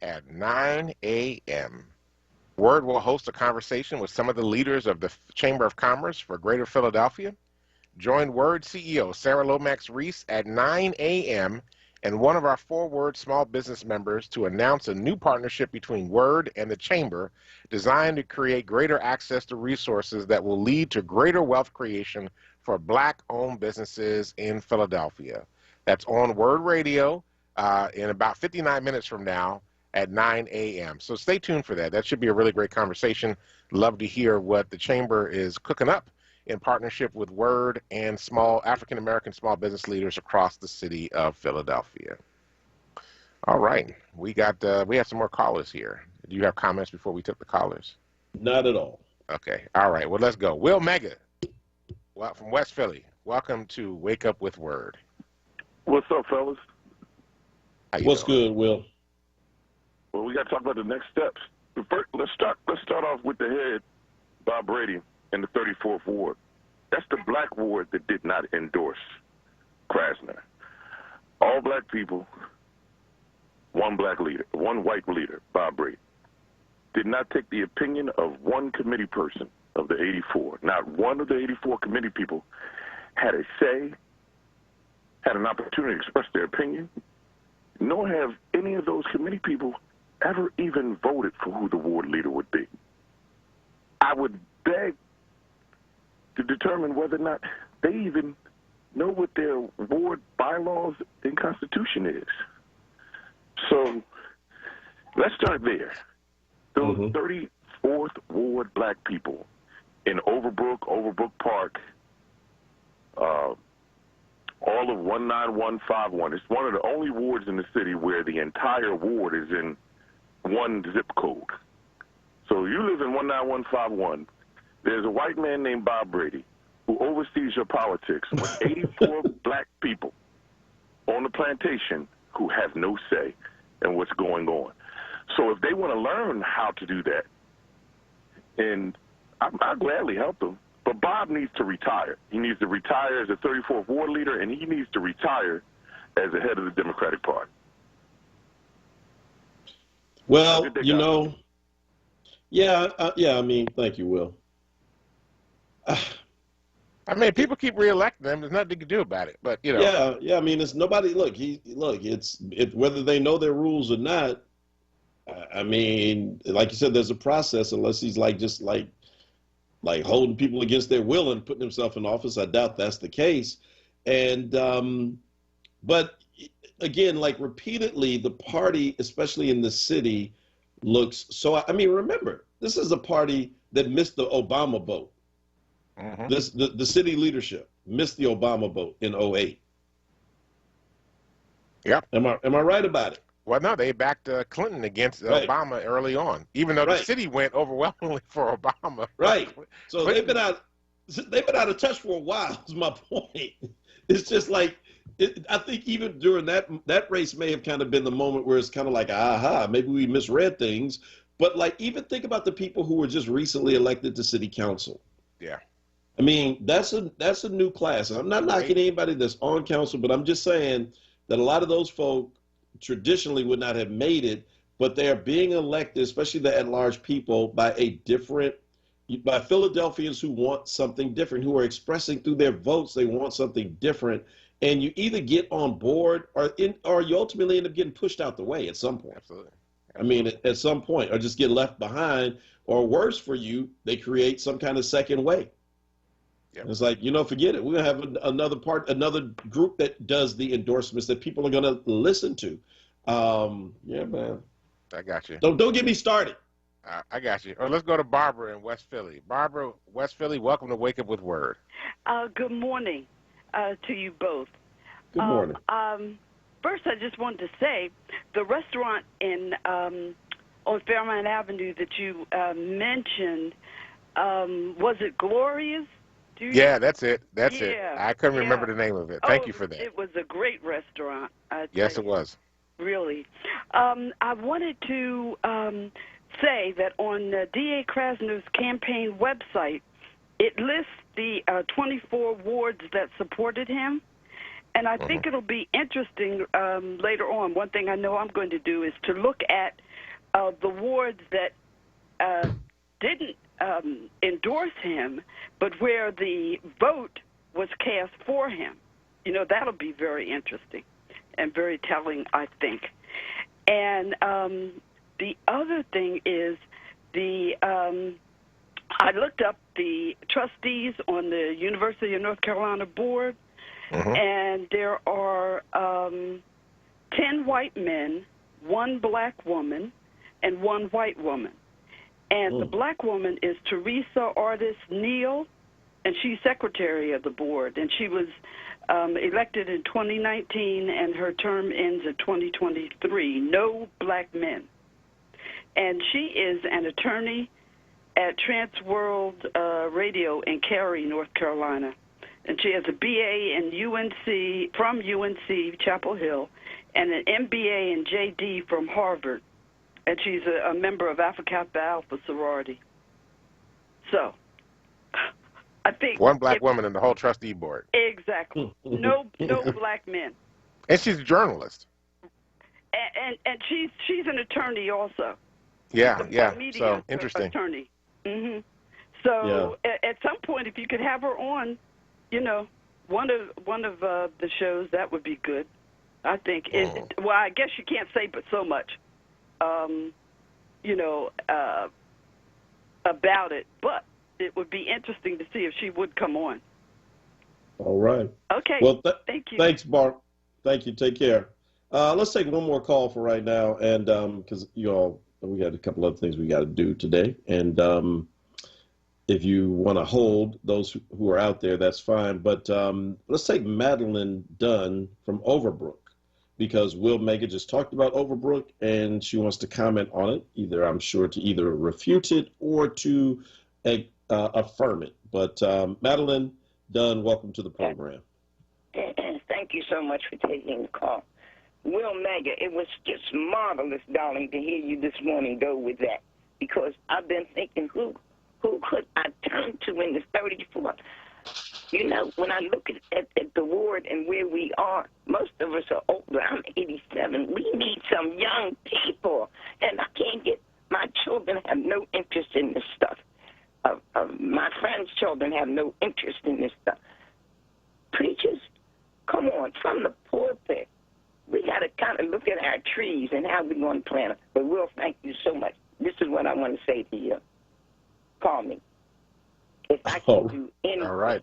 at 9 a.m., WURD will host a conversation with some of the leaders of the Chamber of Commerce for Greater Philadelphia. Join WURD CEO Sarah Lomax Reese at 9 a.m. and one of our 4WURD small business members to announce a new partnership between WURD and the Chamber designed to create greater access to resources that will lead to greater wealth creation for Black-owned businesses in Philadelphia. That's on WURD Radio in about 59 minutes from now at 9 a.m. So stay tuned for that. That should be a really great conversation. Love to hear what the Chamber is cooking up in partnership with WURD and small African-American small business leaders across the city of Philadelphia. All right, we have some more callers here. Do you have comments before we took the callers? Not at all. Okay, all right, well, let's go. Will Mega, from West Philly, welcome to Wake Up with WURD. What's up, fellas? What's good, Will? Well, we got to talk about the next steps. First, let's start off with the head, Bob Brady, in the 34th Ward. That's the black ward that did not endorse Krasner. All black people, one black leader, one white leader, Bob Brady, did not take the opinion of one committee person of the 84. Not one of the 84 committee people had a say, had an opportunity to express their opinion, nor have any of those committee people ever even voted for who the ward leader would be. I would beg to determine whether or not they even know what their ward bylaws and constitution is. So let's start there. Those 34th Ward black people in Overbrook Park, all of 19151. It's one of the only wards in the city where the entire ward is in one zip code. So you live in 19151. There's a white man named Bob Brady who oversees your politics with 84 black people on the plantation who have no say in what's going on. So if they want to learn how to do that, and I'll gladly help them, but Bob needs to retire. He needs to retire as a 34th Ward leader, and he needs to retire as the head of the Democratic Party. Well, you know, I mean, thank you, Will. I mean, people keep reelecting them. There's nothing you can do about it. But you know, yeah. I mean, it's nobody. Look, it's whether they know their rules or not. I mean, like you said, there's a process. Unless he's just like holding people against their will and putting himself in office. I doubt that's the case. And but again, like repeatedly, the party, especially in the city, looks so. I mean, remember, this is a party that missed the Obama vote. The city leadership missed the Obama vote in 2008. Yep. Am I right about it? Well, no, they backed Clinton against Obama early on, even though the city went overwhelmingly for Obama. Right. So they've been out of touch for a while. Is my point. It's just like I think even during that race may have kind of been the moment where it's kind of like, aha, maybe we misread things. But like even think about the people who were just recently elected to city council. Yeah. I mean, that's a new class. I'm not knocking anybody that's on council, but I'm just saying that a lot of those folk traditionally would not have made it, but they are being elected, especially the at-large people, by Philadelphians who want something different, who are expressing through their votes they want something different. And you either get on board or you ultimately end up getting pushed out the way at some point. Absolutely. I mean, at some point, or just get left behind, or worse for you, they create some kind of second way. Yep. It's like, forget it. We're going to have another group that does the endorsements that people are going to listen to. Yeah, man. I got you. Don't get me started. I got you. Or let's go to Barbara in West Philly. Barbara, West Philly, welcome to Wake Up with WURD. Good morning to you both. Good morning. First, I just wanted to say the restaurant on Fairmount Avenue that you mentioned, was it Gloria's? Yeah, that's it. It. I couldn't remember the name of it. Thank you for that. It was a great restaurant. Yes, it was. really. I wanted to say that on D.A. Krasner's campaign website, it lists the 24 wards that supported him. And I think it'll be interesting later on. One thing I know I'm going to do is to look at the wards that didn't endorse him, but where the vote was cast for him. You know, that'll be very interesting and very telling, I think. And the other thing is I looked up the trustees on the University of North Carolina board, and there are 10 white men, 1 black woman, and 1 white woman. And the black woman is Teresa Artis Neal, and she's secretary of the board. And she was elected in 2019, and her term ends in 2023. No black men. And she is an attorney at Transworld Radio in Cary, North Carolina. And she has a BA in UNC, from UNC, Chapel Hill, and an MBA in JD from Harvard. And she's a member of Alpha Kappa Alpha sorority. So, I think 1 black woman in the whole trustee board. Exactly. No black men. And she's a journalist. And she's an attorney also. Yeah, yeah. Media So interesting. Attorney. So at some point, if you could have her on, you know, one of the shows, that would be good. I think. Well, I guess you can't say but so much, you know, about it. But it would be interesting to see if she would come on. All right. Okay. Well, thank you. Thanks, Bart. Thank you. Take care. Let's take one more call for right now, and because we got a couple other things we got to do today, and if you want to hold those who are out there, that's fine. But let's take Madeline Dunn from Overbrook, because Will Mega just talked about Overbrook, and she wants to comment on it. I'm sure to either refute it or to affirm it. But Madeline Dunn, welcome to the program. Thank you so much for taking the call. Will Mega, it was just marvelous, darling, to hear you this morning go with that, because I've been thinking, who could I turn to in the 34th? You know, when I look at the ward and where we are, most of us are older. I'm 87. We need some young people, and I can't get, my children have no interest in this stuff. My friends' children have no interest in this stuff. Preachers, come on, from the pulpit. We got to kind of look at our trees and how we're going to plant them. But Will, thank you so much. This is what I want to say to you. Call me. If I can do anything, all right.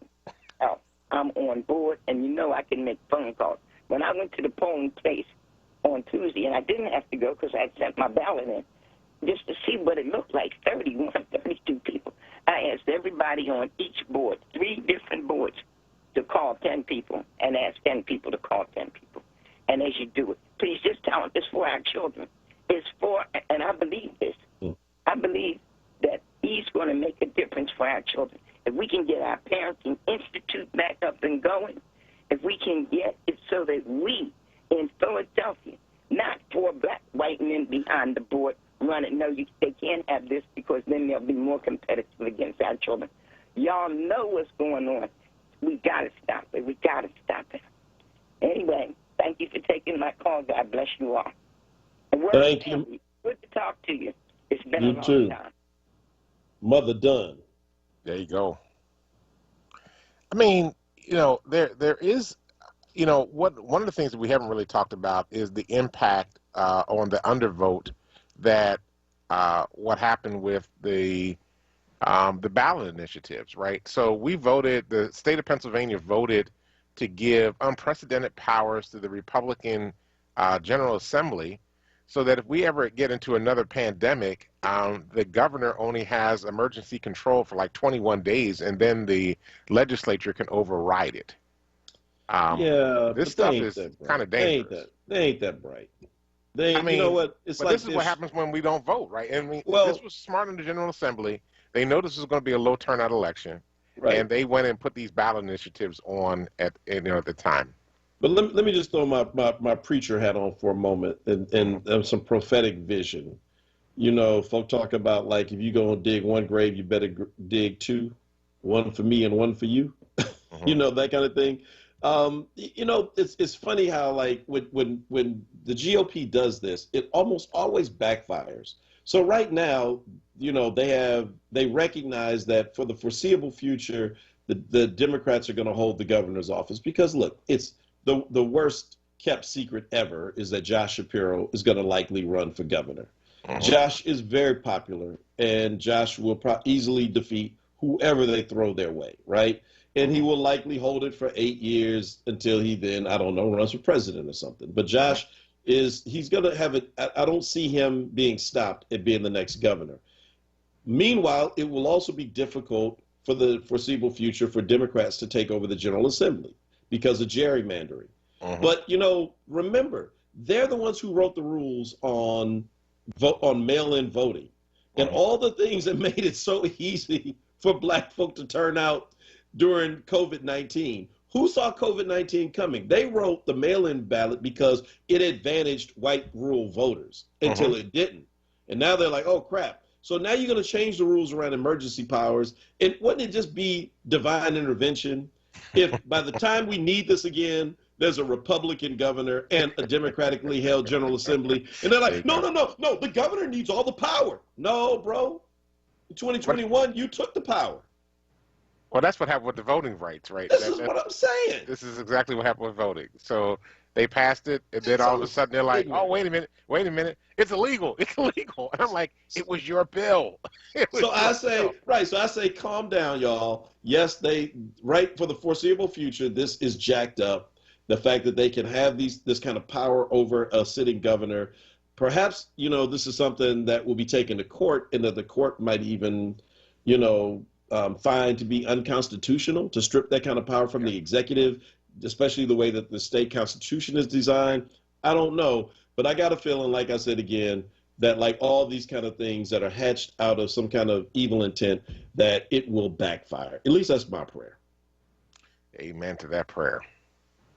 I'm on board, and you know I can make phone calls. When I went to the polling place on Tuesday, and I didn't have to go because I had sent my ballot in, just to see what it looked like, 31, 32 people. I asked everybody on each board, 3 different boards, to call 10 people, and ask 10 people to call 10 people. And as you do it, please just tell them it's for our children. It's for, and I believe this. I believe that he's going to make a difference for our children. If we can get our parenting institute back up and going, if we can get it so that we in Philadelphia, not 4 black white men behind the board running, no, they can't have this, because then they'll be more competitive against our children. Y'all know what's going on. We got to stop it. We got to stop it. Anyway, thank you for taking my call. God bless you all. Thank you. Good to talk to you. It's been You a long too. time. Mother Dunn. There you go. I mean, you know, there is, you know, one of the things that we haven't really talked about is the impact on the undervote that what happened with the ballot initiatives, right? So we voted, the state of Pennsylvania voted to give unprecedented powers to the Republican General Assembly, so that if we ever get into another pandemic, the governor only has emergency control for like 21 days, and then the legislature can override it. This stuff is kind of dangerous. They ain't that bright. I mean, you know what? It's like this is what happens when we don't vote, right? And this was smart in the General Assembly. They know this was going to be a low turnout election, and they went and put these ballot initiatives on at the time. But let me just throw my preacher hat on for a moment and some prophetic vision. You know, folk talk about like if you go and dig one grave, you better dig two, one for me and one for you. You know, that kind of thing. You know, it's funny how like when the GOP does this, it almost always backfires. So right now, you know, they recognize that for the foreseeable future, the Democrats are going to hold the governor's office because look, it's the worst kept secret ever is that Josh Shapiro is going to likely run for governor. Josh is very popular, and Josh will easily defeat whoever they throw their way, right? And he will likely hold it for 8 years until he then, I don't know, runs for president or something. But Josh he's going to have it. I don't see him being stopped at being the next governor. Meanwhile, it will also be difficult for the foreseeable future for Democrats to take over the General Assembly because of gerrymandering. But, you know, remember, they're the ones who wrote the rules on mail-in voting and all the things that made it so easy for black folk to turn out during COVID-19. Who saw COVID-19 coming? They wrote the mail-in ballot because it advantaged white rural voters until it didn't. And now they're like, oh, crap. So now you're going to change the rules around emergency powers. And wouldn't it just be divine intervention if by the time we need this again, there's a Republican governor and a democratically held General Assembly. And they're like, no, the governor needs all the power. No, bro. In 2021, you took the power. Well, that's what happened with the voting rights, right? This is what I'm saying. This is exactly what happened with voting. So they passed it, and then all of a sudden they're like, oh, wait a minute. It's illegal. And I'm like, it was your bill. So I say, calm down, y'all. Yes, for the foreseeable future, this is jacked up. The fact that they can have this kind of power over a sitting governor, perhaps, you know, this is something that will be taken to court and that the court might even, you know, find to be unconstitutional to strip that kind of power from the executive, especially the way that the state constitution is designed. I don't know, but I got a feeling, like I said again, that like all these kind of things that are hatched out of some kind of evil intent, that it will backfire. At least that's my prayer. Amen to that prayer.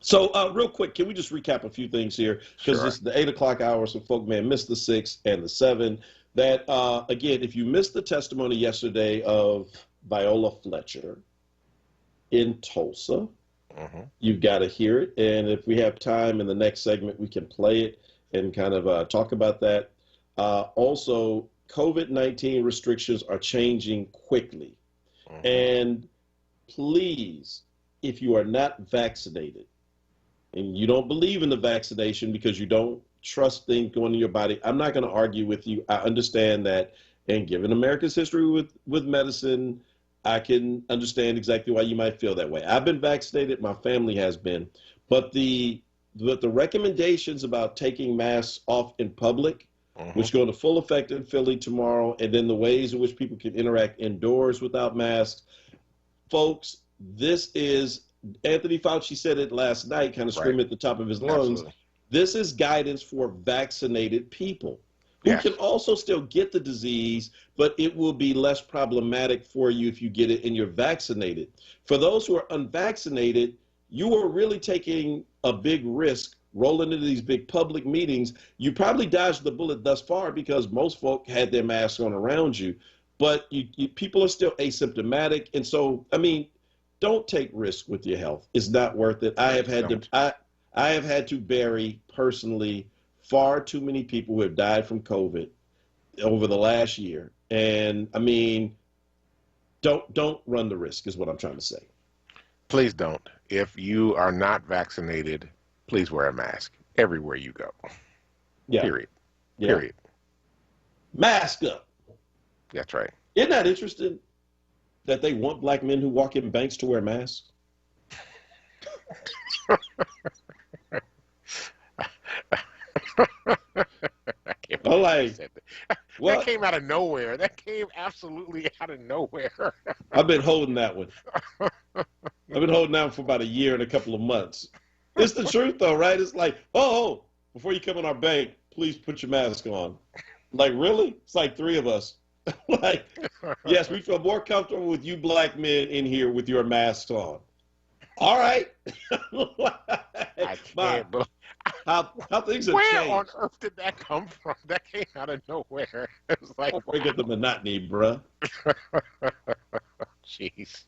So real quick, can we just recap a few things here? Because it's the 8 o'clock hour, so folk may have missed the 6 and the 7. That, again, if you missed the testimony yesterday of Viola Fletcher in Tulsa, you've got to hear it. And if we have time in the next segment, we can play it and kind of talk about that. Also, COVID-19 restrictions are changing quickly. And please, if you are not vaccinated, and you don't believe in the vaccination because you don't trust things going in your body, I'm not going to argue with you. I understand that. And given America's history with medicine, I can understand exactly why you might feel that way. I've been vaccinated. My family has been. But the recommendations about taking masks off in public, which go into full effect in Philly tomorrow, and then the ways in which people can interact indoors without masks, folks, this is, Anthony Fauci said it last night, kind of screaming at the top of his lungs. Absolutely. This is guidance for vaccinated people who can also still get the disease, but it will be less problematic for you if you get it and you're vaccinated. For those who are unvaccinated, you are really taking a big risk rolling into these big public meetings. You probably dodged the bullet thus far because most folk had their masks on around you, but people are still asymptomatic. And so, I mean, don't take risks with your health. It's not worth it. I have had to bury personally far too many people who have died from COVID over the last year. And I mean, don't run the risk is what I'm trying to say. Please don't. If you are not vaccinated, please wear a mask everywhere you go. Yeah. Period. Yeah. Period. Mask up. That's right. Isn't that interesting? That they want black men who walk in banks to wear masks? That came out of nowhere. That came absolutely out of nowhere. I've been holding that one. I've been holding that one for about a year and a couple of months. It's the truth, though, right? It's like, oh, before you come in our bank, please put your mask on. Like, really? It's like 3 of us. Like, yes, we feel more comfortable with you black men in here with your masks on. All right. I can't believe. How things have Where changed. on earth did that come from? That came out of nowhere. It was like, Don't forget the monotony, bruh. jeez.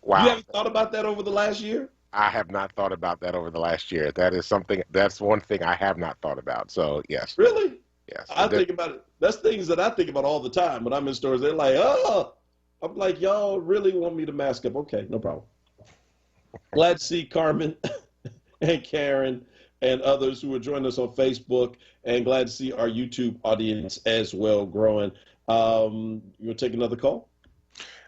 Wow. You haven't thought about that over the last year? I have not thought about that over the last year. That is something. That's one thing I have not thought about. So yes. Really? Yes. I think about it. That's things that I think about all the time when I'm in stores. They're like, oh, I'm like, y'all really want me to mask up? Okay, no problem. Glad to see Carmen and Karen and others who are joining us on Facebook, and glad to see our YouTube audience as well growing. You'll take another call?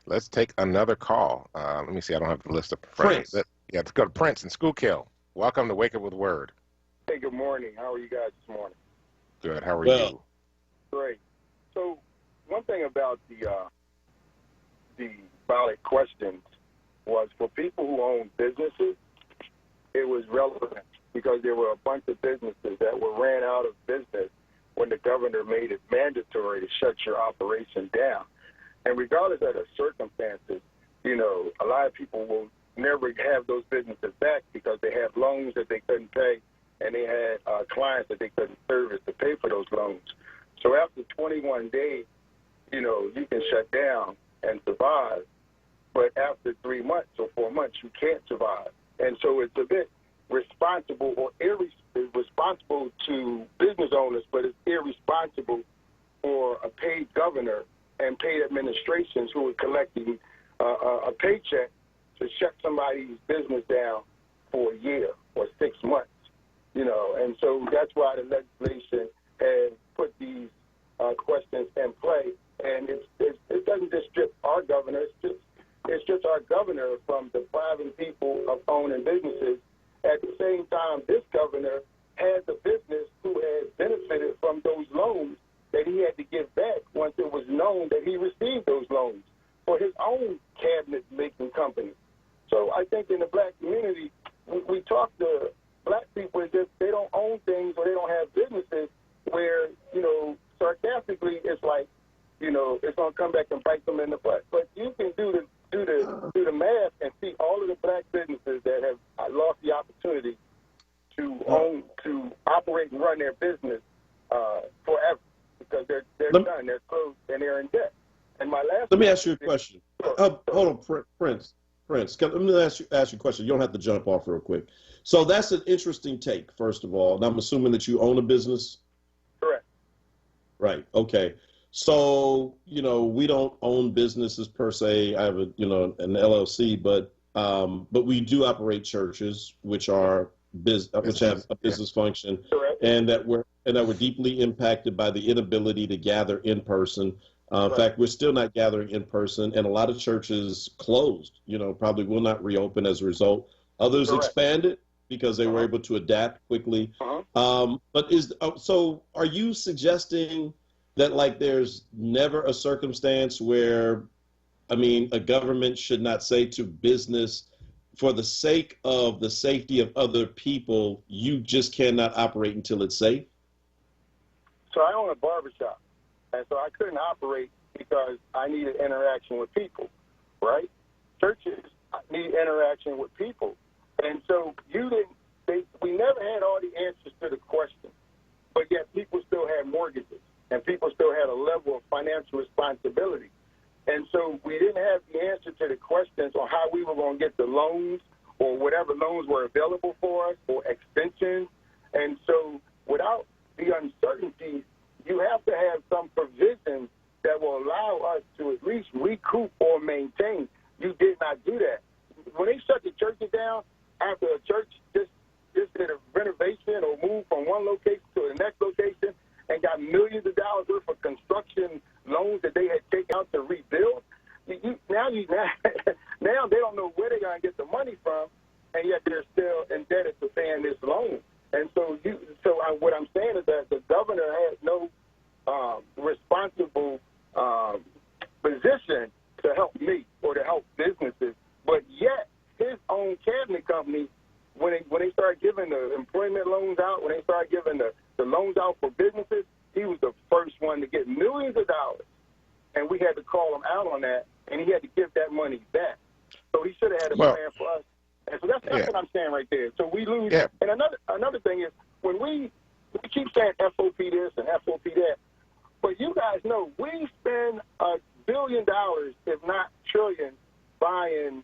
Let's take another call. Let me see. I don't have the list of Prince. Yeah, let's go to Prince in Schuylkill. Welcome to Wake Up with Word. Hey, good morning. How are you guys this morning? Good. How are you? Great. So one thing about the ballot questions was for people who own businesses, it was relevant because there were a bunch of businesses that were ran out of business when the governor made it mandatory to shut your operation down. And regardless of the circumstances, you know, a lot of people will never have those businesses back because they had loans that they couldn't pay and they had clients that they couldn't service to pay for those loans. So after 21 days, you know, you can shut down and survive. But after 3 months or 4 months, you can't survive. And so it's a bit responsible or irresponsible to business owners, but it's irresponsible for a paid governor and paid administrations who are collecting a paycheck to shut somebody's business down for a year or 6 months, you know. And so that's why the legislation has put these questions in play. And it doesn't just strip our governor, it's just our governor from depriving people of owning businesses. At the same time, this governor has a business who has benefited from those loans that he had to give back once it was known that he received those loans for his own cabinet-making company. So I think in the black community, we talk to black people as if they don't own things or they don't have businesses where, you know, sarcastically it's like, you know, it's going to come back and bite them in the butt. But you can do the math and see all of the black businesses that have lost the opportunity to own, to operate and run their business forever because they're done, they're closed, and they're in debt. And my last. Let me ask you a question. Hold on, Prince. Let me ask you a question. You don't have to jump off real quick. So that's an interesting take, first of all. And I'm assuming that you own a business? Correct. Right. Okay. So, you know, we don't own businesses per se. I have an LLC, but we do operate churches, which have a business function, and that we're deeply impacted by the inability to gather in person. In fact, we're still not gathering in person, and a lot of churches closed. You know, probably will not reopen as a result. Others expanded because they were able to adapt quickly. So are you suggesting that, like, there's never a circumstance where, I mean, a government should not say to business, for the sake of the safety of other people, you just cannot operate until it's safe? So I own a barbershop, and so I couldn't operate because I needed interaction with people, right? Churches need interaction with people. And so we never had all the answers to the question, but yet people still had mortgages. And people still had a level of financial responsibility. And so we didn't have the answer to the questions on how we were going to get the loans or whatever loans were available for us or extensions. And so without the uncertainty, you have to have some provisions that will allow us to at least recoup or maintain. You did not do that. When they shut the churches down, after a church just did a renovation or moved from one location to the next location, and got millions of dollars worth of construction loans that they had taken out to rebuild. Now they don't know where they're going to get the money from, and yet they're still indebted to paying this loan. And so, what I'm saying is that the governor has no responsible position to help me or to help businesses, but yet his own cabinet company, when they started giving the employment loans out, when they started giving the loans out for businesses, he was the first one to get millions of dollars. And we had to call him out on that, and he had to give that money back. So he should have had a plan for us And so that's what I'm saying right there. So we lose. Yeah. And another thing is when we keep saying FOP this and FOP that, but you guys know we spend $1 billion, if not trillions, buying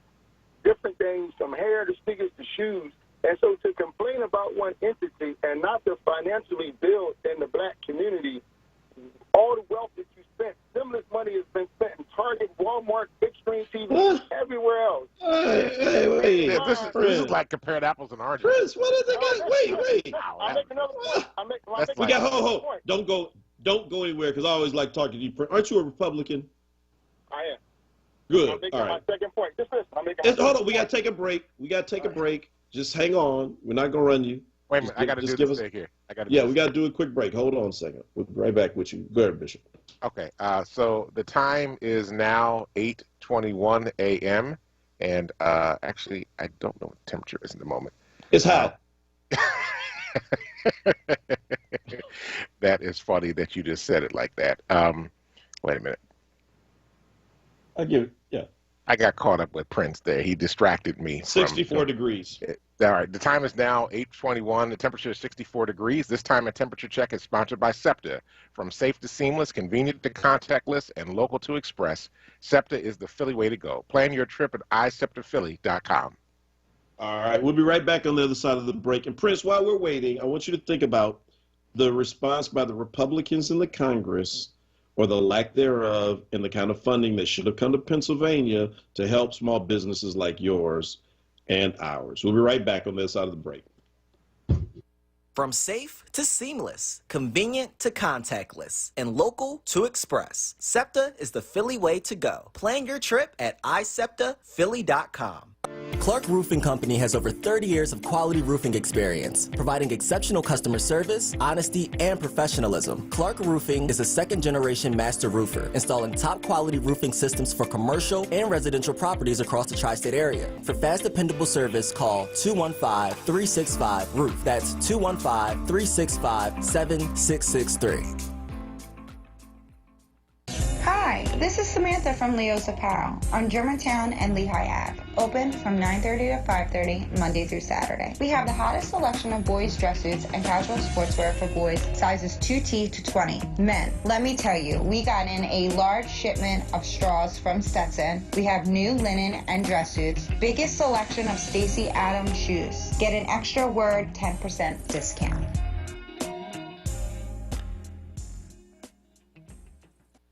different things from hair to sneakers to shoes. And so to complain about one entity and not to financially build in the black community, all the wealth that you spent, stimulus money has been spent in Target, Walmart, Big Screen TV, everywhere else. Wait. This is like comparing apples and oranges. Chris, what is it? Wait. I'll make another point. We got hold. Don't go anywhere because I always like talking to you. Aren't you a Republican? I am. Good. I'm making All right. my second point. Just listen. Hold on. We got to take a break. Just hang on. We're not going to run you. Wait a minute. I got to do this thing here. We got to do a quick break. Hold on a second. We'll be right back with you. Go ahead, Bishop. Okay. So the time is now 8:21 a.m. And actually, I don't know what the temperature is in the moment. It's hot. That is funny that you just said it like that. Wait a minute. I'll give it. Yeah. I got caught up with Prince there. He distracted me. 64 degrees. All right. The time is now 8:21. The temperature is 64 degrees. This time a temperature check is sponsored by SEPTA. From safe to seamless, convenient to contactless, and local to express, SEPTA is the Philly way to go. Plan your trip at iseptaphilly.com. All right. We'll be right back on the other side of the break. And Prince, while we're waiting, I want you to think about the response by the Republicans in the Congress, or the lack thereof, and the kind of funding that should have come to Pennsylvania to help small businesses like yours and ours. We'll be right back on the other side of the break. From safe to seamless, convenient to contactless, and local to express, SEPTA is the Philly way to go. Plan your trip at iseptaphilly.com. Clark Roofing Company has over 30 years of quality roofing experience, providing exceptional customer service, honesty, and professionalism. Clark Roofing is a second-generation master roofer, installing top-quality roofing systems for commercial and residential properties across the tri-state area. For fast, dependable service, call 215-365-ROOF. That's 215-365-7663. Hi, this is Samantha from Leo's Apparel on Germantown and Lehigh Ave. Open from 9:30 to 5:30 Monday through Saturday. We have the hottest selection of boys' dress suits and casual sportswear for boys sizes 2T to 20. Men, let me tell you, we got in a large shipment of straws from Stetson. We have new linen and dress suits. Biggest selection of Stacy Adams shoes. Get an extra WURD 10% discount.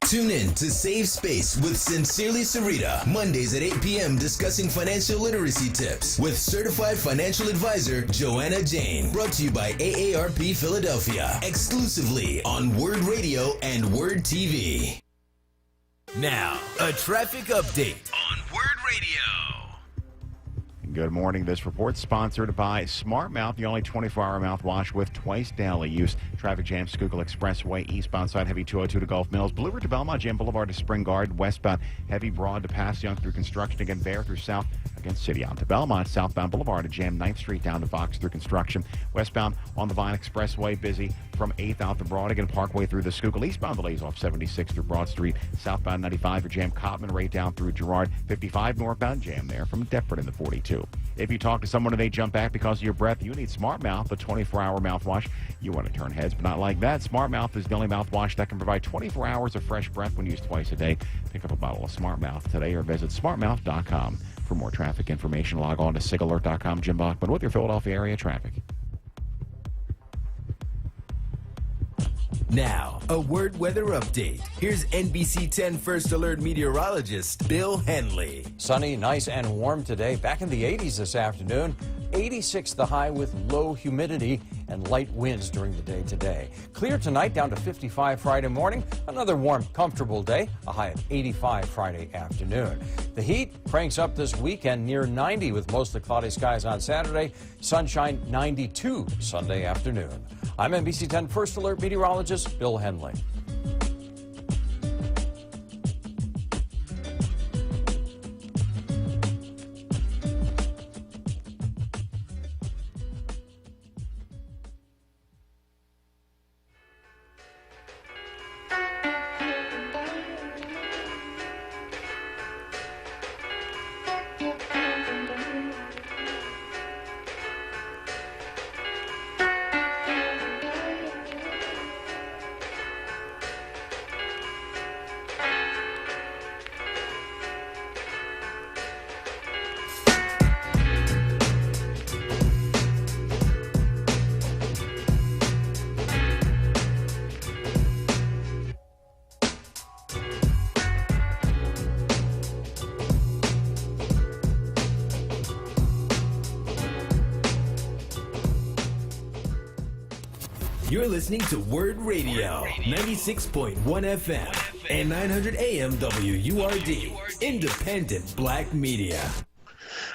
Tune in to Save Space with Sincerely Sarita, Mondays at 8 p.m. discussing financial literacy tips with certified financial advisor Joanna Jane. Brought to you by AARP Philadelphia, exclusively on WURD Radio and WURD TV. Now, a traffic update on WURD Radio. Good morning. This report sponsored by Smart Mouth, the only 24-hour mouthwash with twice daily use. Traffic jam, Schuylkill Expressway, eastbound side, heavy 202 to Gulf Mills, Blue Ridge to Belmont, Jam Boulevard to Spring Garden, westbound, heavy Broad to Passyunk through construction, again Bear through south, against City on to Belmont, southbound Boulevard to Jam 9th Street down to Fox through construction, westbound on the Vine Expressway, busy from 8th out to Broad, again Parkway through the Schuylkill, eastbound delays off 76 through Broad Street, southbound 95 for Jam Cotman, right down through Girard, 55 northbound Jam there from Deptford in the 42. If you talk to someone and they jump back because of your breath, you need Smart Mouth, the 24-hour mouthwash. You want to turn heads, but not like that. Smart Mouth is the only mouthwash that can provide 24 hours of fresh breath when used twice a day. Pick up a bottle of Smart Mouth today or visit smartmouth.com. For more traffic information, log on to sigalert.com. Jim Bachman with your Philadelphia area traffic. Now, a WURD weather update. Here's NBC 10 First Alert meteorologist Bill Henley. Sunny, nice, and warm today. Back in the 80s this afternoon. 86 the high with low humidity and light winds during the day today. Clear tonight, down to 55 Friday morning. Another warm, comfortable day. A high of 85 Friday afternoon. The heat cranks up this weekend near 90 with mostly cloudy skies on Saturday. Sunshine 92 Sunday afternoon. I'm NBC 10 First Alert meteorologist Bill Henley. You're listening to WURD Radio, 96.1 FM and 900 AM WURD, independent black media.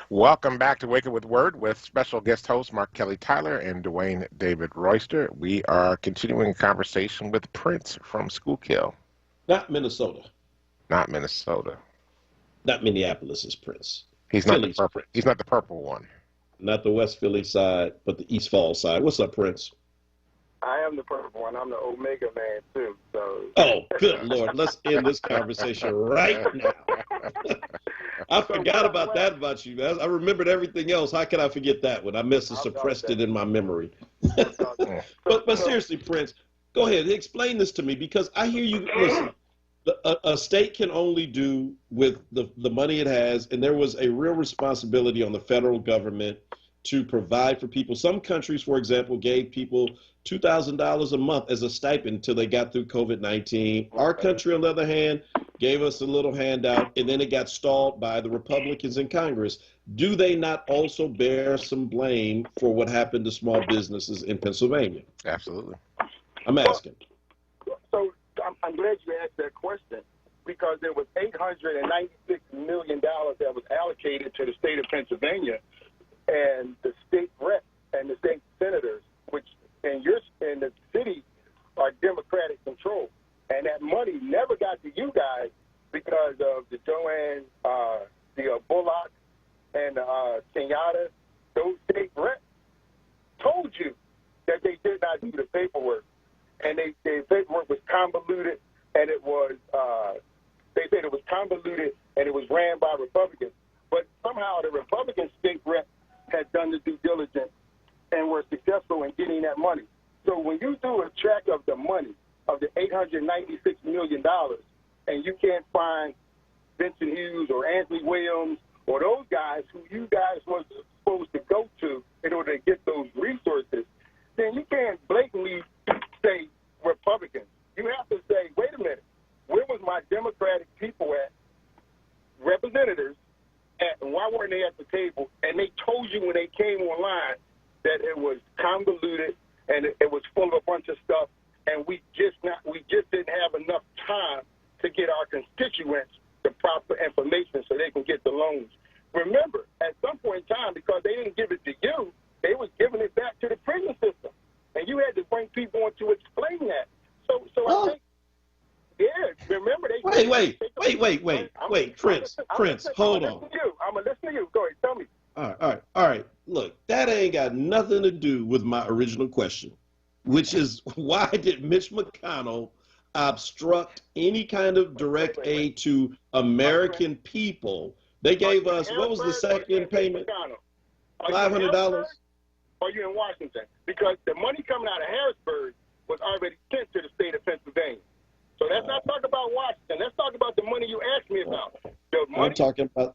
Welcome back to Wake Up with WURD with special guest hosts Mark Kelly Tyler and Dwayne David Royster. We are continuing a conversation with Prince from Schuylkill. Not Minnesota. Not Minnesota. Not Minneapolis is Prince. He's not the purple. He's not the purple one. Not the West Philly side, but the East Falls side. What's up, Prince? I am the purple one. I'm the Omega man too. So. Oh, good Lord! Let's end this conversation right now. I forgot about that about you, man. I remembered everything else. How could I forget that one? I must have suppressed it in my memory. but seriously, Prince, go ahead. Explain this to me because I hear you. Listen, a state can only do with the money it has, and there was a real responsibility on the federal government to provide for people. Some countries, for example, gave people $2,000 a month as a stipend until they got through COVID-19. Our country, on the other hand, gave us a little handout, and then it got stalled by the Republicans in Congress. Do they not also bear some blame for what happened to small businesses in Pennsylvania? Absolutely. I'm asking. So I'm glad you asked that question because there was $896 million that was allocated to the state of Pennsylvania, and the state reps and the state senators, which in the city are Democratic control, and that money never got to you guys because of the Joanne, the Bullock, and Kenyatta. Those state reps told you that they did not do the paperwork, and the paperwork was convoluted, and it was they said it was convoluted and it was ran by Republicans, but somehow the Republican state reps had done the due diligence and were successful in getting that money. So when you do a track of the money, of the $896 million, and you can't find Vincent Hughes or Anthony Williams or those guys who you guys were supposed to go to in order to get those resources, then you can't blatantly say Republicans. You have to say, wait a minute, where was my Democratic people at, representatives, and why weren't they at the table? And they told you when they came online that it was convoluted and it was full of a bunch of stuff, and we just didn't have enough time to get our constituents the proper information so they can get the loans. Remember, at some point in time, because they didn't give it to you, they was giving it back to the prison system, and you had to bring people on to explain that. So I think, yeah, remember they. Wait, Prince, hold on. I'm gonna listen to you. Go ahead, tell me. All right. Look, that ain't got nothing to do with my original question, which is why did Mitch McConnell obstruct any kind of direct aid to American people? They gave us, what was the second payment? $500? Are you in Washington? Because the money coming out of Harrisburg was already sent to the state of Pennsylvania. So let's not talk about Washington. Let's talk about the money you asked me about. I'm talking about.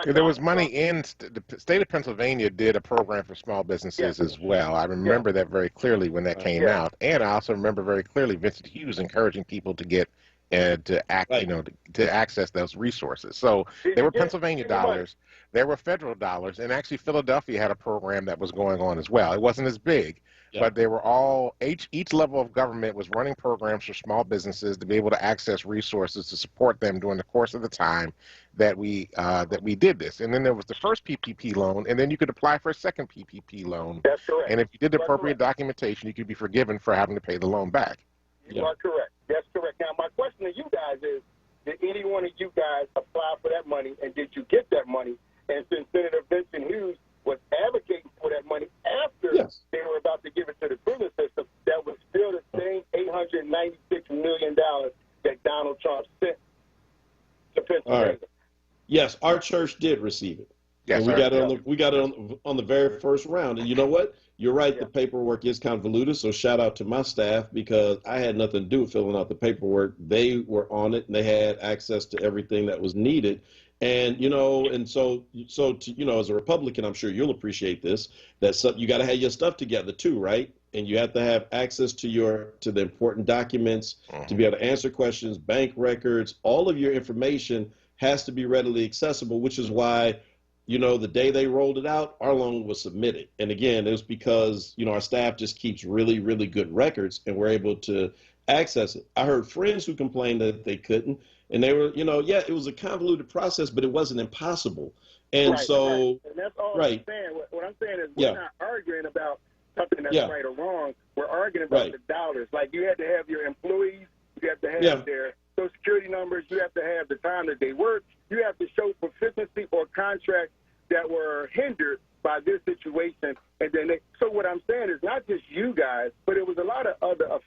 There was money in the state of Pennsylvania did a program for small businesses as well. I remember that very clearly when that came out, and I also remember very clearly Vincent Hughes encouraging people to get to access those resources. So there were Pennsylvania dollars, there were federal dollars, and actually Philadelphia had a program that was going on as well. It wasn't as big. But they were all, each level of government was running programs for small businesses to be able to access resources to support them during the course of the time that we did this. And then there was the first PPP loan, and then you could apply for a second PPP loan. That's correct. And if you did the appropriate documentation, you could be forgiven for having to pay the loan back. You are correct. That's correct. Now, my question to you guys is, did any one of you guys apply for that money, and did you get that money? And since Senator Vincent Hughes was advocating for that money after they were about to give it to the prison system, that was still the same $896 million that Donald Trump sent to Pennsylvania. All right. Yes, our church did receive it. Yes, and we got it on the very first round. And you know what? You're right. The paperwork is convoluted. So shout out to my staff because I had nothing to do with filling out the paperwork. They were on it and they had access to everything that was needed. And so as a Republican, I'm sure you'll appreciate this. You got to have your stuff together too, right? And you have to have access to the important documents to be able to answer questions, bank records. All of your information has to be readily accessible, which is why the day they rolled it out, our loan was submitted. And again, it was because, our staff just keeps really, really good records and we're able to access it. I heard friends who complained that they couldn't, and they were, yeah, it was a convoluted process, but it wasn't impossible. And right. And that's all I'm saying. What I'm saying is we're not arguing about something that's right or wrong. We're arguing about the dollars. Like, you had to have your employees, you have to have their Social Security numbers, you have to have the time that they work, you have to show proficiency or contracts that were hindered by this situation. And then so what I'm saying is not just you guys, but it was a lot of other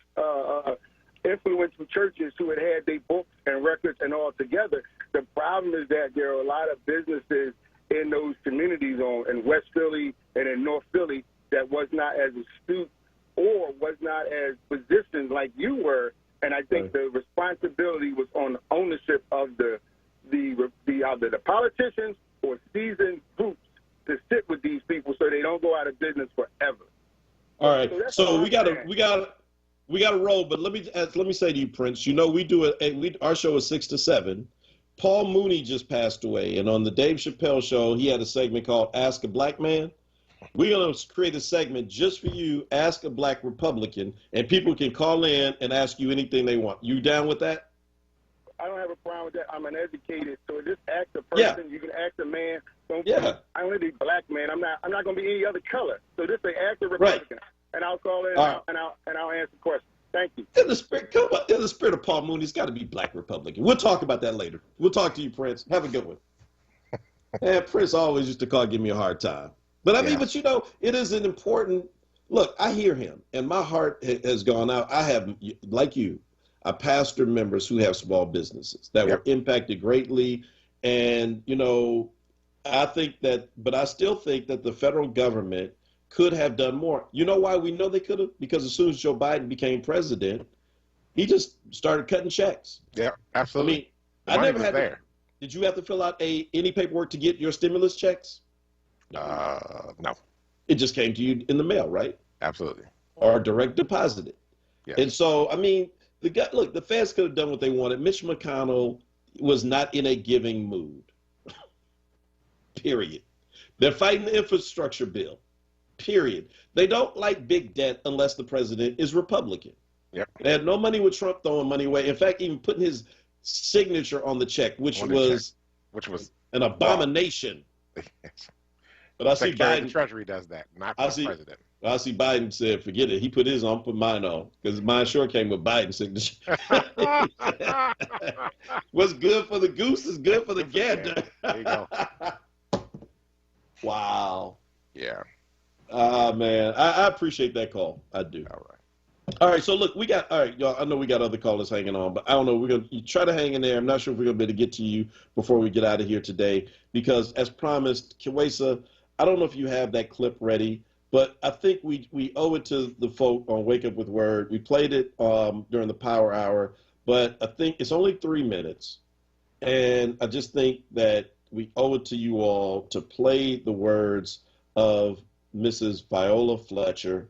influential churches who had their books and records and all together. The problem is that there are a lot of businesses in those communities in West Philly and in North Philly that was not as astute or was not as positioned like you were. And I think the responsibility was on the ownership of either the politicians or seasoned groups to sit with these people so they don't go out of business forever. All right. So we got to roll, but let me say to you, Prince, we do our show is 6 to 7. Paul Mooney just passed away, and on the Dave Chappelle show, he had a segment called Ask a Black Man. We're going to create a segment just for you, Ask a Black Republican, and people can call in and ask you anything they want. You down with that? I don't have a problem with that. I'm an educated, so just ask a person. You can ask a man. I only be black man. I'm not going to be any other color. So just say ask a Republican, and I'll call in and I'll answer questions. Thank you. In the spirit of Paul Mooney, it's got to be Black Republican. We'll talk about that later. We'll talk to you, Prince. Have a good one. And Prince always used to give me a hard time. But I mean, it is an important look. I hear him, and my heart has gone out. I have, like you, I pastor members who have small businesses that were impacted greatly, and I think that, but I still think that the federal government could have done more. You know why we know they could have? Because as soon as Joe Biden became president, he just started cutting checks. Yeah, absolutely. I mean, I never had to, did you have to fill out any paperwork to get your stimulus checks? No. It just came to you in the mail, right? Absolutely. Or direct deposited. Yes. And so, I mean, the feds could have done what they wanted. Mitch McConnell was not in a giving mood. Period. They're fighting the infrastructure bill. Period. They don't like big debt unless the president is Republican. Yep. They had no money with Trump throwing money away. In fact, even putting his signature on the check, which was an abomination. Yes. But I see Biden. The Treasury does that, not the president. I see Biden said, forget it. He put his on, put mine on, because mine sure came with Biden's signature. What's good for the goose is good for the gander. There you go. Wow. Yeah. Man, I appreciate that call. I do. All right. So look, y'all, I know we got other callers hanging on, but I don't know. We're going to try to hang in there. I'm not sure if we're going to be able to get to you before we get out of here today, because as promised, Kiwesa, I don't know if you have that clip ready, but I think we owe it to the folk on Wake Up with Word. We played it during the Power Hour, but I think it's only 3 minutes. And I just think that we owe it to you all to play the words of Mrs. Viola Fletcher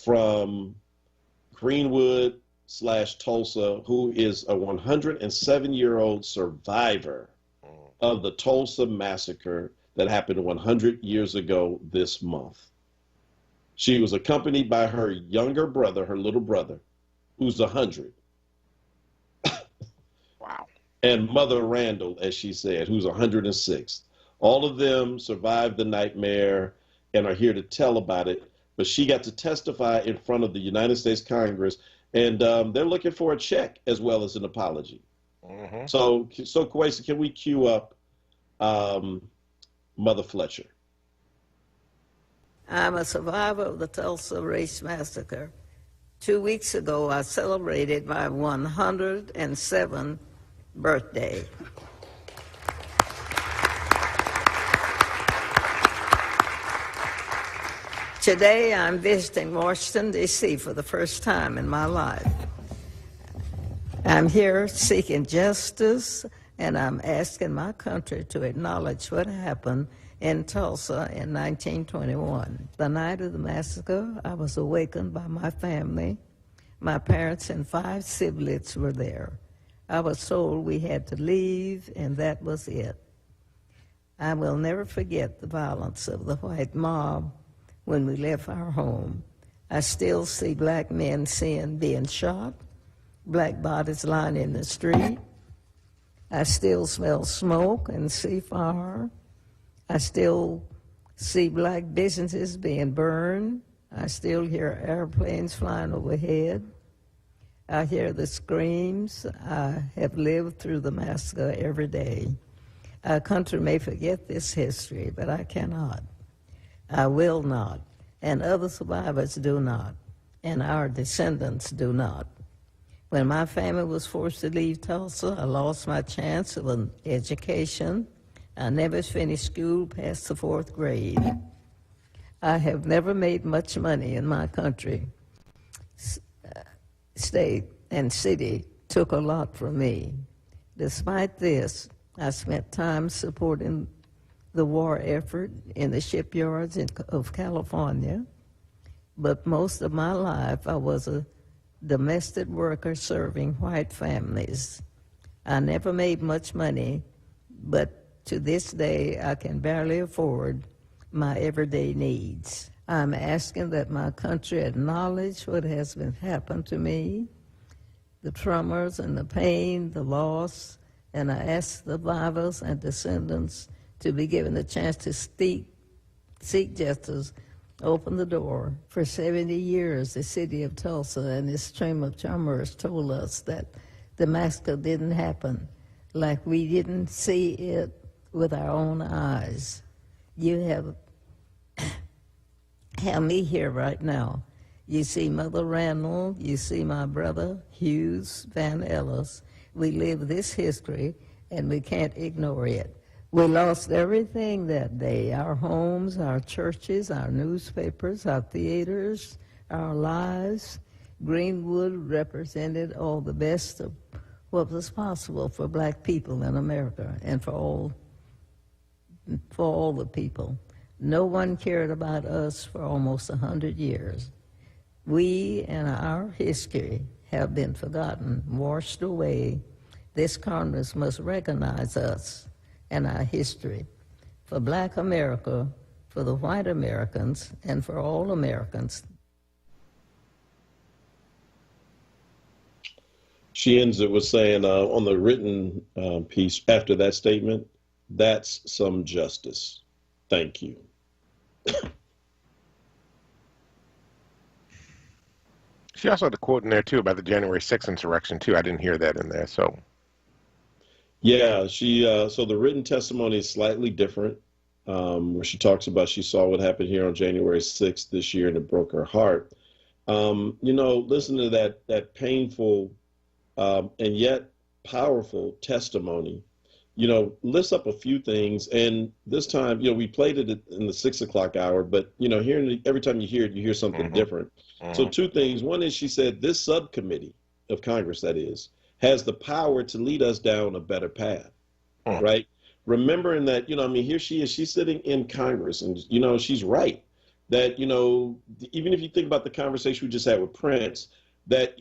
from Greenwood/Tulsa, who is a 107-year-old survivor of the Tulsa massacre that happened 100 years ago this month. She was accompanied by her younger brother, her little brother, who's 100. Wow. And Mother Randall, as she said, who's 106. All of them survived the nightmare and are here to tell about it. But she got to testify in front of the United States Congress, and they're looking for a check as well as an apology. Mm-hmm. So Kiwesa, can we cue up Mother Fletcher? I'm a survivor of the Tulsa Race Massacre. 2 weeks ago, I celebrated my 107th birthday. Today, I'm visiting Washington, D.C. for the first time in my life. I'm here seeking justice, and I'm asking my country to acknowledge what happened in Tulsa in 1921. The night of the massacre, I was awakened by my family. My parents and 5 siblings were there. I was told we had to leave, and that was it. I will never forget the violence of the white mob when we left our home. I still see black men being shot, black bodies lying in the street. I still smell smoke and see fire. I still see black businesses being burned. I still hear airplanes flying overhead. I hear the screams. I have lived through the massacre every day. Our country may forget this history, but I cannot. I will not, and other survivors do not, and our descendants do not. When my family was forced to leave Tulsa, I lost my chance of an education. I never finished school past the 4th grade. I have never made much money in my country. State and city took a lot from me. Despite this, I spent time supporting the war effort in the shipyards of California, but most of my life I was a domestic worker serving white families. I never made much money, but to this day I can barely afford my everyday needs. I'm asking that my country acknowledge what has been happened to me, the traumas and the pain, the loss, and I ask the survivors and descendants to be given the chance to seek justice, open the door. For 70 years, the city of Tulsa and its stream of commerce told us that the massacre didn't happen, like we didn't see it with our own eyes. You have me here right now. You see Mother Randall, you see my brother Hughes Van Ellis. We live this history and we can't ignore it. We lost everything that day, our homes, our churches, our newspapers, our theaters, our lives. Greenwood represented all the best of what was possible for black people in America and for all the people. No one cared about us for almost 100 years. We and our history have been forgotten, washed away. This Congress must recognize us and our history. For black America, for the white Americans, and for all Americans. She ends it with saying on the written piece after that statement, that's some justice. Thank you. She also had a quote in there, too, about the January 6th insurrection, too. I didn't hear that in there, so. Yeah, so the written testimony is slightly different, where she talks about she saw what happened here on January 6th this year and it broke her heart. Listen to that painful and yet powerful testimony, lifts up a few things. And this time, we played it in the 6 o'clock hour, but, every time you hear it, you hear something different. So 2 things. One is she said this subcommittee of Congress, that is, has the power to lead us down a better path, right? Remembering that, here she is, she's sitting in Congress and, she's right that, even if you think about the conversation we just had with Prince, that,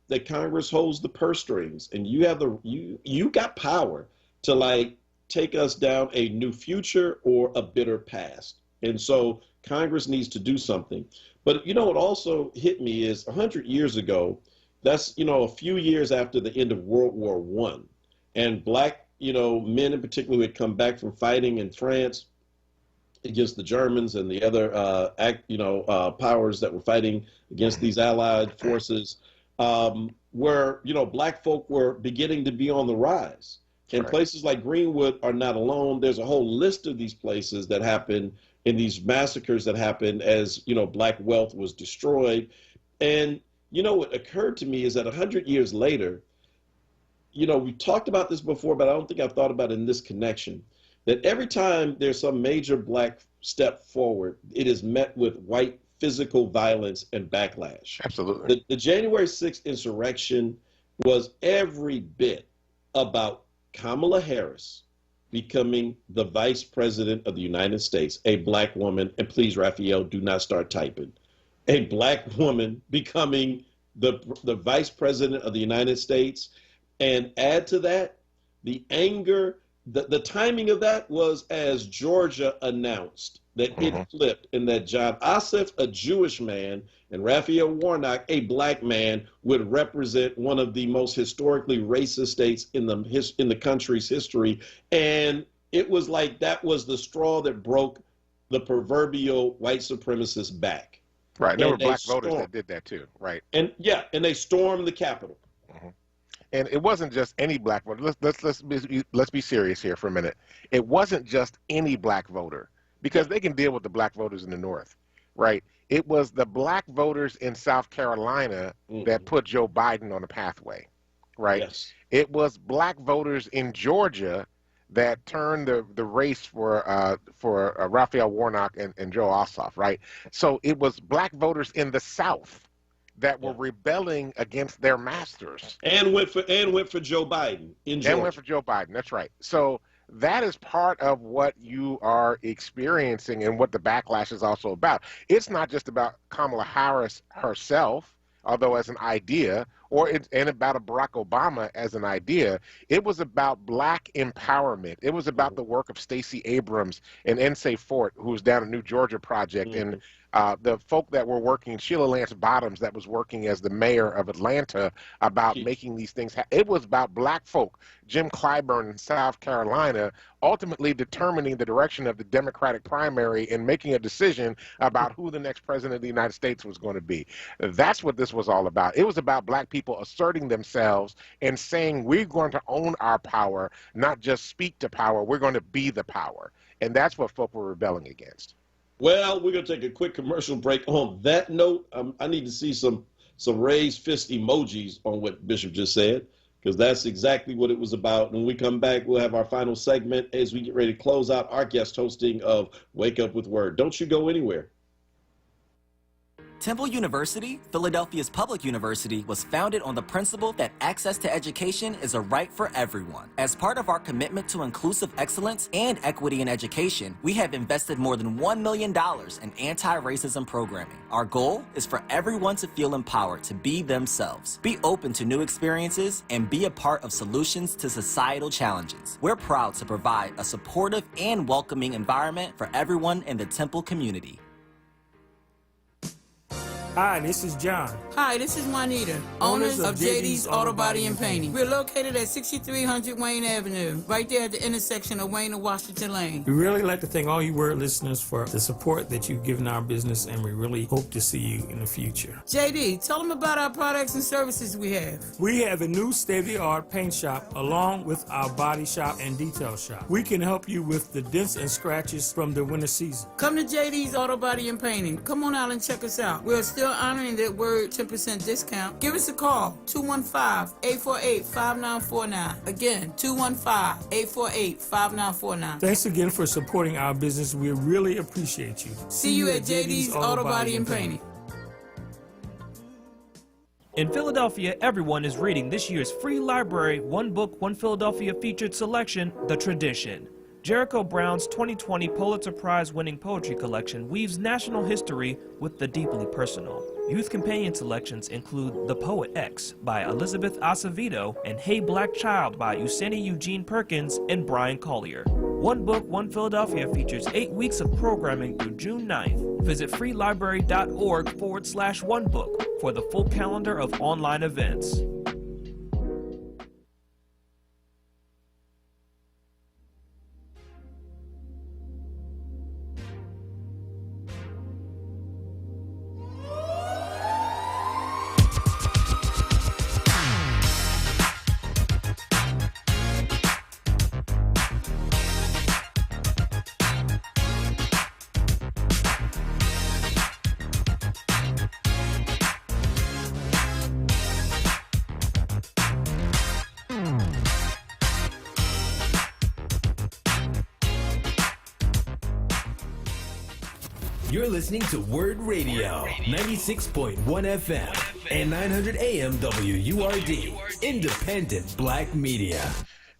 that Congress holds the purse strings and you have you got power to take us down a new future or a bitter past. And so Congress needs to do something. But, what also hit me is 100 years ago, that's, a few years after the end of World War I, and black, men in particular who had come back from fighting in France against the Germans and the other, powers that were fighting against these allied forces, where, black folk were beginning to be on the rise. And places like Greenwood are not alone. There's a whole list of these places that happened in these massacres that happened as, black wealth was destroyed. And, what occurred to me is that 100 years later, we talked about this before, but I don't think I've thought about it in this connection, that every time there's some major black step forward, it is met with white physical violence and backlash. Absolutely. The January 6th insurrection was every bit about Kamala Harris becoming the vice president of the United States, a black woman, and please, Raphael, do not start typing, a black woman becoming the vice president of the United States, and add to that the anger the timing of that was as Georgia announced that it flipped, and that John Ossoff, a Jewish man, and Raphael Warnock, a black man, would represent one of the most historically racist states in the country's history. And it was like that was the straw that broke the proverbial white supremacist back. Right. There were black voters that did that too. Right. And and they stormed the Capitol. And it wasn't just any black voter. Let's be serious here for a minute. It wasn't just any black voter, because they can deal with the black voters in the North, right? It was the black voters in South Carolina that put Joe Biden on the pathway, right? Yes. It was black voters in Georgia that turned the race for Raphael Warnock and Joe Ossoff, right? So it was black voters in the South that were rebelling against their masters, and went for Joe Biden in Georgia. And went for Joe Biden. That's right. So that is part of what you are experiencing and what the backlash is also about. It's not just about Kamala Harris herself, although as an idea, and about a Barack Obama as an idea. It was about black empowerment. It was about the work of Stacey Abrams and N.C. Fort, who was down at New Georgia Project, and the folk that were working, Sheila Lance Bottoms, that was working as the mayor of Atlanta, about making these things happen. It was about black folk, Jim Clyburn in South Carolina, ultimately determining the direction of the Democratic primary and making a decision about who the next president of the United States was going to be. That's what this was all about. It was about black people asserting themselves and saying, we're going to own our power, not just speak to power, we're going to be the power. And that's what folk were rebelling against. Well, we're going to take a quick commercial break. On that note, I need to see some raised fist emojis on what Bishop just said, because that's exactly what it was about. When we come back, we'll have our final segment as we get ready to close out our guest hosting of Wake Up with Word. Don't you go anywhere. Temple University, Philadelphia's public university, was founded on the principle that access to education is a right for everyone. As part of our commitment to inclusive excellence and equity in education, we have invested more than $1 million in anti-racism programming. Our goal is for everyone to feel empowered to be themselves, be open to new experiences, and be a part of solutions to societal challenges. We're proud to provide a supportive and welcoming environment for everyone in the Temple community. Hi, this is John. Hi, this is Juanita, owners of JD's Auto Body and Painting. We're located at 6300 Wayne Avenue, right there at the intersection of Wayne and Washington Lane. We really like to thank all you WURD listeners for the support that you've given our business, and we really hope to see you in the future. JD, tell them about our products and services we have. We have a new state-of-the-art paint shop along with our body shop and detail shop. We can help you with the dents and scratches from the winter season. Come to JD's Auto Body and Painting. Come on out and check us out. We're still honoring that WURD 10% discount. Give us a call, 215-848-5949. Again, 215-848-5949. Thanks again for supporting our business. We really appreciate you. See you at JD's Auto Body and Painting. In Philadelphia, everyone is reading this year's free library, One Book, One Philadelphia featured selection, The Tradition. Jericho Brown's 2020 Pulitzer Prize-winning poetry collection weaves national history with the deeply personal. Youth companion selections include The Poet X by Elizabeth Acevedo and Hey Black Child by Useni Eugene Perkins and Brian Collier. One Book, One Philadelphia features 8 weeks of programming through June 9th. Visit freelibrary.org/onebook for the full calendar of online events. You're listening to WURD Radio, 96.1 FM and 900 AM WURD, independent black media.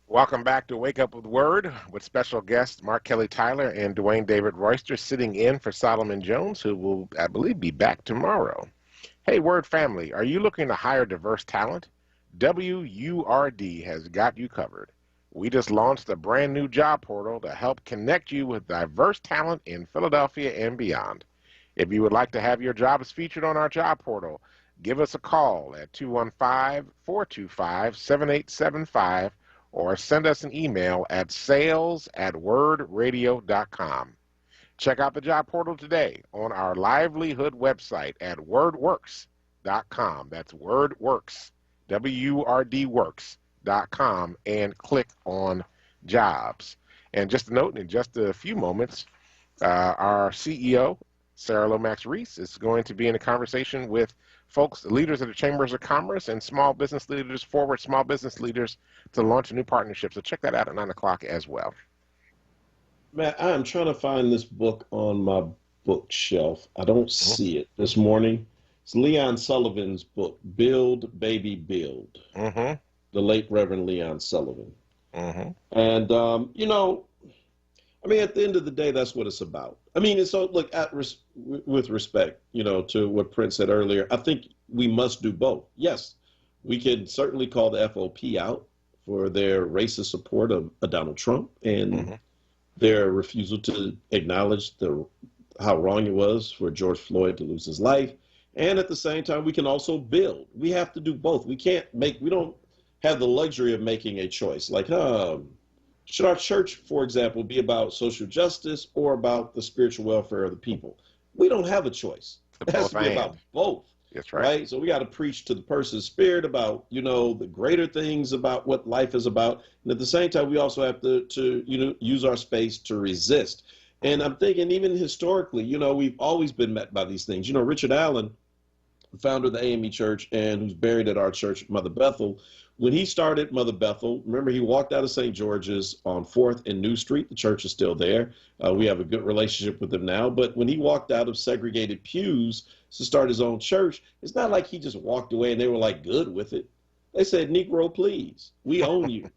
Welcome back to Wake Up with WURD with special guests Mark Kelly Tyler and Dwayne David Royster sitting in for Solomon Jones, who will, I believe, be back tomorrow. Hey, WURD family, are you looking to hire diverse talent? WURD has got you covered. we just launched a brand new job portal to help connect you with diverse talent in Philadelphia and beyond. If you would like to have your jobs featured on our job portal, give us a call at 215-425-7875 or send us an email at sales@wordradio.com. Check out the job portal today on our livelihood website at wordworks.com. That's WordWorks, W-U-R-D works.com, and click on jobs. And just a note, in just a few moments, our CEO, Sarah Lomax Reese, is going to be in a conversation with folks, leaders of the Chambers of Commerce and small business leaders, forward small business leaders, to launch a new partnership. So check that out at 9 o'clock as well. Matt, I am trying to find this book on my bookshelf. I don't see it this morning. It's Leon Sullivan's book, Build, Baby, Build. The late Reverend Leon Sullivan. And, you know, I mean, at the end of the day, that's what it's about. I mean, and so, look, with respect, you know, to what Prince said earlier, I think we must do both. Yes, we can certainly call the FOP out for their racist support of Donald Trump and their refusal to acknowledge how wrong it was for George Floyd to lose his life. And at the same time, we can also build. We have to do both. We don't have the luxury of making a choice. Like, should our church, for example, be about social justice or about the spiritual welfare of the people? We don't have a choice. It has to be about both. That's right. So we got to preach to the person's spirit about, you know, the greater things about what life is about. And at the same time, we also have to you know, use our space to resist. And I'm thinking even historically, you know, we've always been met by these things. You know, Richard Allen, the founder of the AME Church and who's buried at our church, Mother Bethel, when he started Mother Bethel, remember, he walked out of St. George's on 4th and New Street. The church is still there. We have a good relationship with them now. But when he walked out of segregated pews to start his own church, it's not like he just walked away and they were like good with it. They said, Negro, please, we own you.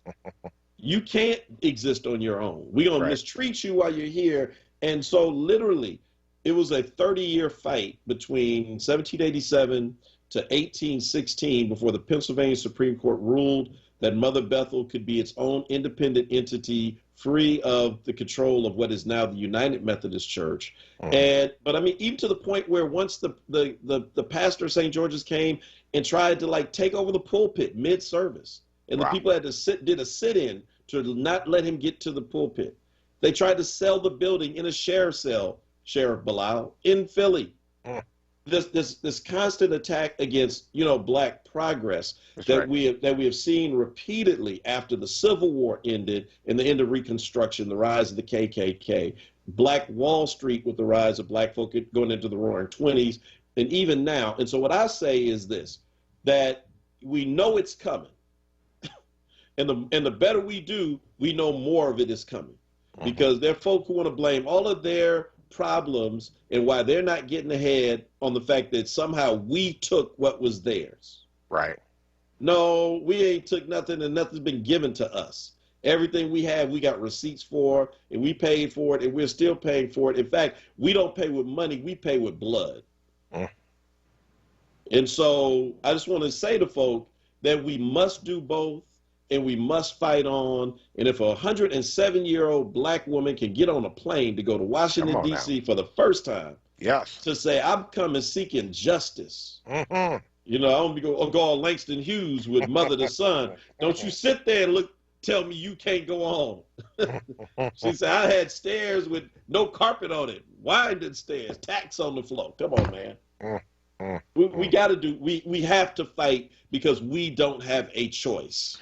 You can't exist on your own. We're going to mistreat you while you're here. And so literally, it was a 30-year fight between 1787 to 1816 before the Pennsylvania Supreme Court ruled that Mother Bethel could be its own independent entity, free of the control of what is now the United Methodist Church. But I mean, even to the point where once the pastor of St. George's came and tried to like take over the pulpit mid-service, and the people had to did a sit-in to not let him get to the pulpit. They tried to sell the building in a sheriff cell, Sheriff Bilal, in Philly. This constant attack against, you know, black progress we have seen repeatedly after the Civil War ended and the end of Reconstruction, the rise of the KKK, Black Wall Street with the rise of black folk going into the Roaring '20s, and even now. And so what I say is this, that we know it's coming, and the better we do, we know more of it is coming, because there are folk who want to blame all of their problems and why they're not getting ahead on the fact that somehow we took what was theirs. Right. No, we ain't took nothing, and nothing's been given to us. Everything we have, we got receipts for, and we paid for it, and we're still paying for it. In fact, we don't pay with money, we pay with blood. And so I just want to say to folk that we must do both, and we must fight on. And if a 107-year-old black woman can get on a plane to go to Washington, D.C. for the first time, to say, I'm coming seeking justice. You know, I'm going to go all Langston Hughes with Mother to Son. Don't you sit there and tell me you can't go on. She said, I had stairs with no carpet on it, winding stairs, tacks on the floor. Come on, man. We got to we have to fight because we don't have a choice.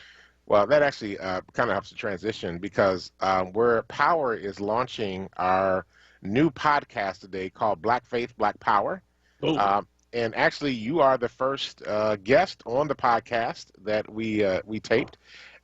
Well, that actually kind of helps the transition, because where Power is launching our new podcast today called Black Faith, Black Power. And actually, you are the first guest on the podcast that we taped.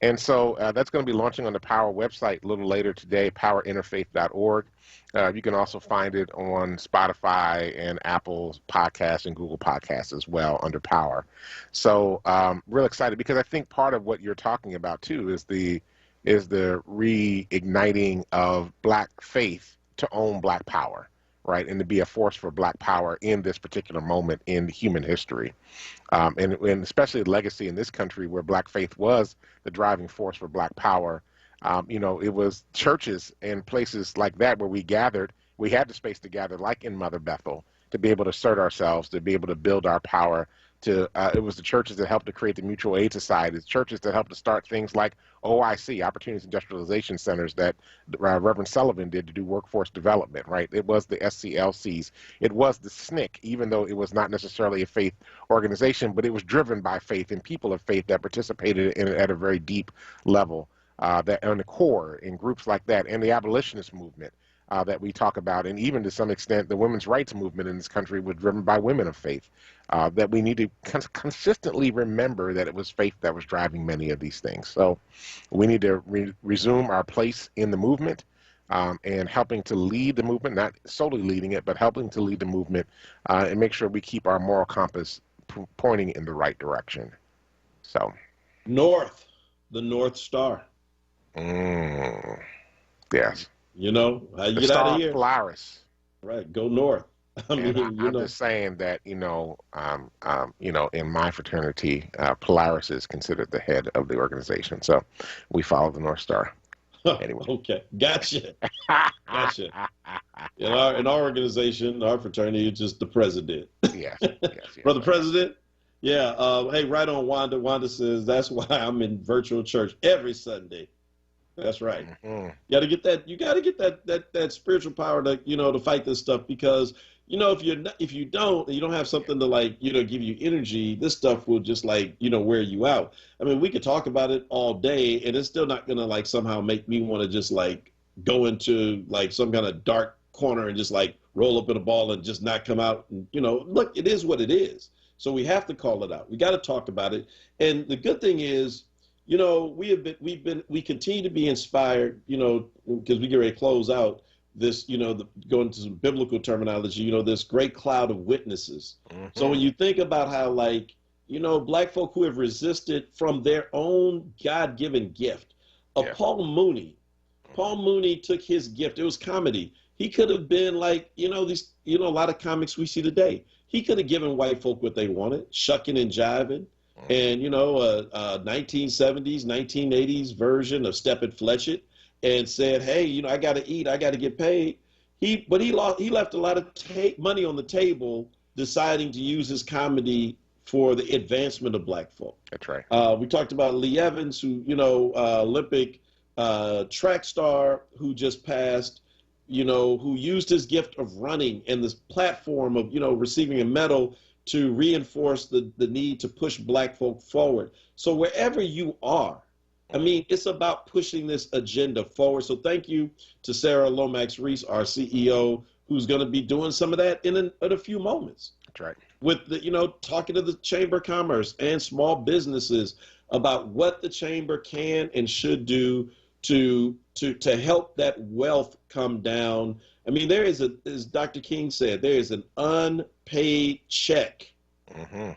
And so that's going to be launching on the Power website a little later today, powerinterfaith.org. You can also find it on Spotify and Apple Podcasts and Google Podcasts as well under Power. So real excited, because I think part of what you're talking about too is the reigniting of black faith to own black power, right, and to be a force for black power in this particular moment in human history, and especially the legacy in this country where black faith was the driving force for black power. It was churches and places like that where we gathered. We had the space to gather, like in Mother Bethel, to be able to assert ourselves, to be able to build our power. It was the churches that helped to create the mutual aid societies, churches that helped to start things like OIC, Opportunities Industrialization Centers, that Reverend Sullivan did to do workforce development, right? It was the SCLCs. It was the SNCC, even though it was not necessarily a faith organization, but it was driven by faith and people of faith that participated in it at a very deep level, that on the core, in groups like that, and the abolitionist movement that we talk about, and even to some extent the women's rights movement in this country was driven by women of faith, that we need to consistently remember that it was faith that was driving many of these things. So we need to resume our place in the movement, and helping to lead the movement, not solely leading it, but helping to lead the movement, and make sure we keep our moral compass pointing in the right direction. So North, the North Star. Yes. You know, how you the get Star out of here? Polaris. Right, go north. I'm just saying that, in my fraternity, Polaris is considered the head of the organization. So we follow the North Star. Anyway. Okay, gotcha. In our organization, our fraternity, it's just the president. Yes. Brother President? Yeah, hey, right on Wanda. Wanda says, that's why I'm in virtual church every Sunday. That's right. Mm-hmm. You got to get that spiritual power to, to fight this stuff, because, if you don't have something to give you energy, this stuff will just wear you out. I mean, we could talk about it all day and it's still not going to somehow make me want to just go into some kind of dark corner and just roll up in a ball and just not come out. And, look, it is what it is. So we have to call it out. We got to talk about it. And the good thing is, we continue to be inspired, because we get ready to close out this, go into some biblical terminology, this great cloud of witnesses. Mm-hmm. So when you think about how, Black folk who have resisted from their own God-given gift, Paul Mooney took his gift. It was comedy. He could have been a lot of comics we see today. He could have given white folk what they wanted, shucking and jiving. And, 1970s, 1980s version of Step and Fletch It, and said, hey, I got to eat, I got to get paid. He left a lot of money on the table deciding to use his comedy for the advancement of Black folk. That's right. We talked about Lee Evans, who, Olympic track star who just passed, who used his gift of running and this platform of, receiving a medal to reinforce the need to push Black folk forward. So wherever you are, I mean, it's about pushing this agenda forward. So thank you to Sarah Lomax Reese, our CEO, who's going to be doing some of that in a few moments. That's right. With the, talking to the Chamber of Commerce and small businesses about what the Chamber can and should do to help that wealth come down. I mean, there is as Dr. King said, there is an unpaid check. Mm-hmm.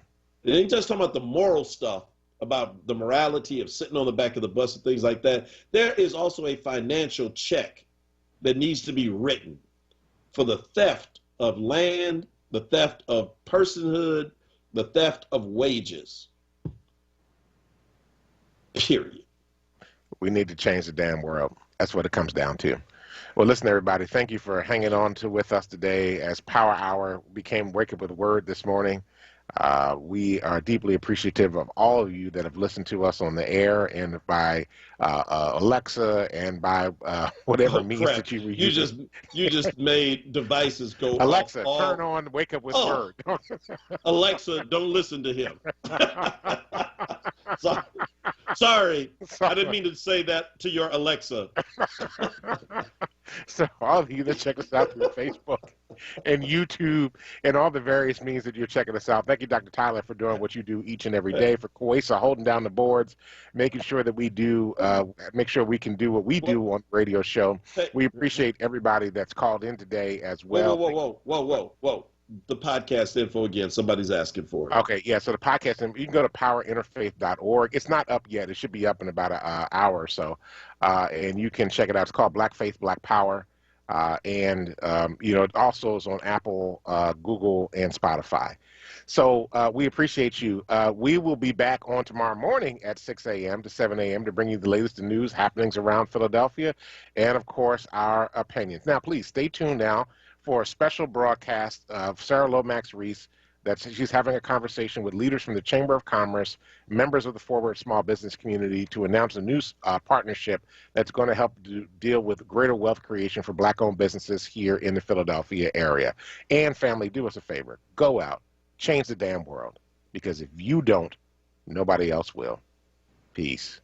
It ain't just talking about the moral stuff, about the morality of sitting on the back of the bus and things like that. There is also a financial check that needs to be written for the theft of land, the theft of personhood, the theft of wages. Period. We need to change the damn world. That's what it comes down to. Well, listen, everybody, thank you for hanging on with us today as Power Hour became Wake Up with Word this morning. We are deeply appreciative of all of you that have listened to us on the air and by Alexa and by whatever means that you were using. You just made devices go Alexa, off. turn on Wake Up with Word. Alexa, don't listen to him. Sorry, I didn't mean to say that to your Alexa. So all of you that check us out through Facebook and YouTube and all the various means that you're checking us out, thank you, Dr. Tyler, for doing what you do each and every day, for Kwesa holding down the boards, making sure that we do, make sure we can do what we do on the radio show. We appreciate everybody that's called in today as well. Whoa. The podcast info again. Somebody's asking for it. Okay, yeah. So the podcast, you can go to powerinterfaith.org. It's not up yet. It should be up in about an hour or so, and you can check it out. It's called Black Faith, Black Power. and it also is on Apple, Google, and Spotify. So we appreciate you. We will be back on tomorrow morning at 6 a.m. to 7 a.m. to bring you the latest news happenings around Philadelphia and, of course, our opinions. Now, please stay tuned now for a special broadcast of Sarah Lomax Reese. She's having a conversation with leaders from the Chamber of Commerce, members of the forward small business community, to announce a new partnership that's going to help deal with greater wealth creation for Black-owned businesses here in the Philadelphia area. And family, do us a favor. Go out. Change the damn world. Because if you don't, nobody else will. Peace.